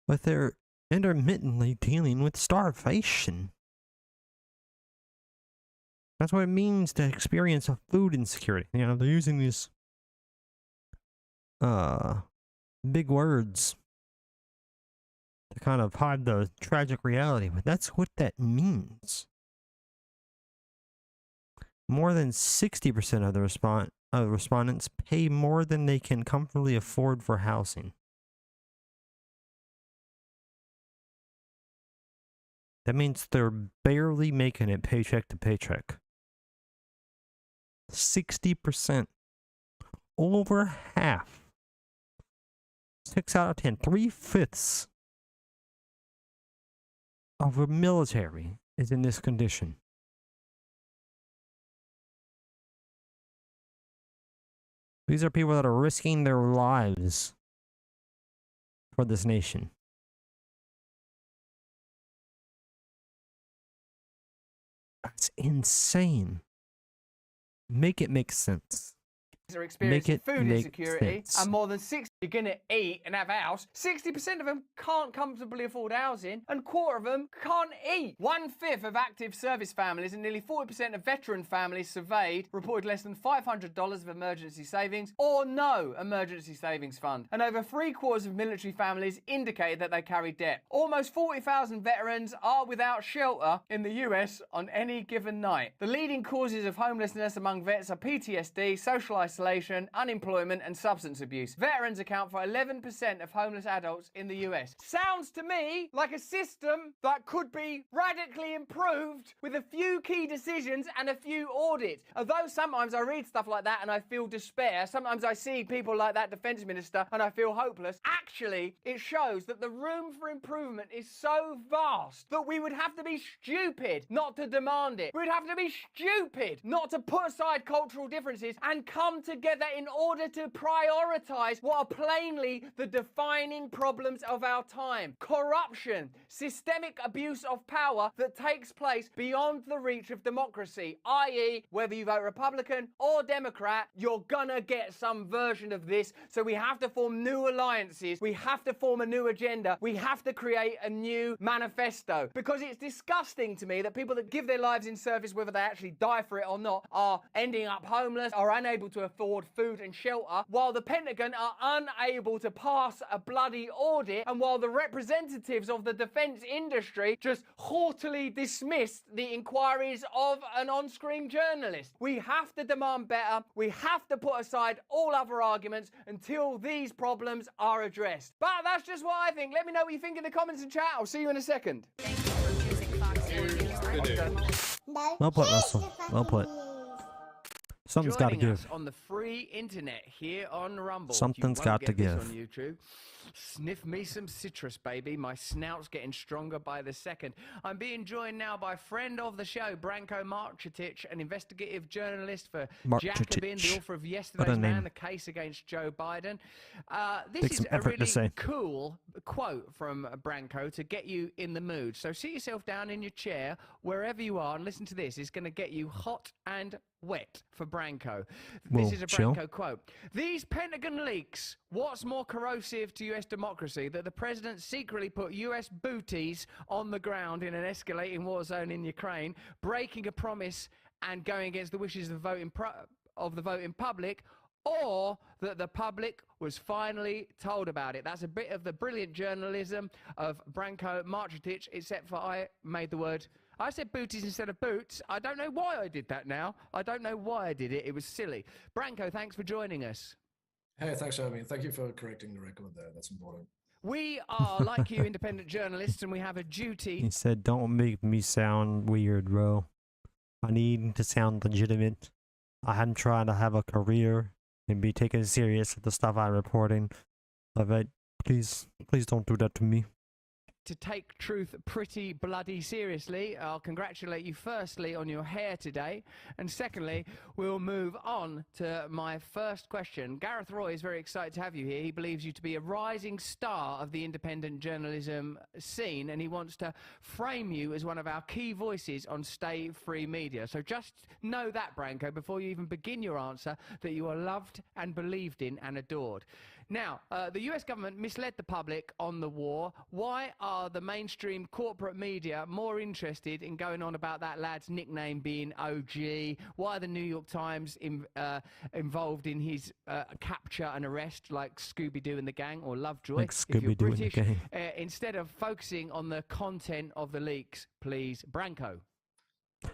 S1: but they're intermittently dealing with starvation. That's what it means to experience a food insecurity. You know, they're using these big words to kind of hide the tragic reality, but that's what that means. More than 60% of the respondents pay more than they can comfortably afford for housing. That means they're barely making it paycheck to paycheck. 60%. Over half. 6 out of 10. 3/5 of the military is in this condition. These are people that are risking their lives for this nation. That's insane. Make it make sense.
S2: Are experiencing food insecurity, and more than 60 are going to eat and have a house. 60% of them can't comfortably afford housing, and quarter of them can't eat. 1/5 of active service families and nearly 40% of veteran families surveyed reported less than $500 of emergency savings or no emergency savings fund. And over 3/4 of military families indicated that they carry debt. Almost 40,000 veterans are without shelter in the US on any given night. The leading causes of homelessness among vets are PTSD, social isolation, unemployment and substance abuse. Veterans account for 11% of homeless adults in the US. Sounds to me like a system that could be radically improved with a few key decisions and a few audits. Although sometimes I read stuff like that and I feel despair, sometimes I see people like that defense minister and I feel hopeless. Actually, it shows that the room for improvement is so vast that we would have to be stupid not to demand it. We'd have to be stupid not to put aside cultural differences and come together in order to prioritize what are plainly the defining problems of our time. Corruption, systemic abuse of power that takes place beyond the reach of democracy, i.e. whether you vote Republican or Democrat, you're gonna get some version of this. So we have to form new alliances, we have to form a new agenda, we have to create a new manifesto. Because it's disgusting to me that people that give their lives in service, whether they actually die for it or not, are ending up homeless, are unable to afford food and shelter, while the Pentagon are unable to pass a bloody audit, and while the representatives of the defense industry just haughtily dismissed the inquiries of an on-screen journalist. We have to demand better. We have to put aside all other arguments until these problems are addressed. But that's just what I think. Let me know what you think in the comments and chat. I'll see you in a second.
S1: Well put, Russell. Well put. Something's got to give.
S2: On the free internet here on Rumble.
S1: Something's got to give.
S2: On YouTube. Sniff me some citrus, baby. My snout's getting stronger by the second. I'm being joined now by friend of the show, Branko Marcetic, an investigative journalist for Jacobin, the author of Yesterday's Man, the case against Joe Biden. This is a really cool quote from Branko to get you in the mood. So sit yourself down in your chair, wherever you are, and listen to this. It's going to get you hot and wet for Branko. This is a Branko quote. These Pentagon leaks, what's more corrosive to US democracy, that the president secretly put US booties on the ground in an escalating war zone in Ukraine, breaking a promise and going against the wishes of the voting public, or that the public was finally told about it? That's a bit of the brilliant journalism of Branko Marcetic, except for I made the word... I said booties instead of boots. I don't know why I did that now. I don't know why I did it. It was silly. Branko, thanks for joining us.
S14: Hey, thanks for having me. Thank you for correcting the record there. That's important.
S2: We are, like you, independent journalists, and we have a duty...
S1: He said, don't make me sound weird, bro. I need to sound legitimate. I'm trying to have a career and be taken serious with the stuff I'm reporting. But please don't do that to me.
S2: To take truth pretty bloody seriously, I'll congratulate you firstly on your hair today, and secondly, we'll move on to my first question. Gareth Roy is very excited to have you here. He believes you to be a rising star of the independent journalism scene, and he wants to frame you as one of our key voices on Stay Free Media. So just know that, Branko, before you even begin your answer, that you are loved and believed in and adored. Now, the US government misled the public on the war. Why are the mainstream corporate media more interested in going on about that lad's nickname being OG? Why are the New York Times involved in his capture and arrest like Scooby-Doo and the gang, or Lovejoy,
S1: like Scooby-Doo and the gang,
S2: instead of focusing on the content of the leaks, please, Branko?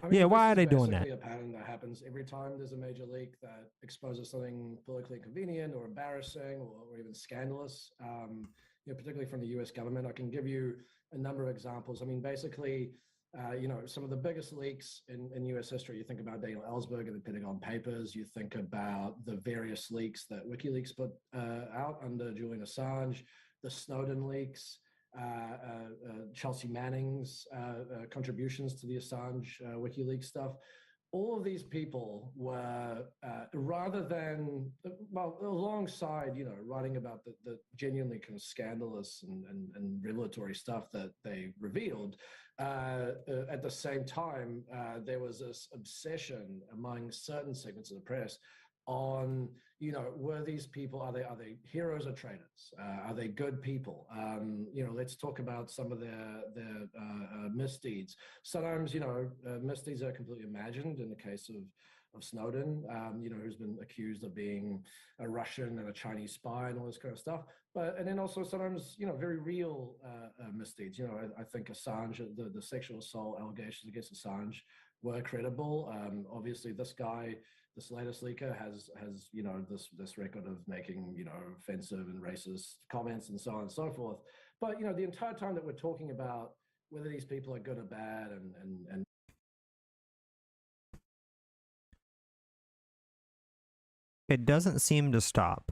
S14: I mean,
S1: yeah, why are they doing
S14: that?
S1: that?
S14: A pattern that happens every time there's a major leak that exposes something politically inconvenient or embarrassing or even scandalous, particularly from the US government. I can give you a number of examples. I mean, basically, some of the biggest leaks in US history, you think about Daniel Ellsberg and the Pentagon Papers, you think about the various leaks that WikiLeaks put out under Julian Assange, the Snowden leaks, Chelsea Manning's contributions to the Assange WikiLeaks stuff. All of these people were, rather than, alongside, writing about the genuinely kind of scandalous and revelatory stuff that they revealed, at the same time, there was this obsession among certain segments of the press on, were these people, are they heroes or traitors? Are they good people? Let's talk about some of their misdeeds. Sometimes, misdeeds are completely imagined in the case of Snowden, who's been accused of being a Russian and a Chinese spy and all this kind of stuff. And then also sometimes, very real misdeeds. I think Assange, the sexual assault allegations against Assange were credible. Obviously, this latest leaker has this record of making offensive and racist comments and so on and so forth. But the entire time that we're talking about whether these people are good or bad and
S1: it doesn't seem to stop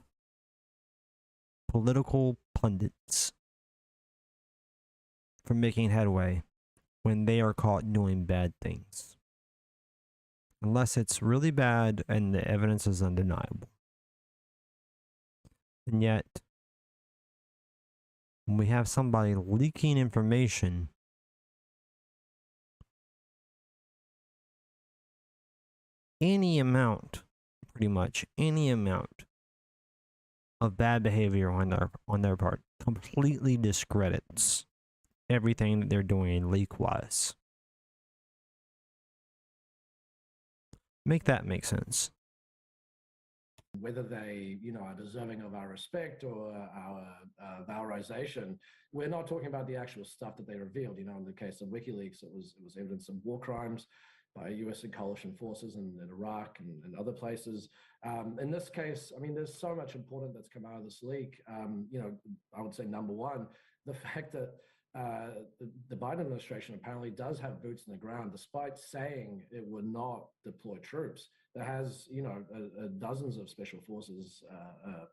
S1: political pundits from making headway when they are caught doing bad things. Unless it's really bad and the evidence is undeniable. And yet, when we have somebody leaking information, any amount, pretty much any amount of bad behavior on their part completely discredits everything that they're doing leak-wise. Make that make sense.
S14: Whether they, are deserving of our respect or our valorization, we're not talking about the actual stuff that they revealed. In the case of WikiLeaks, it was evidence of war crimes by U.S. and coalition forces in Iraq and other places. In this case, I mean, there's so much important that's come out of this leak. I would say number one, the fact that the Biden administration apparently does have boots in the ground, despite saying it would not deploy troops. that has, dozens of special forces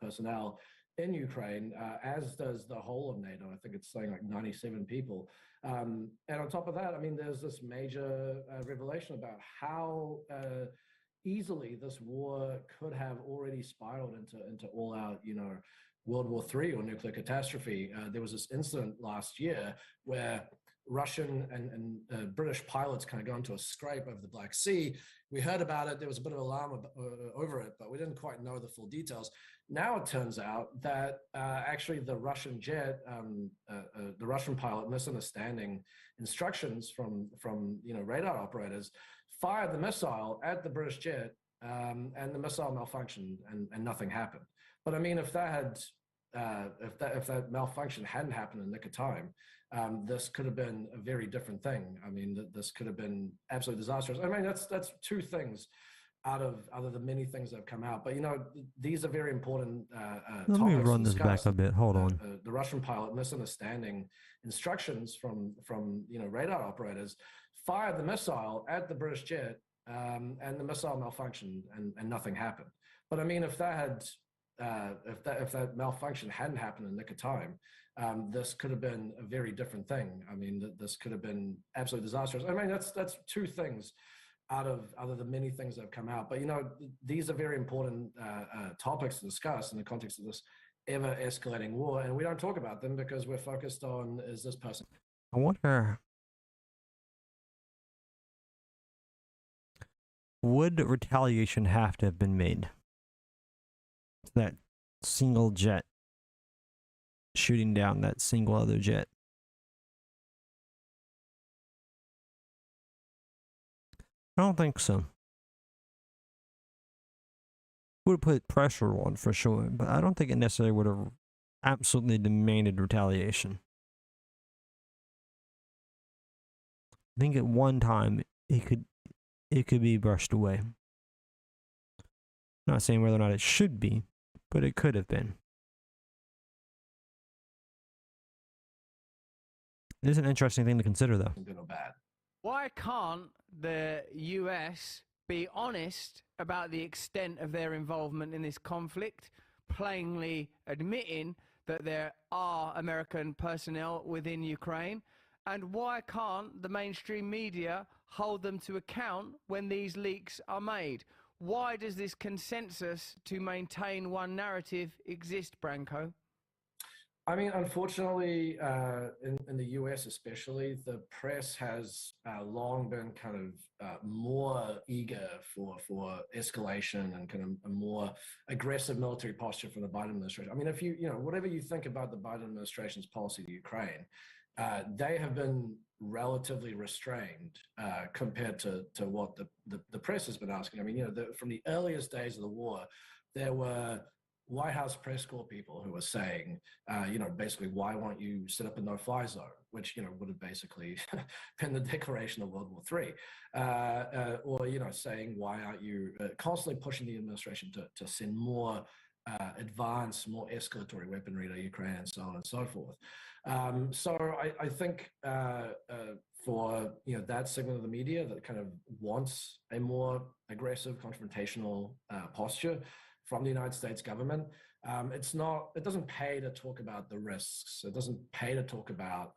S14: personnel in Ukraine, as does the whole of NATO. I think it's saying like 97 people. And on top of that, I mean, there's this major revelation about how easily this war could have already spiraled into all out, World War III or nuclear catastrophe. There was this incident last year where Russian and British pilots kind of got into a scrape over the Black Sea. We heard about it. There was a bit of alarm over it, but we didn't quite know the full details. Now it turns out that actually the Russian jet, the Russian pilot, misunderstanding instructions from radar operators, fired the missile at the British jet, and the missile malfunctioned, and nothing happened. But I mean, if that malfunction hadn't happened in the nick of time, this could have been a very different thing. I mean, this could have been absolutely disastrous. I mean, that's two things out of the many things that have come out. But these are very important
S1: Let me
S14: topics
S1: run
S14: to
S1: this back
S14: discuss.
S1: a bit. Hold on.
S14: The Russian pilot, misunderstanding instructions from radar operators, fired the missile at the British jet, and the missile malfunctioned, and nothing happened. But I mean, if that malfunction hadn't happened in the nick of time, this could have been a very different thing. I mean, this could have been absolutely disastrous. I mean, that's two things out of the many things that have come out. But these are very important topics to discuss in the context of this ever escalating war, and we don't talk about them because we're focused on, is this person?
S1: I wonder, would retaliation have to have been made? That single jet shooting down that single other jet. I don't think so. Would have put pressure on for sure, but I don't think it necessarily would have absolutely demanded retaliation. I think at one time it could be brushed away. Not saying whether or not it should be, but it could have been. It is an interesting thing to consider, though.
S14: Good or bad.
S2: Why can't the US be honest about the extent of their involvement in this conflict, plainly admitting that there are American personnel within Ukraine? And why can't the mainstream media hold them to account when these leaks are made? Why does this consensus to maintain one narrative exist, Branko?
S14: I mean, unfortunately, in the US especially, the press has long been kind of more eager for escalation and kind of a more aggressive military posture from the Biden administration. I mean, if whatever you think about the Biden administration's policy to Ukraine, they have been relatively restrained compared to what the press has been asking. I mean, from the earliest days of the war, there were White House press corps people who were saying, basically, why won't you set up a no-fly zone, which, would have basically been the declaration of World War III, or, saying, why aren't you constantly pushing the administration to send more advanced, more escalatory weaponry to Ukraine, and so on and so forth. So I think for that segment of the media that kind of wants a more aggressive, confrontational posture from the United States government, it doesn't pay to talk about the risks. It doesn't pay to talk about,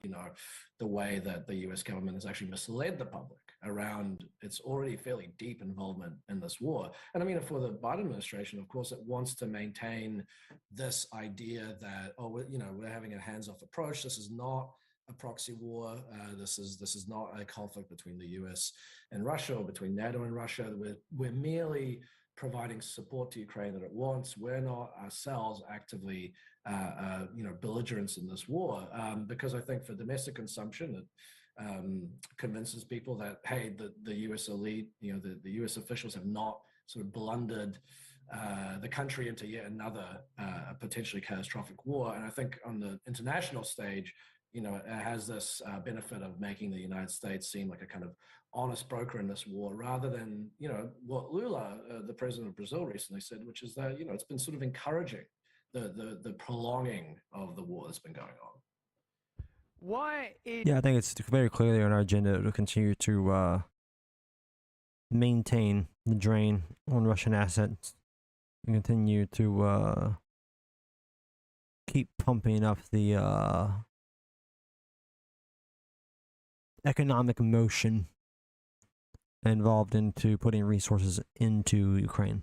S14: the way that the US government has actually misled the public around its already fairly deep involvement in this war. And I mean, for the Biden administration, of course, it wants to maintain this idea that, we're having a hands-off approach. This is not a proxy war. This is not a conflict between the US and Russia, or between NATO and Russia. We're merely providing support to Ukraine that it wants. We're not ourselves actively, belligerents in this war, because I think for domestic consumption, it convinces people that, hey, the US elite, the US officials have not sort of blundered the country into yet another potentially catastrophic war. And I think on the international stage, it has this benefit of making the United States seem like a kind of honest broker in this war, rather than, what Lula, the president of Brazil, recently said, which is that, it's been sort of encouraging the prolonging of the war that's been going on.
S2: Why is...
S1: Yeah, I think it's very clearly on our agenda to continue to maintain the drain on Russian assets and continue to keep pumping up the economic motion involved into putting resources into Ukraine.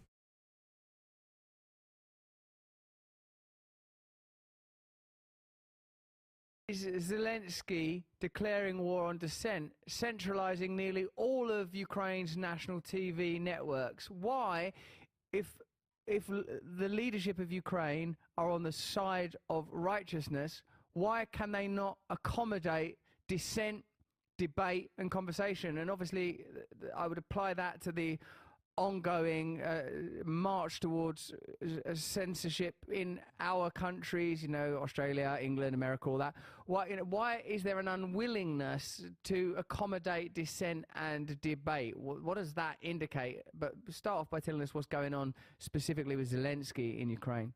S2: Is Zelensky declaring war on dissent, centralizing nearly all of Ukraine's national TV networks? Why, if the leadership of Ukraine are on the side of righteousness, why can they not accommodate dissent, debate and conversation? And obviously I would apply that to the ongoing march towards censorship in our countries, you know, Australia, England, America, all that. Why is there an unwillingness to accommodate dissent and debate? What does that indicate? But start off by telling us what's going on specifically with Zelensky in Ukraine.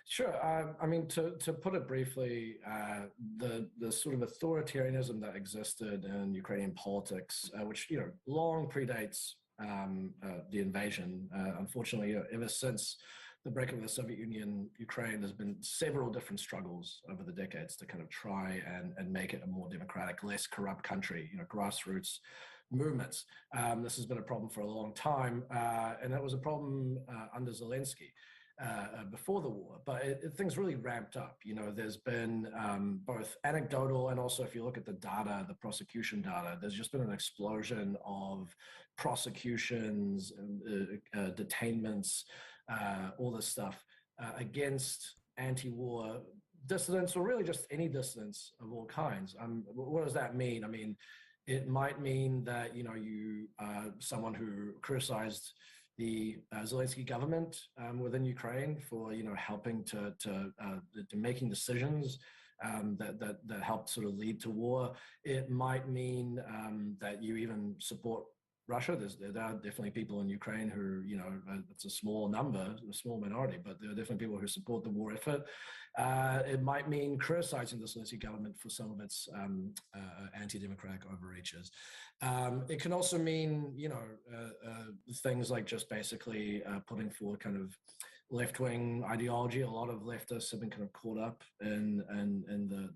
S14: Sure. I mean, to put it briefly, the sort of authoritarianism that existed in Ukrainian politics, which, you know, long predates the invasion. Unfortunately, ever since the breakup of the Soviet Union, Ukraine, there's been several different struggles over the decades to kind of try and make it a more democratic, less corrupt country, you know, grassroots movements. This has been a problem for a long time, and it was a problem under Zelensky. Before the war, but things really ramped up. You know, there's been both anecdotal and also, if you look at the data, the prosecution data, there's just been an explosion of prosecutions, detainments, all this stuff against anti-war dissidents, or really just any dissidents of all kinds. What does that mean? I mean, it might mean that, you know, you someone who criticized the Zelensky government within Ukraine for, you know, helping to making decisions that helped sort of lead to war. It might mean that you even support Russia. There are definitely people in Ukraine who, you know, it's a small number, a small minority, but there are definitely people who support the war effort. It might mean criticizing the Zelensky government for some of its anti-democratic overreaches. It can also mean, you know, things like just basically putting forward kind of left-wing ideology. A lot of leftists have been kind of caught up in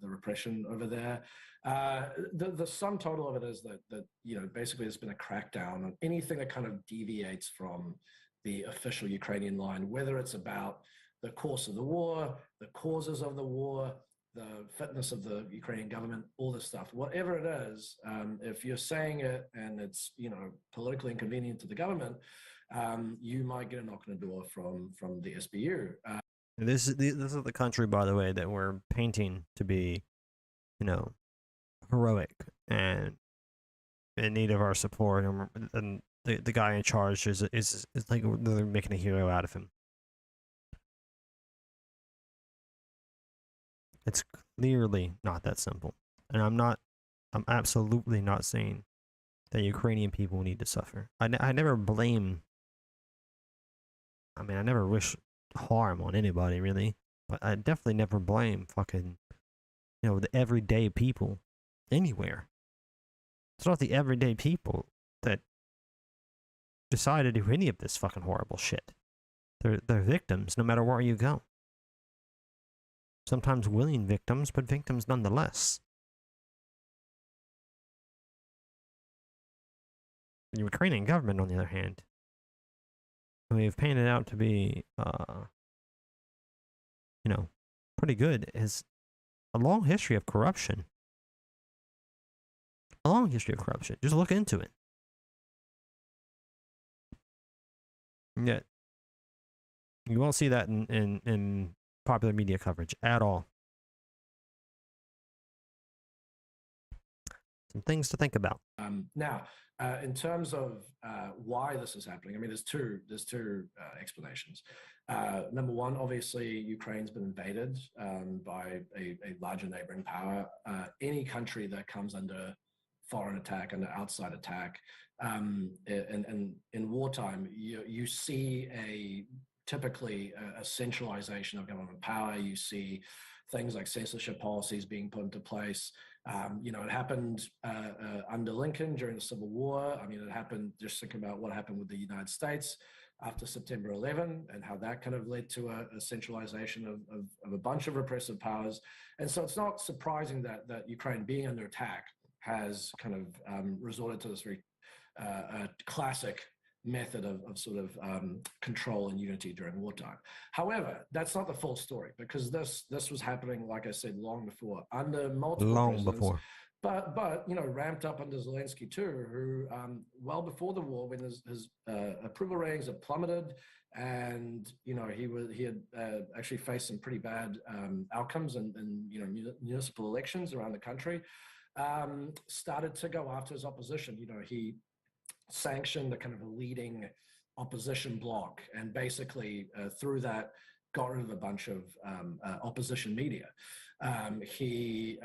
S14: the repression over there. The sum total of it is that, you know, basically there's been a crackdown on anything that kind of deviates from the official Ukrainian line, whether it's about the course of the war, the causes of the war, the fitness of the Ukrainian government, all this stuff. Whatever it is, if you're saying it and it's, you know, politically inconvenient to the government, you might get a knock on the door from the SBU.
S1: This is the country, by the way, that we're painting to be, you know, heroic and in need of our support, and the guy in charge is like they're making a hero out of him. It's clearly not that simple, and I'm absolutely not saying that Ukrainian people need to suffer. I never blame. I mean, I never wish harm on anybody, really, but I definitely never blame fucking, you know, the everyday people anywhere. It's not the everyday people that decide to do any of this fucking horrible shit. They're victims no matter where you go. Sometimes willing victims, but victims nonetheless. The Ukrainian government, on the other hand, who we've painted out to be, you know, pretty good, has a long history of corruption. A long history of corruption. Just look into it. Yet, you won't see that in popular media coverage at all. Some things to think about.
S14: Now, in terms of why this is happening, I mean, there's two explanations. Number one, obviously, Ukraine's been invaded by a larger neighboring power. Any country that comes under foreign attack, under outside attack, and in wartime, you see typically a centralization of government power. You see things like censorship policies being put into place. You know, it happened under Lincoln during the Civil War. I mean, it happened, just think about what happened with the United States after September 11 and how that kind of led to a centralization of a bunch of repressive powers. And so it's not surprising that Ukraine, being under attack, has kind of resorted to this very classic method of sort of control and unity during wartime. However, that's not the full story, because this was happening, like I said, long before, under multiple presidents. But you know, ramped up under Zelensky too, who well before the war, when his approval ratings had plummeted, and you know he had actually faced some pretty bad outcomes in you know municipal elections around the country, started to go after his opposition. You know, he sanctioned the kind of a leading opposition bloc, and basically through that got rid of a bunch of opposition media. He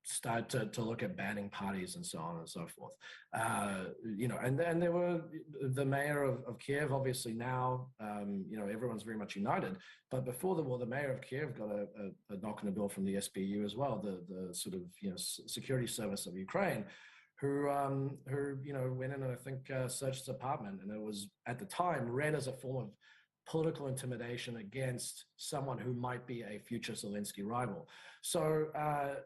S14: started to look at banning parties and so on and so forth. You know, and then there were the mayor of Kiev, obviously now, you know, everyone's very much united. But before the war, the mayor of Kiev got a knock on the door from the SBU as well, the sort of, you know, security service of Ukraine, who you know, went in and I think searched his apartment, and it was at the time read as a form of political intimidation against someone who might be a future Zelensky rival. So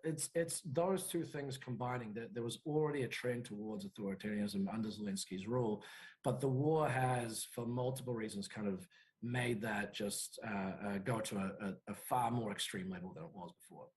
S14: it's those two things combining. That there was already a trend towards authoritarianism under Zelensky's rule, but the war has, for multiple reasons, kind of made that just go to a far more extreme level than it was before.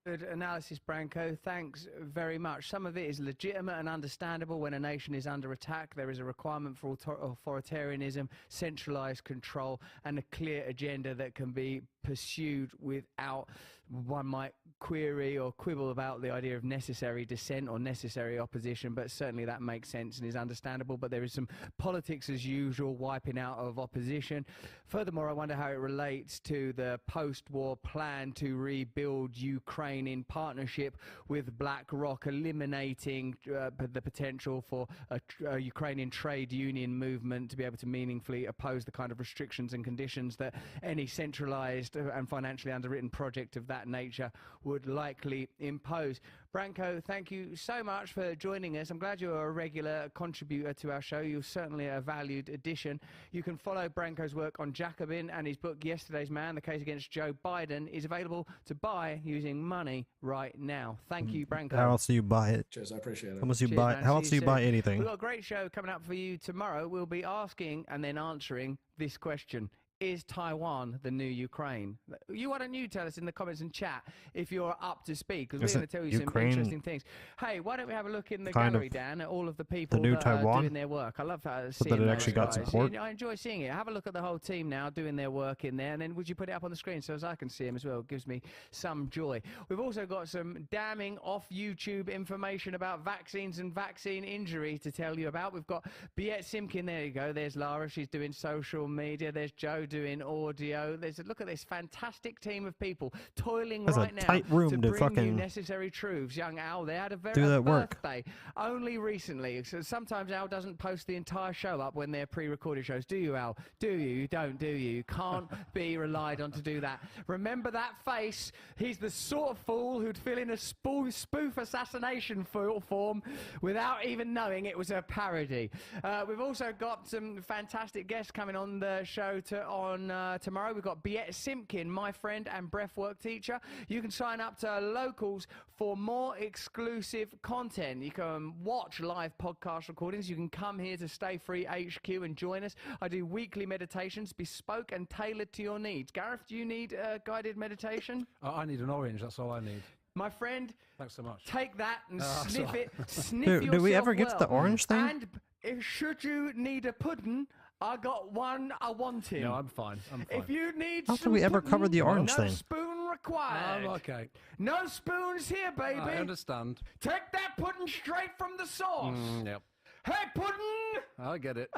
S2: Good analysis, Branko. Thanks very much. Some of it is legitimate and understandable. When a nation is under attack, there is a requirement for authoritarianism, centralized control, and a clear agenda that can be pursued without, one might query or quibble about the idea of necessary dissent or necessary opposition, but certainly that makes sense and is understandable. But there is some politics as usual, wiping out of opposition. Furthermore, I wonder how it relates to the post-war plan to rebuild Ukraine in partnership with BlackRock, eliminating the potential for a Ukrainian trade union movement to be able to meaningfully oppose the kind of restrictions and conditions that any centralized and financially underwritten project of that nature would likely impose. Branko, thank you so much for joining us. I'm glad you're a regular contributor to our show. You're certainly a valued addition. You can follow Branko's work on Jacobin, and his book, Yesterday's Man, The Case Against Joe Biden, is available to buy using money right now. Thank you, Branko.
S1: How else do you buy it?
S14: Cheers, I appreciate it.
S1: How else do you
S2: Cheers,
S1: buy?
S2: man.
S1: How
S2: See
S1: else do
S2: you
S1: you buy
S2: soon.
S1: anything?
S2: We've got a great show coming up for you tomorrow. We'll be asking and then answering this question. Is Taiwan the new Ukraine? Why don't you tell us in the comments and chat if you're up to speed, because we're going to tell you some interesting things. Hey, why don't we have a look in the gallery, Dan, at all of the people that are doing their work? I love seeing
S1: that it
S2: those
S1: actually got
S2: guys.
S1: support.
S2: I enjoy seeing it. Have a look at the whole team now doing their work in there, and then would you put it up on the screen so as I can see them as well? It gives me some joy. We've also got some damning off YouTube information about vaccines and vaccine injury to tell you about. We've got Biet Simkin. There you go. There's Lara. She's doing social media. There's Joe doing audio. There's look at this fantastic team of people toiling right now
S1: tight room
S2: to
S1: to
S2: bring
S1: fucking
S2: you necessary truths. Young Al, they had a very
S1: do that
S2: birthday only recently. So sometimes Al doesn't post the entire show up when they're pre-recorded shows. Do you, Al? Do you? You don't, do you? You can't be relied on to do that. Remember that face? He's the sort of fool who'd fill in a spoof assassination form without even knowing it was a parody. We've also got some fantastic guests coming on the show tomorrow. We've got Biet Simkin, my friend and breathwork teacher. You can sign up to Locals for more exclusive content. You can watch live podcast recordings. You can come here to Stay Free HQ and join us. I do weekly meditations, bespoke and tailored to your needs. Gareth, do you need guided meditation?
S3: I need an orange, that's all I need.
S2: My friend,
S3: thanks so much.
S2: Take that and sniff it. Sniff
S1: Dude,
S2: yourself
S1: do we ever get to the
S2: well.
S1: orange thing?
S2: And should you need a pudding, I got one I want in.
S3: No, I'm fine.
S2: If you need
S1: How did we ever cover the orange
S2: no
S1: thing?
S2: spoon required.
S3: I'm okay.
S2: No spoons here, baby.
S3: I understand.
S2: Take that pudding straight from the source.
S3: Yep.
S2: Hey, pudding!
S3: I get it.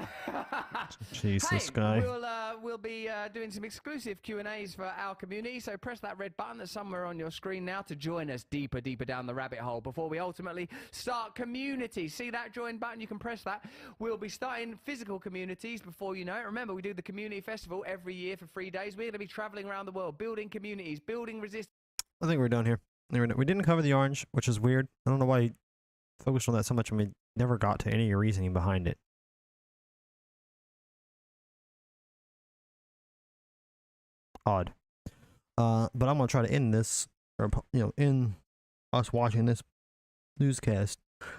S1: Jesus,
S2: hey,
S1: guy.
S2: We'll be doing some exclusive Q&As for our community, so press that red button that's somewhere on your screen now to join us deeper down the rabbit hole before we ultimately start communities. See that join button? You can press that. We'll be starting physical communities before you know it. Remember, we do the community festival every year for 3 days. We're going to be traveling around the world, building communities, building resistance.
S1: I think we're done here. We didn't cover the orange, which is weird. I don't know why he focused on that so much and we never got to any reasoning behind it. Odd. But I'm gonna try to end this, or end us watching this newscast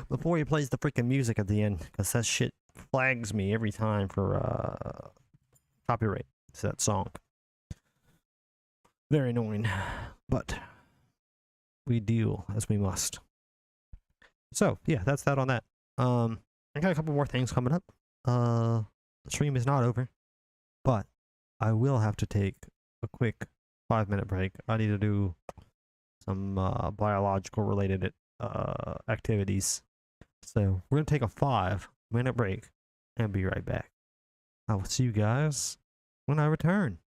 S1: before he plays the freaking music at the end, because that shit flags me every time for copyright. It's that song. Very annoying, but we deal as we must. So yeah, that's that on that. I got a couple more things coming up. The stream is not over, but I will have to take a quick 5-minute break. I need to do some biological related activities. So we're gonna take a 5-minute break and be right back. I will see you guys when I return.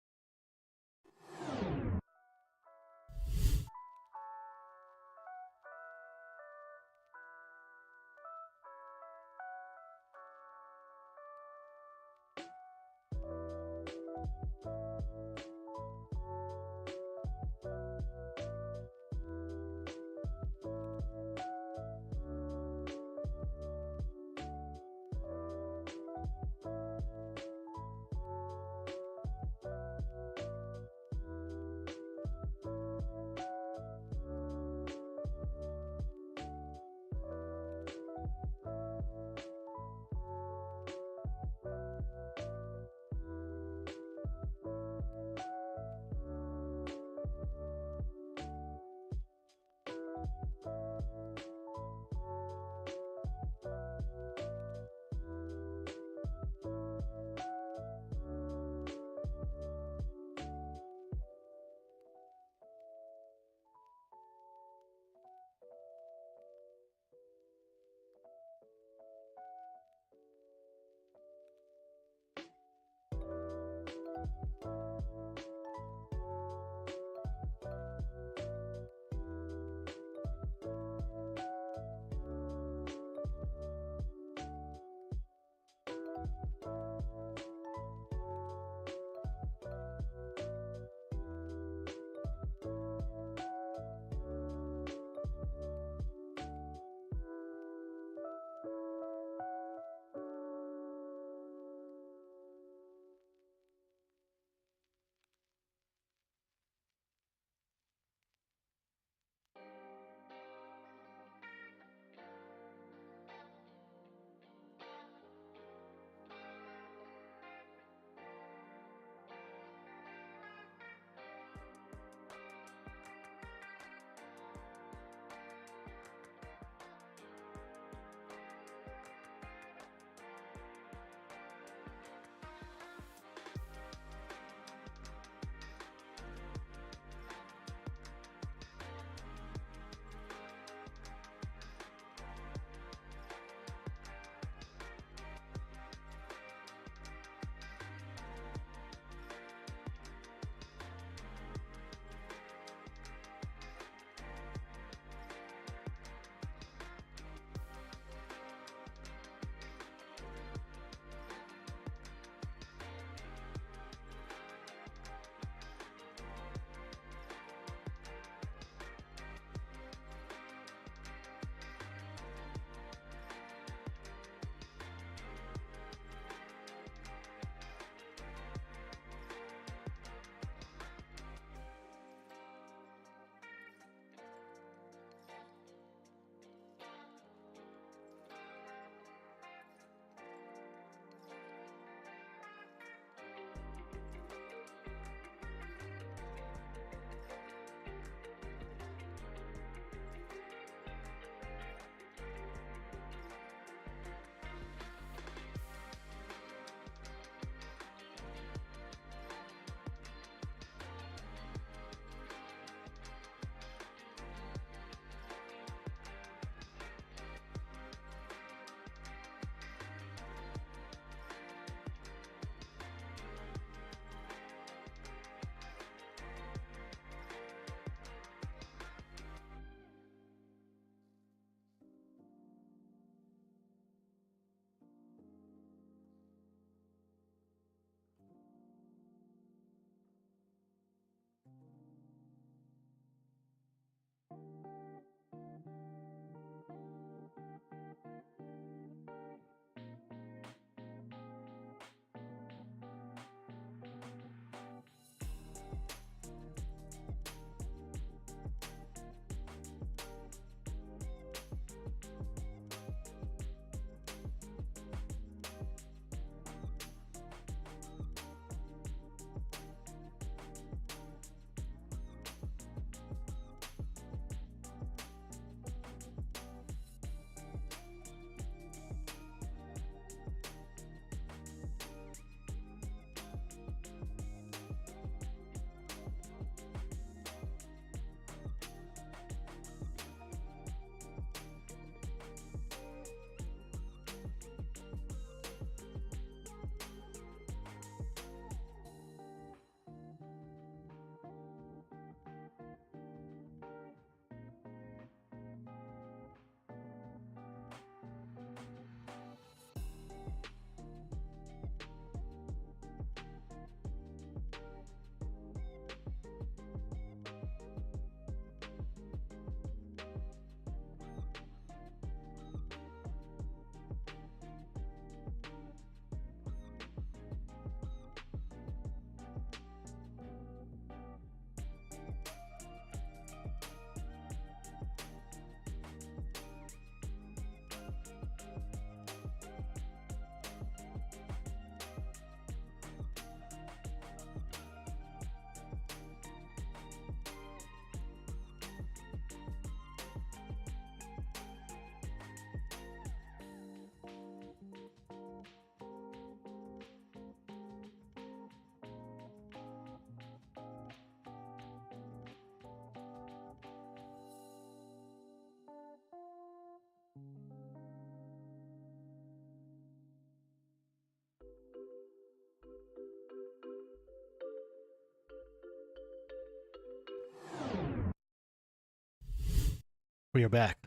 S1: We are back.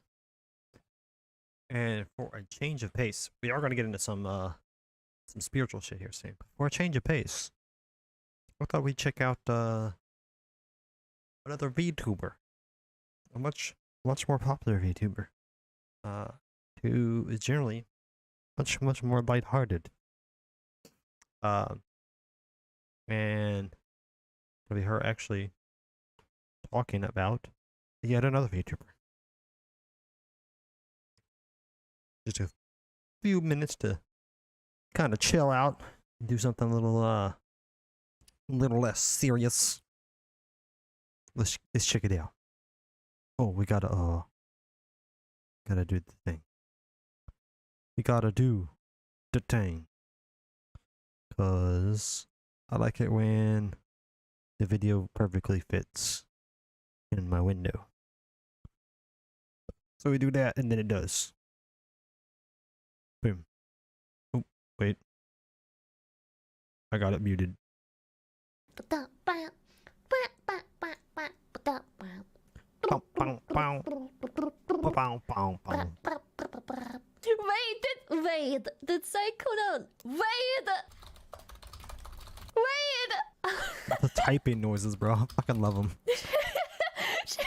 S1: And for a change of pace, we are going to get into some spiritual shit here soon. For a change of pace, I thought we'd check out another VTuber. A much more popular VTuber. Who is generally much more lighthearted. And it'll be her actually talking about yet another VTuber. Just a few minutes to kind of chill out and do something a little less serious. Let's check it out. Oh, we gotta do the thing. We gotta do the thing. 'Cause I like it when the video perfectly fits in my window. So we do that and then it does. Boom. Oh, wait. I got it muted.
S15: Wait, did Saikuno, wait!
S1: The typing noises, bro. I fucking love them.
S15: she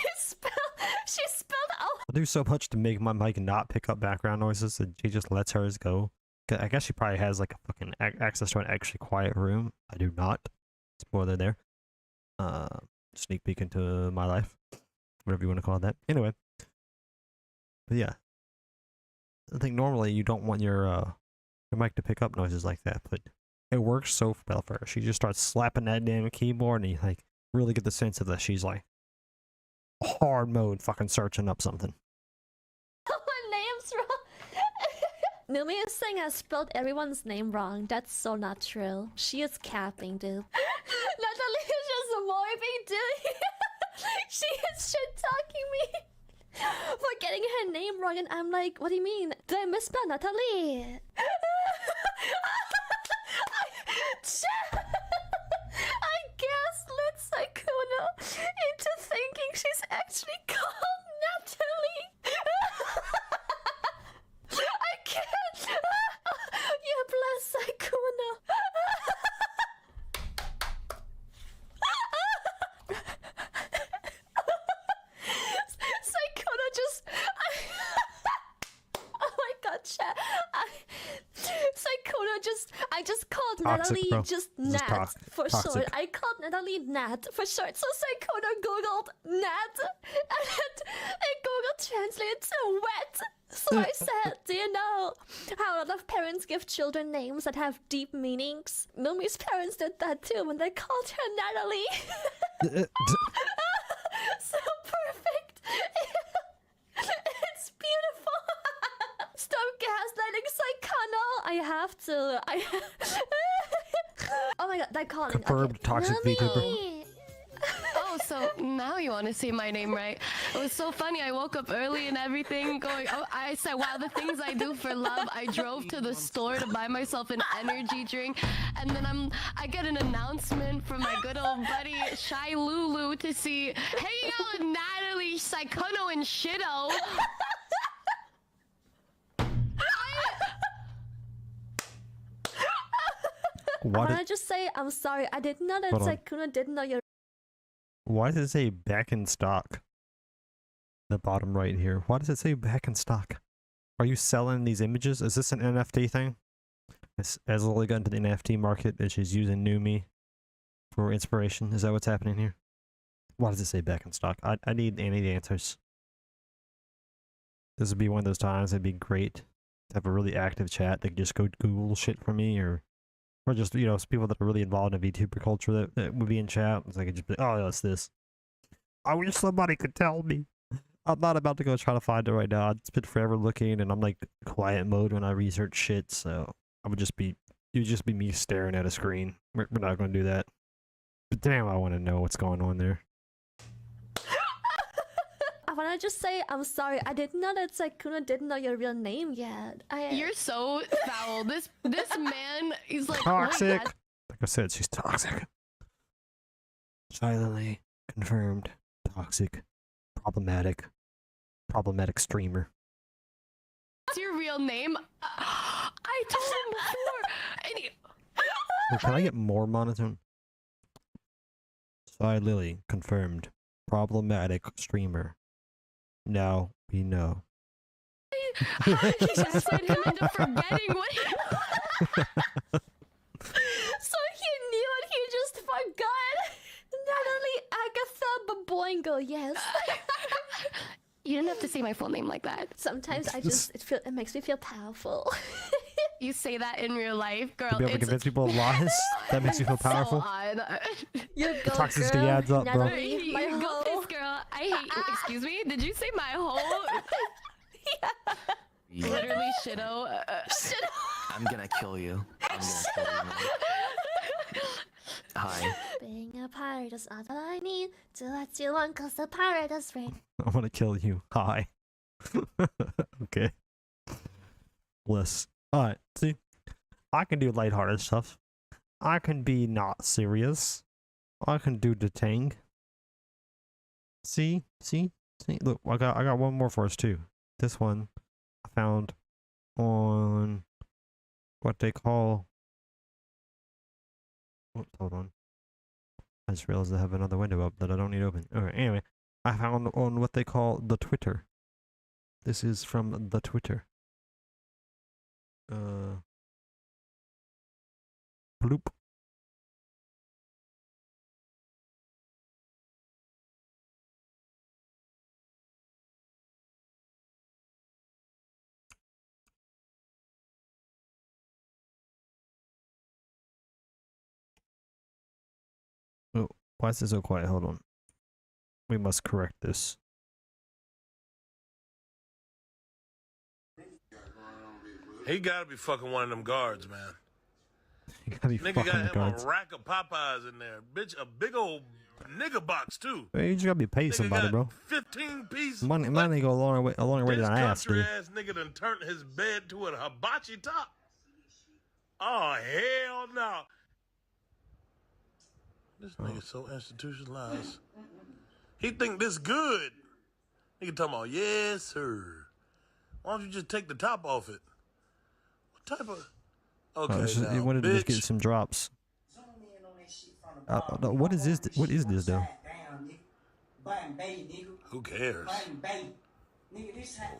S15: spelled out.
S1: I do so much to make my mic not pick up background noises that she just lets hers go. I guess she probably has like a fucking access to an actually quiet room. I do not. Spoiler there. Sneak peek into my life. Whatever you want to call that. Anyway. But yeah. I think normally you don't want your mic to pick up noises like that, but it works so well for her. She just starts slapping that damn keyboard and you like really get the sense of that she's like hard mode fucking searching up something.
S15: My name's wrong. Numi is saying I spelled everyone's name wrong. That's so not true. She is capping, dude. Natalie is just morbing, dude. She is shit talking me for getting her name wrong, and I'm like, what do you mean? Did I misspell Natalie? I gaslit Saikuno into thinking she's actually called Natalie. I can't. Yeah, bless Saikuno. Saikuno just. Oh my god, chat. Saikuno just. I just called
S1: Toxic,
S15: Natalie
S1: bro.
S15: just
S1: This is
S15: Nat for
S1: toxic.
S15: short. I called Natalie Nat for short. So Saikuno googled Nat and it Google translated to wet. So I said, do you know how a lot of parents give children names that have deep meanings? Nomi's parents did that too when they called her Natalie. So perfect. It's beautiful. Stop gaslighting Saikuno. I have to. Oh my god, that calling.
S1: Confirmed toxic VTuber.
S16: Oh, so now you want to say my name right. It was so funny. I woke up early and everything going, oh, I said, wow, the things I do for love. I drove to the store to buy myself an energy drink. And then I get an announcement from my good old buddy, Shy Lulu, to see, hanging out with Natalie, Saikuno, and Shido.
S15: I wanna just say I'm sorry. I didn't know that
S1: Hold on.
S15: Saikuno didn't know your.
S1: Why does it say back in stock? The bottom right here. Why does it say back in stock? Are you selling these images? Is this an NFT thing? As Lily got into the NFT market and she's using Numi for inspiration. Is that what's happening here? Why does it say back in stock? I need answers. This would be one of those times it'd be great to have a really active chat. They could just go Google shit for me or just, you know, people that are really involved in VTuber culture that would be in chat. So I could just be, oh, yeah, it's this. I wish somebody could tell me. I'm not about to go try to find it right now. I'd spend forever looking, and I'm like quiet mode when I research shit, so I would just be, it would just be me staring at a screen. We're not going to do that. But damn, I want to know what's going on there.
S15: I wanna just say I'm sorry. I didn't know that Saikuno didn't know your real name yet.
S16: You're so foul. This man, he's like
S1: Toxic.
S16: what?
S1: Like I said, she's toxic. Silently confirmed. Toxic. Problematic. Problematic streamer.
S16: What's your real name? I told him before. And he...
S1: Well, can I get more monotone? Sorry, Lily. Confirmed. Problematic streamer. Now we know.
S16: He just sent him into forgetting what he...
S15: So he knew and he just forgot. Natalie Agatha Baboingo, yes.
S16: You didn't have to say my full name like that.
S15: Sometimes it makes me feel powerful.
S16: You say that in real life, girl.
S1: To be able to convince people of lies? That makes you feel powerful?
S15: You
S1: The toxicity adds up, bro.
S15: Natalie, my
S16: You go
S15: whole...
S16: piss, girl. I hate you. Excuse me? Did you say my whole...
S17: Yeah.
S16: Literally shitto.
S17: I'm gonna kill you. I'm gonna kill you, man. Hi.
S15: Being a pirate is all that I need to let you on, cause the pirate is rain.
S1: I want to kill you. Hi. Okay. Bliss. Alright, see? I can do lighthearted stuff. I can be not serious. I can do the tang. See? See? See? Look, I got one more for us too. This one I found on what they call... Oops, hold on. I just realized I have another window up that I don't need open. Alright, anyway. I found on what they call the Twitter. This is from the Twitter. Bloop. Oh, why is it so quiet? Hold on. We must correct this.
S18: He gotta be fucking one of them guards, man.
S1: You gotta be
S18: Nigga
S1: fucking
S18: got him
S1: guards.
S18: a rack of Popeyes in there. Bitch, a big old nigga box, too.
S1: Hey, you just gotta be paying somebody,
S18: got
S1: bro.
S18: 15 pieces.
S1: Money go a long way
S18: This
S1: than I asked,
S18: country
S1: dude.
S18: ass nigga done turned his bed to a hibachi top. Oh, hell no. This nigga so institutionalized. He think this good. Nigga talking about, yes, sir. Why don't you just take the top off it? What type of... Okay, now,
S1: He wanted to just
S18: bitch.
S1: get some drops. What is this? What is this, though?
S18: Who cares?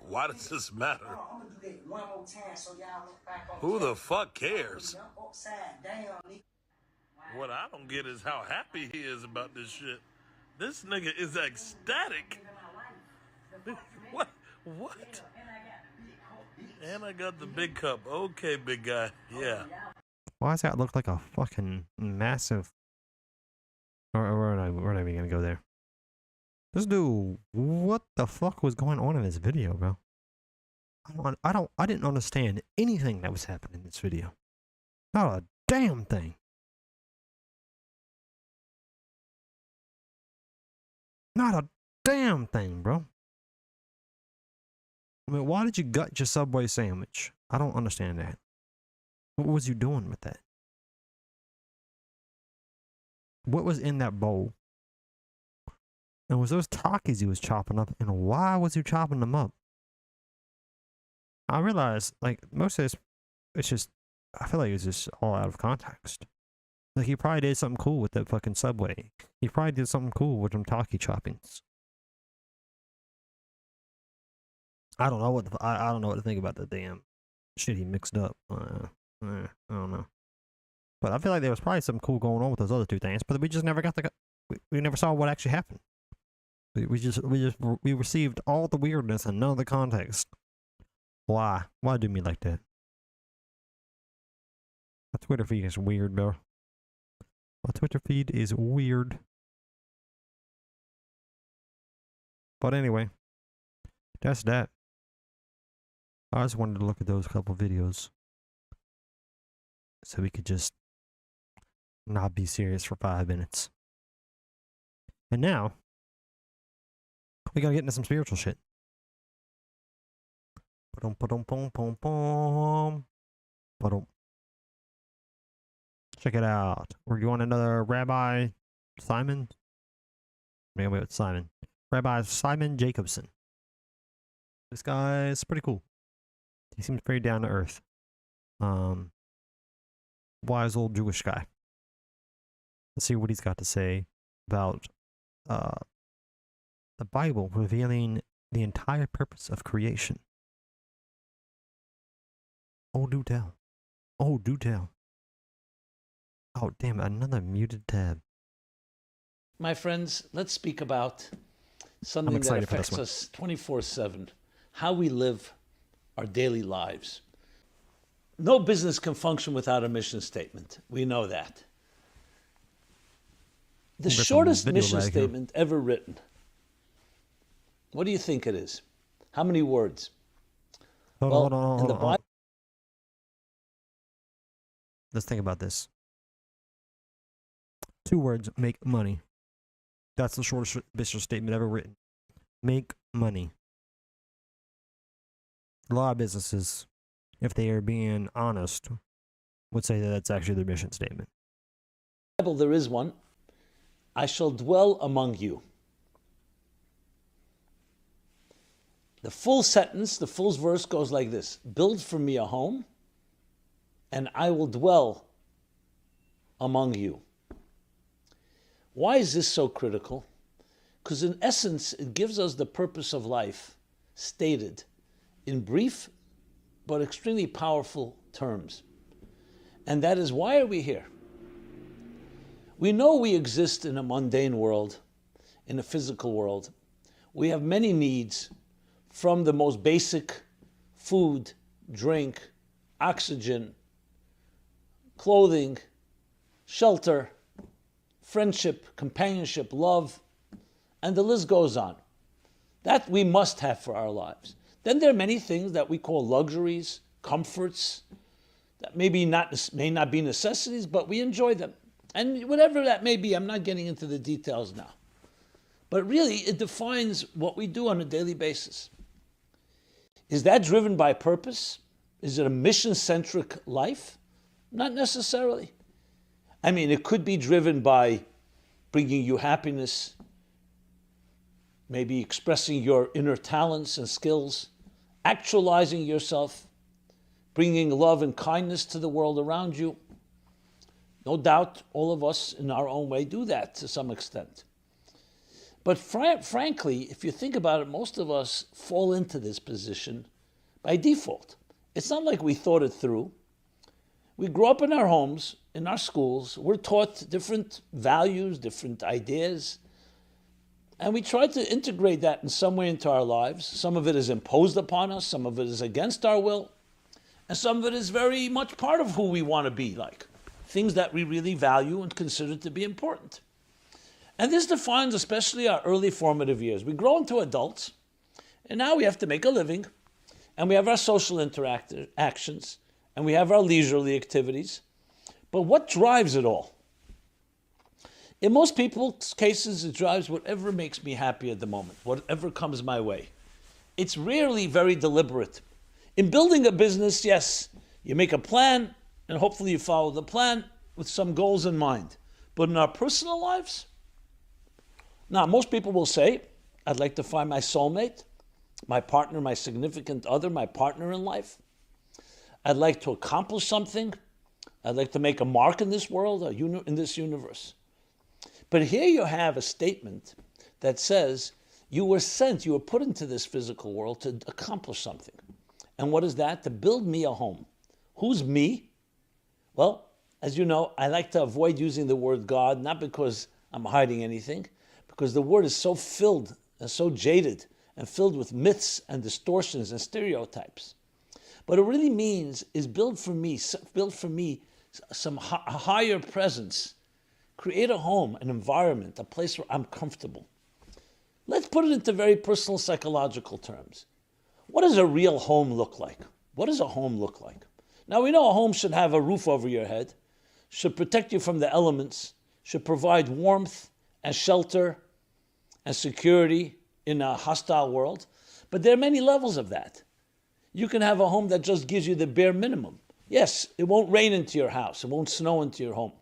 S18: Why does this matter? Who the fuck cares? What I don't get is how happy he is about this shit. This nigga is ecstatic. What? What? And I got the big cup. Okay, big guy. Yeah.
S1: Why does that look like a fucking massive... Where are we gonna go there? This dude, what the fuck was going on in this video, bro? I didn't understand anything that was happening in this video. Not a damn thing. Not a damn thing, bro. I mean, why did you gut your Subway sandwich? I don't understand that. What was you doing with that? What was in that bowl? And was those Takis he was chopping up? And why was he chopping them up? I realized, like, most of this, it's just, I feel like it's just all out of context. Like, he probably did something cool with that fucking Subway. He probably did something cool with them Taki choppings. I don't know what I don't know what to think about the damn shit he mixed up. I don't know. But I feel like there was probably something cool going on with those other two things, but we just never got we never saw what actually happened. We received all the weirdness and none of the context. Why? Why do me like that? My Twitter feed is weird, bro. My Twitter feed is weird. But anyway, that's that. I just wanted to look at those couple videos so we could just not be serious for 5 minutes. And now we gotta get into some spiritual shit. Check it out. We're doing another Rabbi Simon. Maybe it's Simon. Rabbi Simon Jacobson. This guy is pretty cool. He seems very down to earth. Wise old Jewish guy. Let's see what he's got to say about the Bible revealing the entire purpose of creation. Oh, do tell. Oh, do tell. Oh, damn, another muted tab.
S19: My friends, let's speak about something that affects us 24/7, how we live our daily lives. No business can function without a mission statement. We know that. The shortest mission statement ever written. What do you think it is? How many words?
S1: Hold on. Let's think about this. 2 words, make money. That's the shortest business statement ever written. Make money. A lot of businesses, if they are being honest, would say that that's actually their mission statement.
S19: In the Bible, there is one. I shall dwell among you. The full sentence, the full verse goes like this. Build for me a home, and I will dwell among you. Why is this so critical? Because in essence, it gives us the purpose of life stated in brief but extremely powerful terms. And that is, why are we here? We know we exist in a mundane world, in a physical world. We have many needs, from the most basic food, drink, oxygen, clothing, shelter, friendship, companionship, love, and the list goes on. That we must have for our lives. Then there are many things that we call luxuries, comforts, that may not be necessities, but we enjoy them. And whatever that may be, I'm not getting into the details now. But really, it defines what we do on a daily basis. Is that driven by purpose? Is it a mission-centric life? Not necessarily. I mean, it could be driven by bringing you happiness, maybe expressing your inner talents and skills, actualizing yourself, bringing love and kindness to the world around you. No doubt, all of us in our own way do that to some extent. But frankly, if you think about it, most of us fall into this position by default. It's not like we thought it through. We grow up in our homes, in our schools. We're taught different values, different ideas. And we try to integrate that in some way into our lives. Some of it is imposed upon us. Some of it is against our will. And some of it is very much part of who we want to be like. Things that we really value and consider to be important. And this defines especially our early formative years. We grow into adults, and now we have to make a living, and we have our social interactions, and we have our leisurely activities. But what drives it all? In most people's cases, it drives whatever makes me happy at the moment, whatever comes my way. It's rarely very deliberate. In building a business, yes, you make a plan, and hopefully you follow the plan with some goals in mind. But in our personal lives, now, most people will say, I'd like to find my soulmate, my partner, my significant other, my partner in life. I'd like to accomplish something. I'd like to make a mark in this world, in this universe. But here you have a statement that says you were sent, you were put into this physical world to accomplish something. And what is that? To build me a home. Who's me? Well, as you know, I like to avoid using the word God, not because I'm hiding anything, because the word is so filled and so jaded and filled with myths and distortions and stereotypes. What it really means is build for me some higher presence. Create a home, an environment, a place where I'm comfortable. Let's put it into very personal psychological terms. What does a real home look like? What does a home look like? Now, we know a home should have a roof over your head, should protect you from the elements, should provide warmth and shelter and security in a hostile world. But there are many levels of that. You can have a home that just gives you the bare minimum. Yes, it won't rain into your house. It won't snow into your home.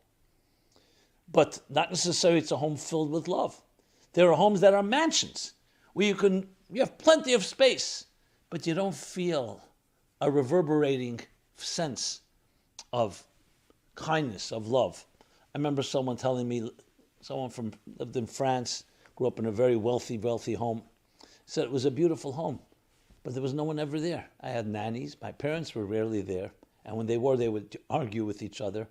S19: But not necessarily it's a home filled with love. There are homes that are mansions where you have plenty of space, but you don't feel a reverberating sense of kindness, of love. I remember someone telling me, lived in France, grew up in a very wealthy home, said it was a beautiful home, but there was no one ever there. I had nannies. My parents were rarely there. And when they were, they would argue with each other.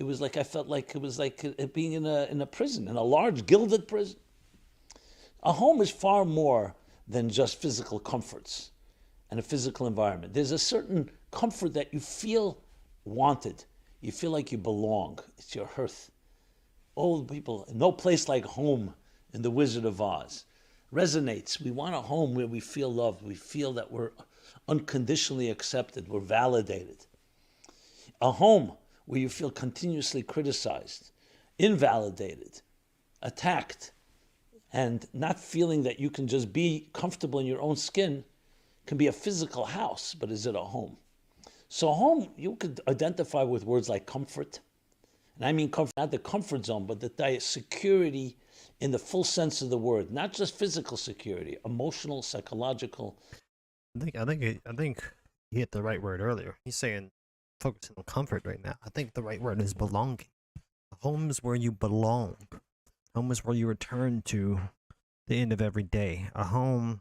S19: It was like, I felt like it was like being in a prison, in a large gilded prison. A home is far more than just physical comforts and a physical environment. There's a certain comfort that you feel wanted. You feel like you belong. It's your hearth. Old people, no place like home in The Wizard of Oz. Resonates. We want a home where we feel loved. We feel that we're unconditionally accepted. We're validated. A home where you feel continuously criticized, invalidated, attacked, and not feeling that you can just be comfortable in your own skin can be a physical house, but is it a home? So home, you could identify with words like comfort. And I mean comfort, not the comfort zone, but the security in the full sense of the word, not just physical security, emotional, psychological.
S1: I think he hit the right word earlier. He's saying focusing on comfort right now. I think the right word is belonging. Home is where you belong. Home is where you return to the end of every day. A home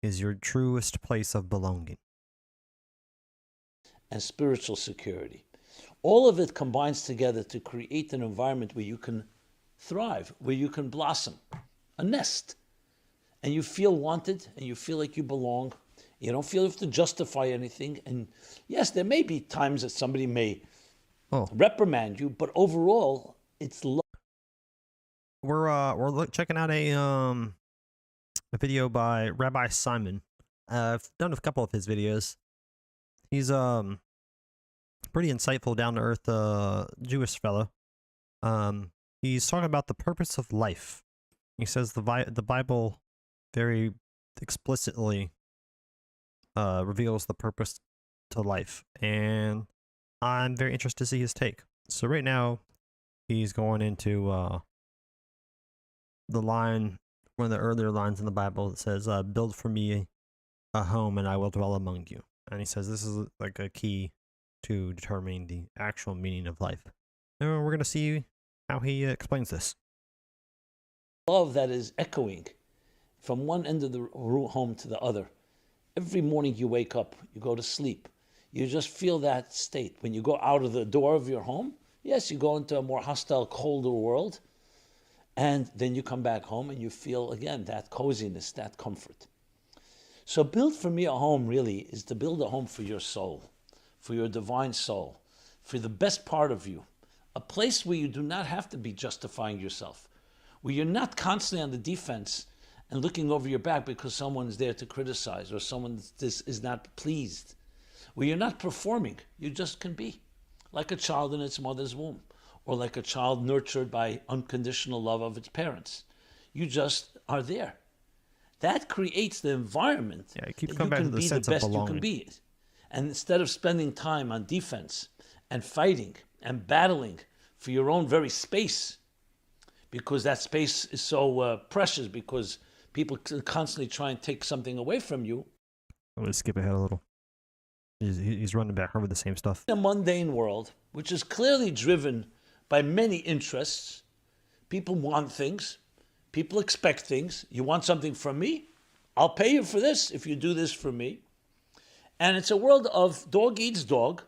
S1: is your truest place of belonging.
S19: And spiritual security. All of it combines together to create an environment where you can thrive, where you can blossom, a nest. And you feel wanted, and you feel like you belong. You don't feel you have to justify anything. And yes, there may be times that somebody may reprimand you, but overall, it's love.
S1: We're checking out a video by Rabbi Simon. I've done a couple of his videos. He's pretty insightful, down to earth Jewish fellow. He's talking about the purpose of life. He says the Bible very explicitly reveals the purpose to life, and I'm very interested to see his take. So right now, he's going into the line, one of the earlier lines in the Bible that says, "Build for me a home, and I will dwell among you." And he says this is like a key to determining the actual meaning of life. And we're going to see how he explains this.
S19: Love that is echoing from one end of the home to the other. Every morning you wake up, you go to sleep. You just feel that state. When you go out of the door of your home, yes, you go into a more hostile, colder world. And then you come back home and you feel, again, that coziness, that comfort. So build for me a home really is to build a home for your soul, for your divine soul, for the best part of you. A place where you do not have to be justifying yourself, where you're not constantly on the defense and looking over your back because someone's there to criticize or someone is not pleased, where you're not performing, you just can be, like a child in its mother's womb, or like a child nurtured by unconditional love of its parents. You just are there. That creates the environment that you can be the best you can be. And instead of spending time on defense and fighting and battling for your own very space, because that space is so precious, because people constantly try and take something away from you.
S1: I'm going to skip ahead a little. He's running back over the same stuff.
S19: In a mundane world, which is clearly driven by many interests, people want things, people expect things. You want something from me? I'll pay you for this if you do this for me. And it's a world of dog eats dog.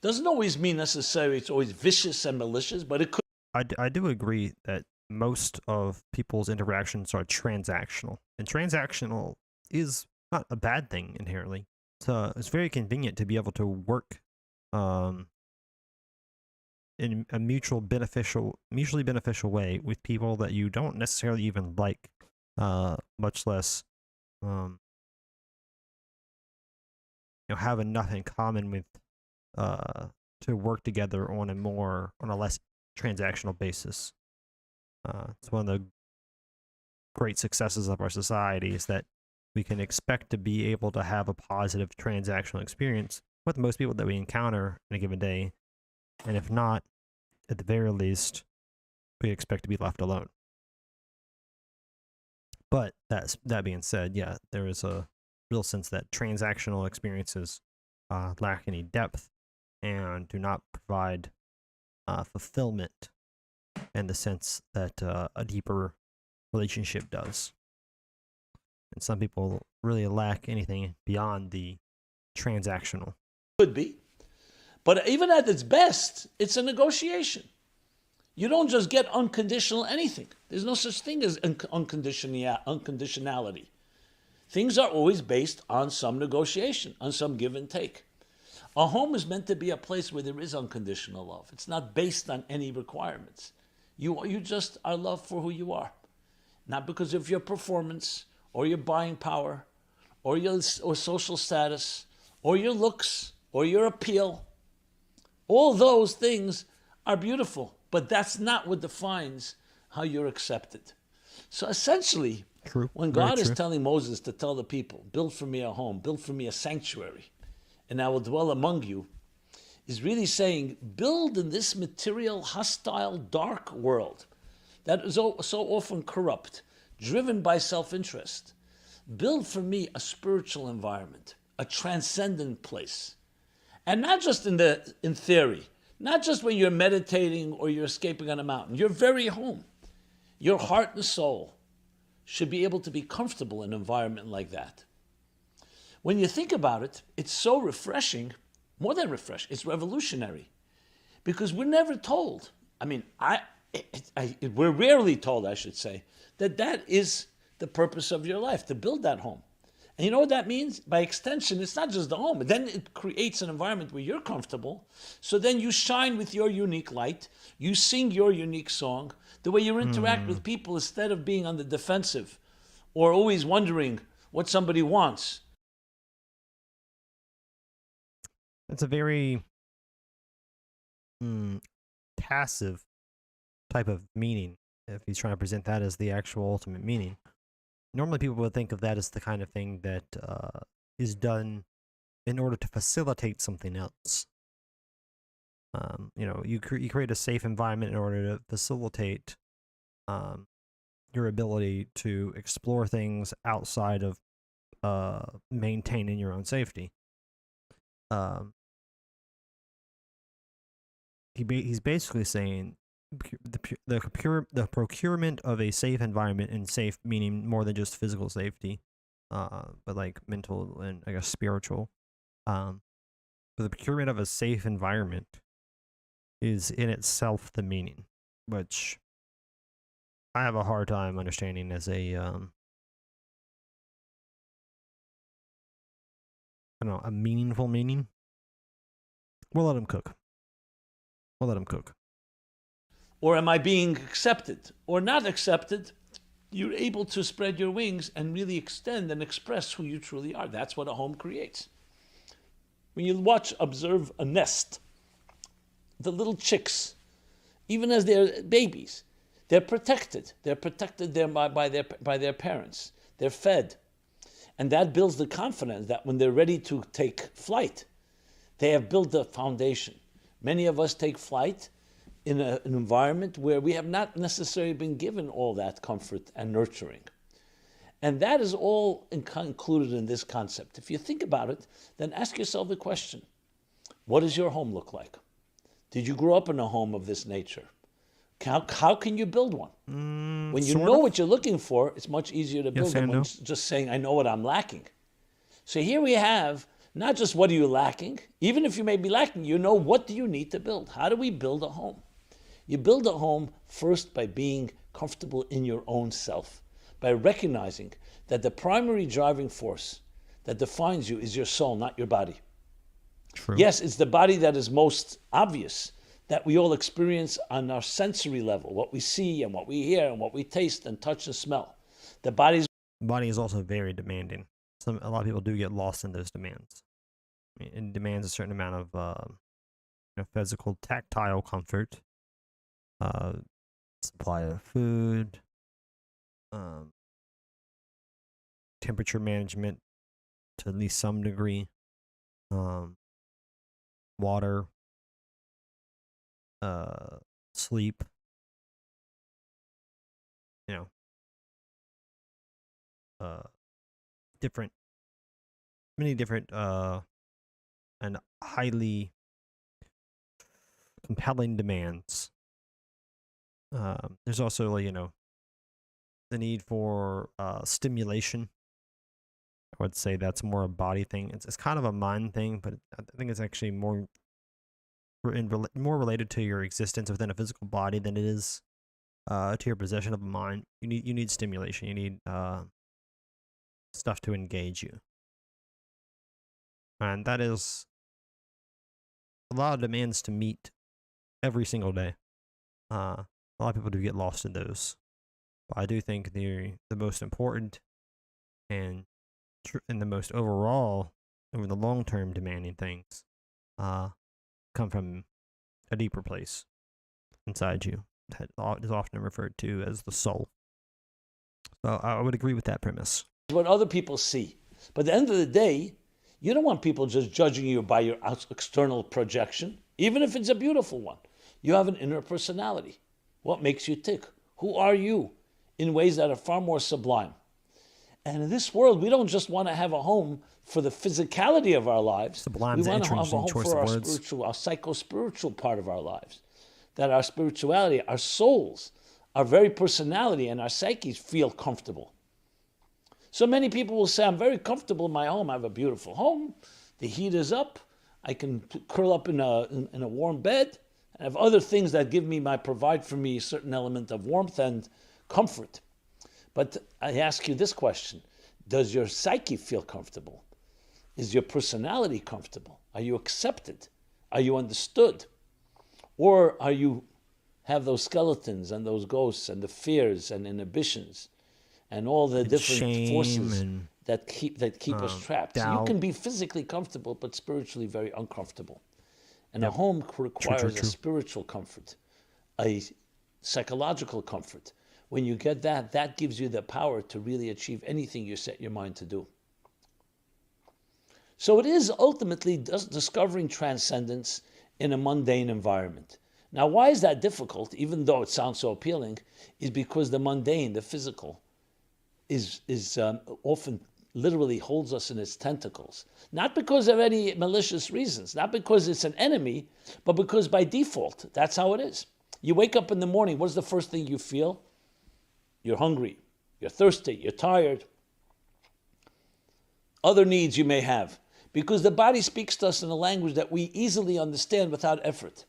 S19: Doesn't always mean necessarily it's always vicious and malicious, but it could.
S1: I do agree that most of people's interactions are transactional. And transactional is not a bad thing inherently. It's very convenient to be able to work in a mutually beneficial way with people that you don't necessarily even like, much less have enough in common with to work together on a less transactional basis. It's one of the great successes of our society is that we can expect to be able to have a positive transactional experience with most people that we encounter in a given day. And if not, at the very least, we expect to be left alone. But that being said, yeah, there's real sense that transactional experiences lack any depth and do not provide fulfillment in the sense that a deeper relationship does. And some people really lack anything beyond the transactional.
S19: Could be. But even at its best, it's a negotiation. You don't just get unconditional anything. There's no such thing as unconditionality. Things are always based on some negotiation, on some give and take. A home is meant to be a place where there is unconditional love. It's not based on any requirements. You just are loved for who you are. Not because of your performance, or your buying power, or your social status, or your looks, or your appeal. All those things are beautiful, but that's not what defines how you're accepted. So essentially, when God is telling Moses to tell the people, build for me a home, build for me a sanctuary, and I will dwell among you, is really saying, build in this material, hostile, dark world that is so often corrupt, driven by self-interest. Build for me a spiritual environment, a transcendent place. And not just in theory, not just when you're meditating or you're escaping on a mountain, your very home. Your heart and soul should be able to be comfortable in an environment like that. When you think about it, it's so refreshing, more than refreshing, it's revolutionary. Because we're never told, we're rarely told, I should say, that is the purpose of your life, to build that home. And you know what that means? By extension, it's not just the home. Then it creates an environment where you're comfortable. So then you shine with your unique light. You sing your unique song. The way you interact with people, instead of being on the defensive or always wondering what somebody wants.
S1: It's a very passive type of meaning, if he's trying to present that as the actual ultimate meaning. Normally people would think of that as the kind of thing that is done in order to facilitate something else. You create a safe environment in order to facilitate your ability to explore things outside of maintaining your own safety. He's basically saying the procurement of a safe environment, and safe meaning more than just physical safety, but like mental and I guess spiritual. But the procurement of a safe environment is in itself the meaning, which I have a hard time understanding as a a meaningful meaning. We'll let him cook.
S19: Or am I being accepted or not accepted? You're able to spread your wings and really extend and express who you truly are. That's what a home creates. When you observe a nest, the little chicks, even as they're babies, they're protected. They're protected by their parents. They're fed. And that builds the confidence that when they're ready to take flight, they have built the foundation. Many of us take flight in an environment where we have not necessarily been given all that comfort and nurturing. And that is all included in this concept. If you think about it, then ask yourself the question, what does your home look like? Did you grow up in a home of this nature? How can you build one? When you know what you're looking for, it's much easier to build them than just saying, I know what I'm lacking. So here we have not just what are you lacking, even if you may be lacking, you know what do you need to build. How do we build a home? You build a home first by being comfortable in your own self, by recognizing that the primary driving force that defines you is your soul, not your body.
S1: True.
S19: Yes, it's the body that is most obvious, that we all experience on our sensory level, what we see and what we hear and what we taste and touch and smell. The body
S1: is also very demanding. A lot of people do get lost in those demands. It demands a certain amount of physical, tactile comfort, supply of food, temperature management to at least some degree, water, sleep, different many different and highly compelling demands. There's also, you know, the need for stimulation. I would say that's more a body thing. It's kind of a mind thing, but I think it's actually more related to your existence within a physical body than it is to your possession of a mind. You need stimulation. You need stuff to engage you, and that is a lot of demands to meet every single day. A lot of people do get lost in those. But I do think the most important and the most overall, over the long term, demanding things come from a deeper place inside you that is often referred to as the soul. So I would agree with that premise.
S19: What other people see. But at the end of the day, you don't want people just judging you by your external projection, even if it's a beautiful one. You have an inner personality. What makes you tick? Who are you in ways that are far more sublime? And in this world, we don't just want to have a home for the physicality of our lives.
S1: Sublime
S19: we
S1: is an
S19: want to have a home
S1: choice
S19: for
S1: of
S19: our
S1: words.
S19: spiritual, our psycho-spiritual part of our lives. That our spirituality, our souls, our very personality and our psyches feel comfortable. So many people will say, I'm very comfortable in my home. I have a beautiful home. The heat is up. I can curl up in a warm bed. I have other things that provide for me a certain element of warmth and comfort. But I ask you this question. Does your psyche feel comfortable? Is your personality comfortable? Are you accepted? Are you understood? Or are you have those skeletons and those ghosts and the fears and inhibitions and all the different forces that keep us trapped? So you can be physically comfortable but spiritually very uncomfortable. And a home requires a spiritual comfort, a psychological comfort. When you get that, that gives you the power to really achieve anything you set your mind to do. So it is ultimately discovering transcendence in a mundane environment. Now, why is that difficult, even though it sounds so appealing, is because the mundane, the physical, is often literally holds us in its tentacles. Not because of any malicious reasons, not because it's an enemy, but because by default, that's how it is. You wake up in the morning, what's the first thing you feel? You're hungry, you're thirsty, you're tired. Other needs you may have, because the body speaks to us in a language that we easily understand without effort.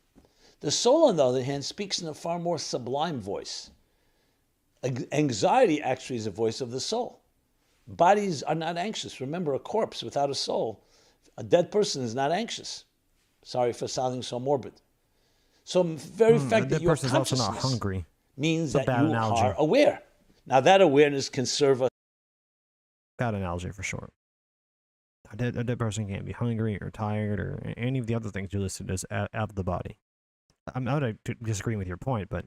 S19: The soul, on the other hand, speaks in a far more sublime voice. Anxiety actually is a voice of the soul. Bodies are not anxious. Remember, a corpse without a soul, a dead person is not anxious. Sorry for sounding so morbid. So the very fact that your consciousness
S1: also not hungry
S19: means that you are aware. Now that awareness can serve us.
S1: Bad analogy for sure. A dead person can't be hungry or tired or any of the other things you listed as out of the body. I'm not disagreeing with your point, but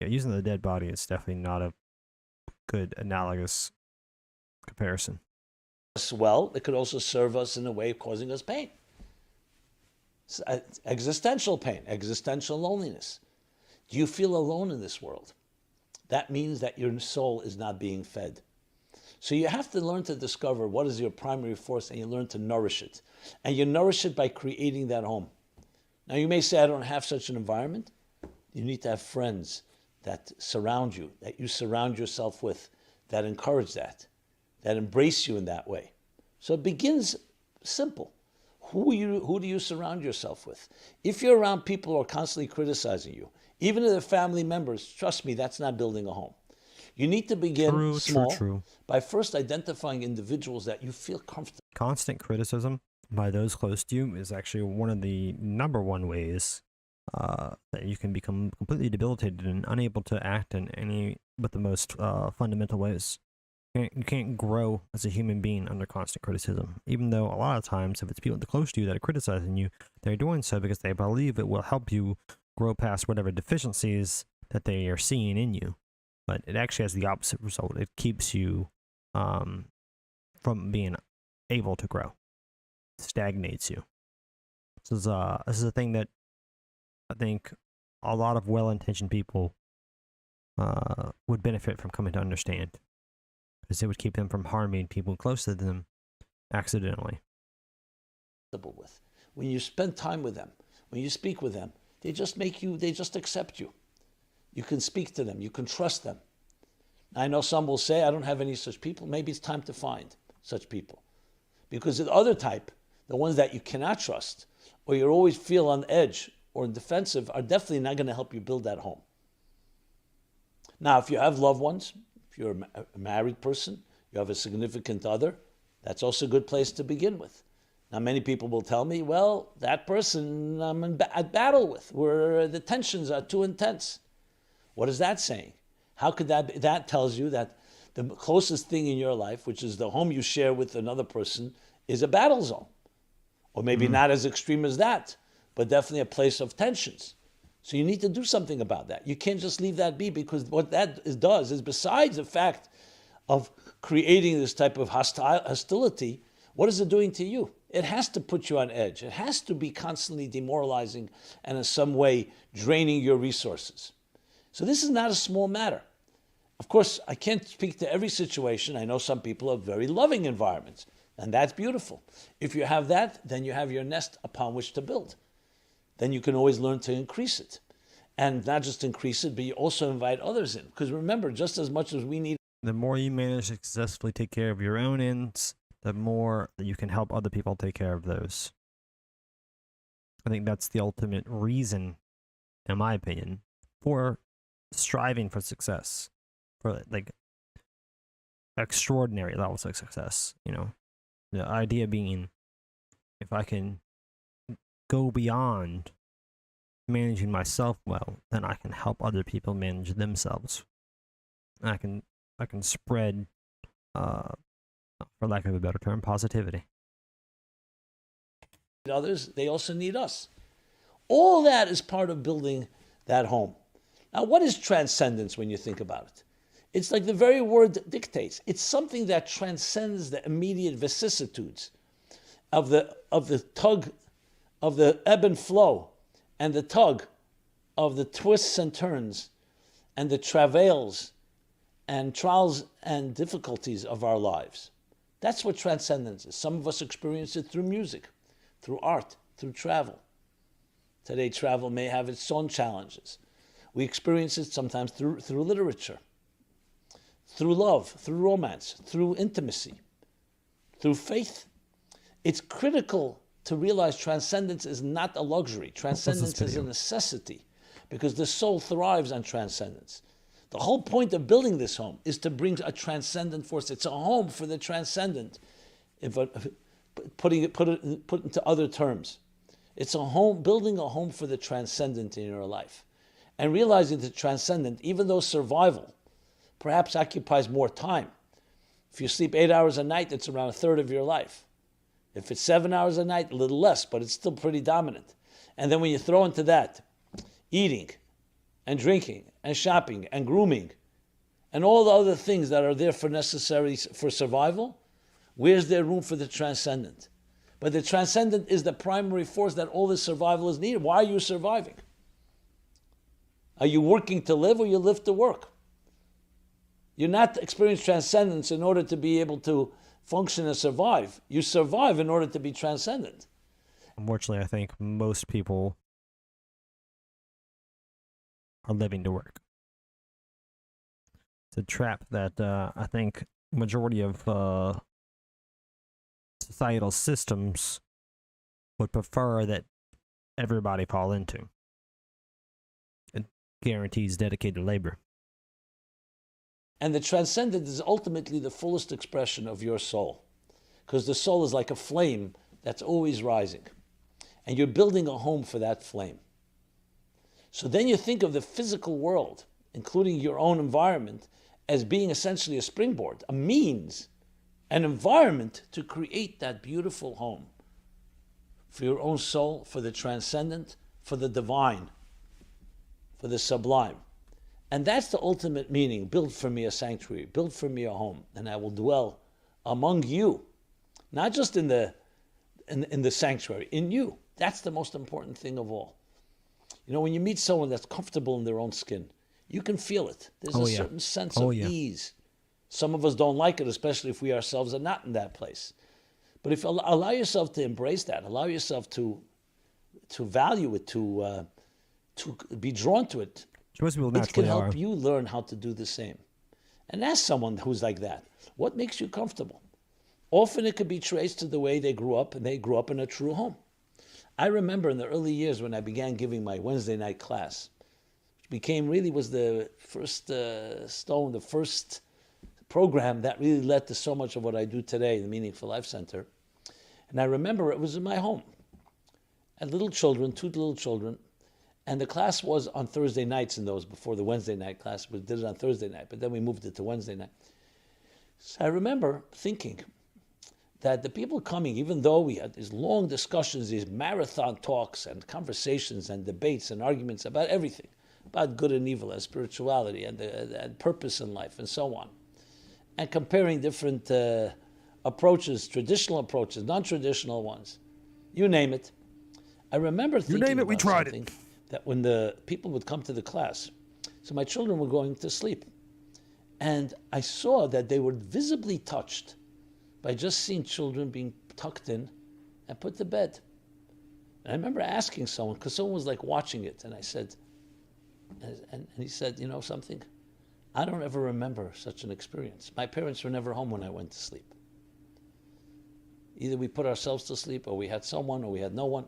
S1: yeah, using the dead body is definitely not a good analogous comparison.
S19: Well, it could also serve us in a way of causing us pain. Existential pain, existential loneliness. Do you feel alone in this world? That means that your soul is not being fed. So you have to learn to discover what is your primary force and you learn to nourish it. And you nourish it by creating that home. Now you may say, I don't have such an environment. You need to have friends that surround you, that you surround yourself with, that encourage that embrace you in that way. So it begins simple. Who do you surround yourself with? If you're around people who are constantly criticizing you, even if they're family members, trust me, that's not building a home. You need to begin small by first identifying individuals that you feel comfortable.
S1: Constant criticism by those close to you is actually one of the number one ways that you can become completely debilitated and unable to act in any but the most fundamental ways. You can't grow as a human being under constant criticism, even though a lot of times if it's people close to you that are criticizing you, they're doing so because they believe it will help you grow past whatever deficiencies that they are seeing in you. But it actually has the opposite result. It keeps you from being able to grow. It stagnates you. This is a thing that I think a lot of well-intentioned people would benefit from coming to understand, because it would keep them from harming people close to them accidentally.
S19: With. When you spend time with them, when you speak with them, they just accept you. You can speak to them, you can trust them. I know some will say, I don't have any such people. Maybe it's time to find such people. Because the other type, the ones that you cannot trust, or you always feel on edge or defensive, are definitely not going to help you build that home. Now, if you have loved ones, if you're a married person, you have a significant other, that's also a good place to begin with. Now, many people will tell me, well, that person I'm at battle with, where the tensions are too intense. What is that saying? How could that be? That tells you that the closest thing in your life, which is the home you share with another person, is a battle zone. Or maybe not as extreme as that, but definitely a place of tensions. So you need to do something about that. You can't just leave that be, because what that does is, besides the fact of creating this type of hostility, what is it doing to you? It has to put you on edge. It has to be constantly demoralizing and in some way draining your resources. So this is not a small matter. Of course, I can't speak to every situation. I know some people have very loving environments, and that's beautiful. If you have that, then you have your nest upon which to build. Then you can always learn to increase it. And not just increase it, but you also invite others in. Because remember, just as much as we need...
S1: The more you manage to successfully take care of your own ends, the more you can help other people take care of those. I think that's the ultimate reason, in my opinion, for striving for success, for like extraordinary levels of success. You know, the idea being, if I can go beyond managing myself well, then I can help other people manage themselves. I can spread, for lack of a better term, positivity.
S19: Others, they also need us. All that is part of building that home. Now, what is transcendence when you think about it? It's like the very word dictates. It's something that transcends the immediate vicissitudes of the tug, of the ebb and flow, and the tug of the twists and turns, and the travails and trials and difficulties of our lives. That's what transcendence is. Some of us experience it through music, through art, through travel. Today, travel may have its own challenges. We experience it sometimes through literature, through love, through romance, through intimacy, through faith. It's critical to realize transcendence is not a luxury. Transcendence is a necessity, because the soul thrives on transcendence. The whole point of building this home is to bring a transcendent force. It's a home for the transcendent. Put it into other terms. It's a home, building a home for the transcendent in your life. And realizing the transcendent, even though survival perhaps occupies more time. If you sleep 8 hours a night, it's around a third of your life. If it's 7 hours a night, a little less, but it's still pretty dominant. And then when you throw into that eating and drinking and shopping and grooming and all the other things that are there for necessary for survival, where's there room for the transcendent? But the transcendent is the primary force that all this survival is needed. Why are you surviving? Are you working to live, or you live to work? You're not experiencing transcendence in order to be able to function and survive. You survive in order to be transcendent.
S1: Unfortunately, I think most people are living to work. It's a trap that I think majority of societal systems would prefer that everybody fall into. It guarantees dedicated labor.
S19: And the transcendent is ultimately the fullest expression of your soul, because the soul is like a flame that's always rising, and you're building a home for that flame. So then you think of the physical world, including your own environment, as being essentially a springboard, a means, an environment to create that beautiful home for your own soul, for the transcendent, for the divine, for the sublime. And that's the ultimate meaning. Build for me a sanctuary, build for me a home, and I will dwell among you. Not just in the sanctuary, in you. That's the most important thing of all. You know, when you meet someone that's comfortable in their own skin, you can feel it. There's a certain sense of ease. Some of us don't like it, especially if we ourselves are not in that place. But if you allow yourself to embrace that, allow yourself to value it, to be drawn to it,
S1: Most people
S19: it
S1: naturally
S19: can help
S1: are.
S19: you learn how to do the same. And ask someone who's like that, what makes you comfortable? Often it could be traced to the way they grew up, and they grew up in a true home. I remember in the early years when I began giving my Wednesday night class, which was the first stone, the first program that really led to so much of what I do today, the Meaningful Life Center. And I remember it was in my home. And little children, 2 little children, and the class was on Thursday nights in those, before the Wednesday night class. We did it on Thursday night, but then we moved it to Wednesday night. So I remember thinking that the people coming, even though we had these long discussions, these marathon talks and conversations and debates and arguments about everything, about good and evil and spirituality and purpose in life and so on, and comparing different approaches, traditional approaches, non-traditional ones, you name it. I remember thinking
S1: name it, we
S19: about
S1: tried
S19: something that when the people would come to the class, so my children were going to sleep, and I saw that they were visibly touched by just seeing children being tucked in and put to bed. And I remember asking someone, because someone was like watching it, and I said, and he said, you know something? I don't ever remember such an experience. My parents were never home when I went to sleep. Either we put ourselves to sleep, or we had someone, or we had no one.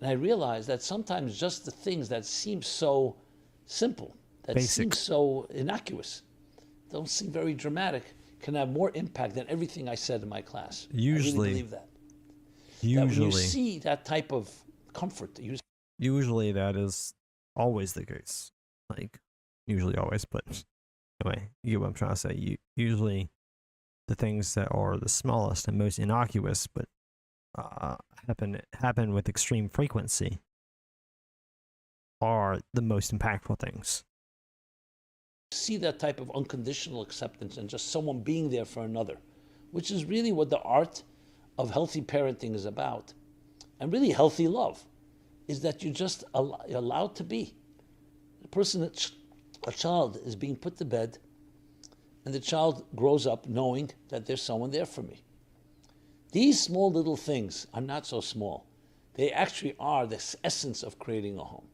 S19: And I realized that sometimes just the things that seem so simple, that seem so innocuous, don't seem very dramatic, can have more impact than everything I said in my class.
S1: Usually,
S19: I really believe that.
S1: Usually,
S19: that when you see that type of comfort,
S1: usually that is always the case. Like, usually always, but anyway, you get what I'm trying to say. Usually, the things that are the smallest and most innocuous, but happen with extreme frequency, are the most impactful things.
S19: See that type of unconditional acceptance and just someone being there for another, which is really what the art of healthy parenting is about. And really healthy love is that you're just allowed to be. A child is being put to bed, and the child grows up knowing that there's someone there for me. These small little things are not so small. They actually are the essence of creating a home.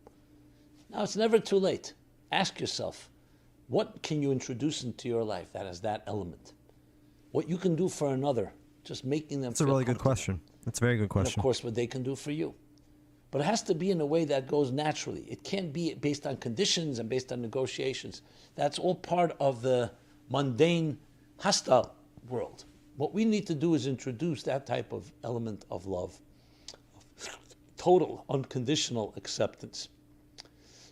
S19: Now, it's never too late. Ask yourself, what can you introduce into your life that has that element? What you can do for another, just making them feel
S1: That's a really good question. That's a very good question.
S19: And of course, what they can do for you. But it has to be in a way that goes naturally. It can't be based on conditions and based on negotiations. That's all part of the mundane, hostile world. What we need to do is introduce that type of element of love, of total, unconditional acceptance.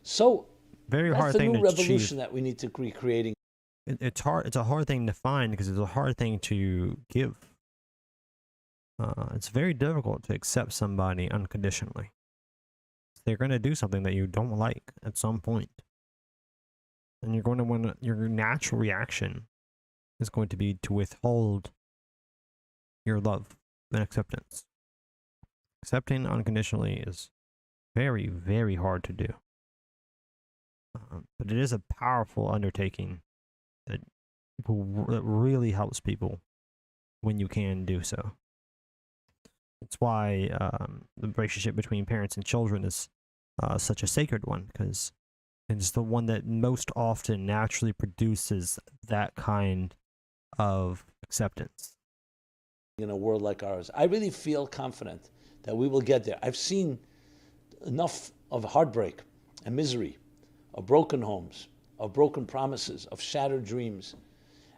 S19: So,
S1: very
S19: that's
S1: hard
S19: the
S1: thing
S19: new
S1: to
S19: revolution
S1: achieve.
S19: that we need to be creating.
S1: It's hard. It's a hard thing to find because it's a hard thing to give. It's very difficult to accept somebody unconditionally. They're going to do something that you don't like at some point, and you're going to want your natural reaction is going to be to withhold your love and acceptance. Accepting unconditionally is very, very hard to do. But it is a powerful undertaking that really helps people when you can do so. It's why the relationship between parents and children is such a sacred one, because it's the one that most often naturally produces that kind of acceptance.
S19: In a world like ours, I really feel confident that we will get there. I've seen enough of heartbreak and misery, of broken homes, of broken promises, of shattered dreams.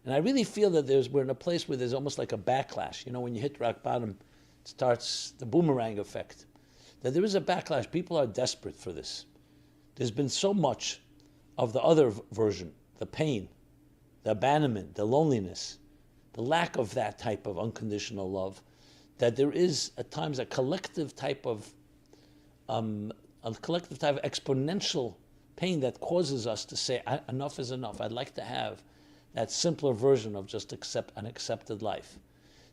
S19: And I really feel that we're in a place where there's almost like a backlash. You know, when you hit rock bottom, it starts the boomerang effect. That there is a backlash. People are desperate for this. There's been so much of the other version, the pain, the abandonment, the loneliness, the lack of that type of unconditional love, that there is at times a collective type of exponential pain that causes us to say, enough is enough. I'd like to have that simpler version of just an accepted life.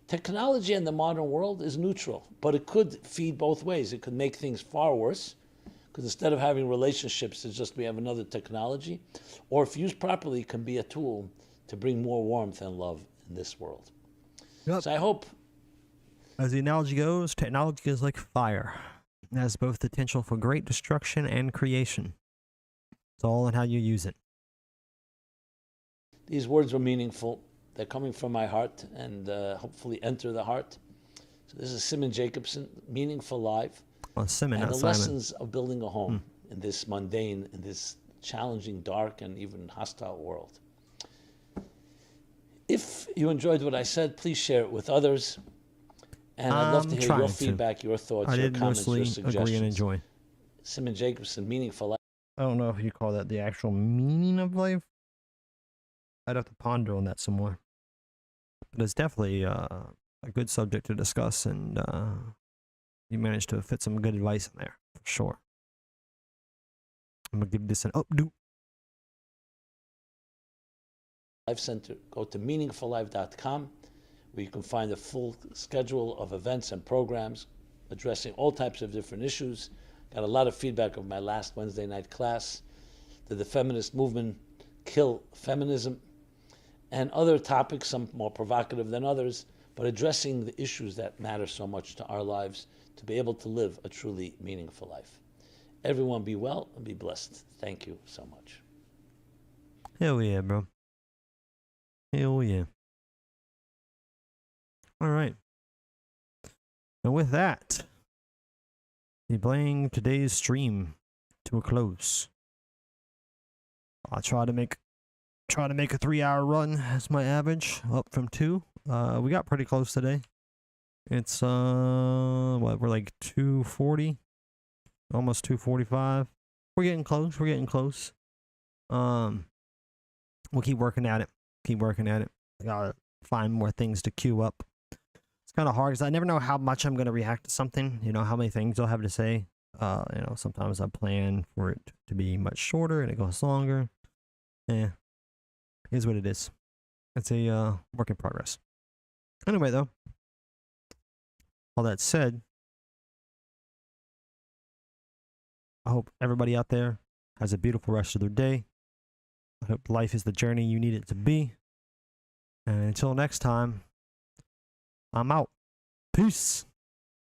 S19: Technology in the modern world is neutral, but it could feed both ways. It could make things far worse, because instead of having relationships, it's just we have another technology. Or if used properly, it can be a tool to bring more warmth and love in this world. Yep. So I hope
S1: As the analogy goes, technology is like fire. It has both the potential for great destruction and creation. It's all in how you use it.
S19: These words were meaningful. They're coming from my heart and hopefully enter the heart. So this is Simon Jacobson, Meaningful Life.
S1: Well, Simon,
S19: and
S1: not
S19: the
S1: Simon.
S19: lessons of building a home in this mundane, in this challenging, dark, and even hostile world. If you enjoyed what I said, please share it with others. And I'd love to hear your feedback, your thoughts, your comments, your suggestions.
S1: Agree and enjoy.
S19: Simon Jacobson, Meaningful Life.
S1: I don't know if you call that the actual meaning of life. I'd have to ponder on that some more. But it's definitely a good subject to discuss, and you managed to fit some good advice in there, for sure. I'm going to give this an updo.
S19: Life Center. Go to meaningfullife.com, where you can find a full schedule of events and programs addressing all types of different issues. Got a lot of feedback of my last Wednesday night class. Did the feminist movement kill feminism? And other topics, some more provocative than others, but addressing the issues that matter so much to our lives to be able to live a truly meaningful life. Everyone be well and be blessed. Thank you so much.
S1: Hell yeah, bro. Hell yeah. All right. And with that, we bring today's stream to a close. I'll try to make a 3-hour run as my average, up from 2. We got pretty close today. It's what, we're like 2:40, almost 2:45. We're getting close. We'll keep working at it. I gotta find more things to queue up. It's kind of hard because I never know how much I'm gonna react to something. You know how many things I'll have to say. Sometimes I plan for it to be much shorter and it goes longer. Yeah. Is what it is. It's a work in progress. Anyway, though, all that said, I hope everybody out there has a beautiful rest of their day. I hope life is the journey you need it to be. And until next time, I'm out. Peace.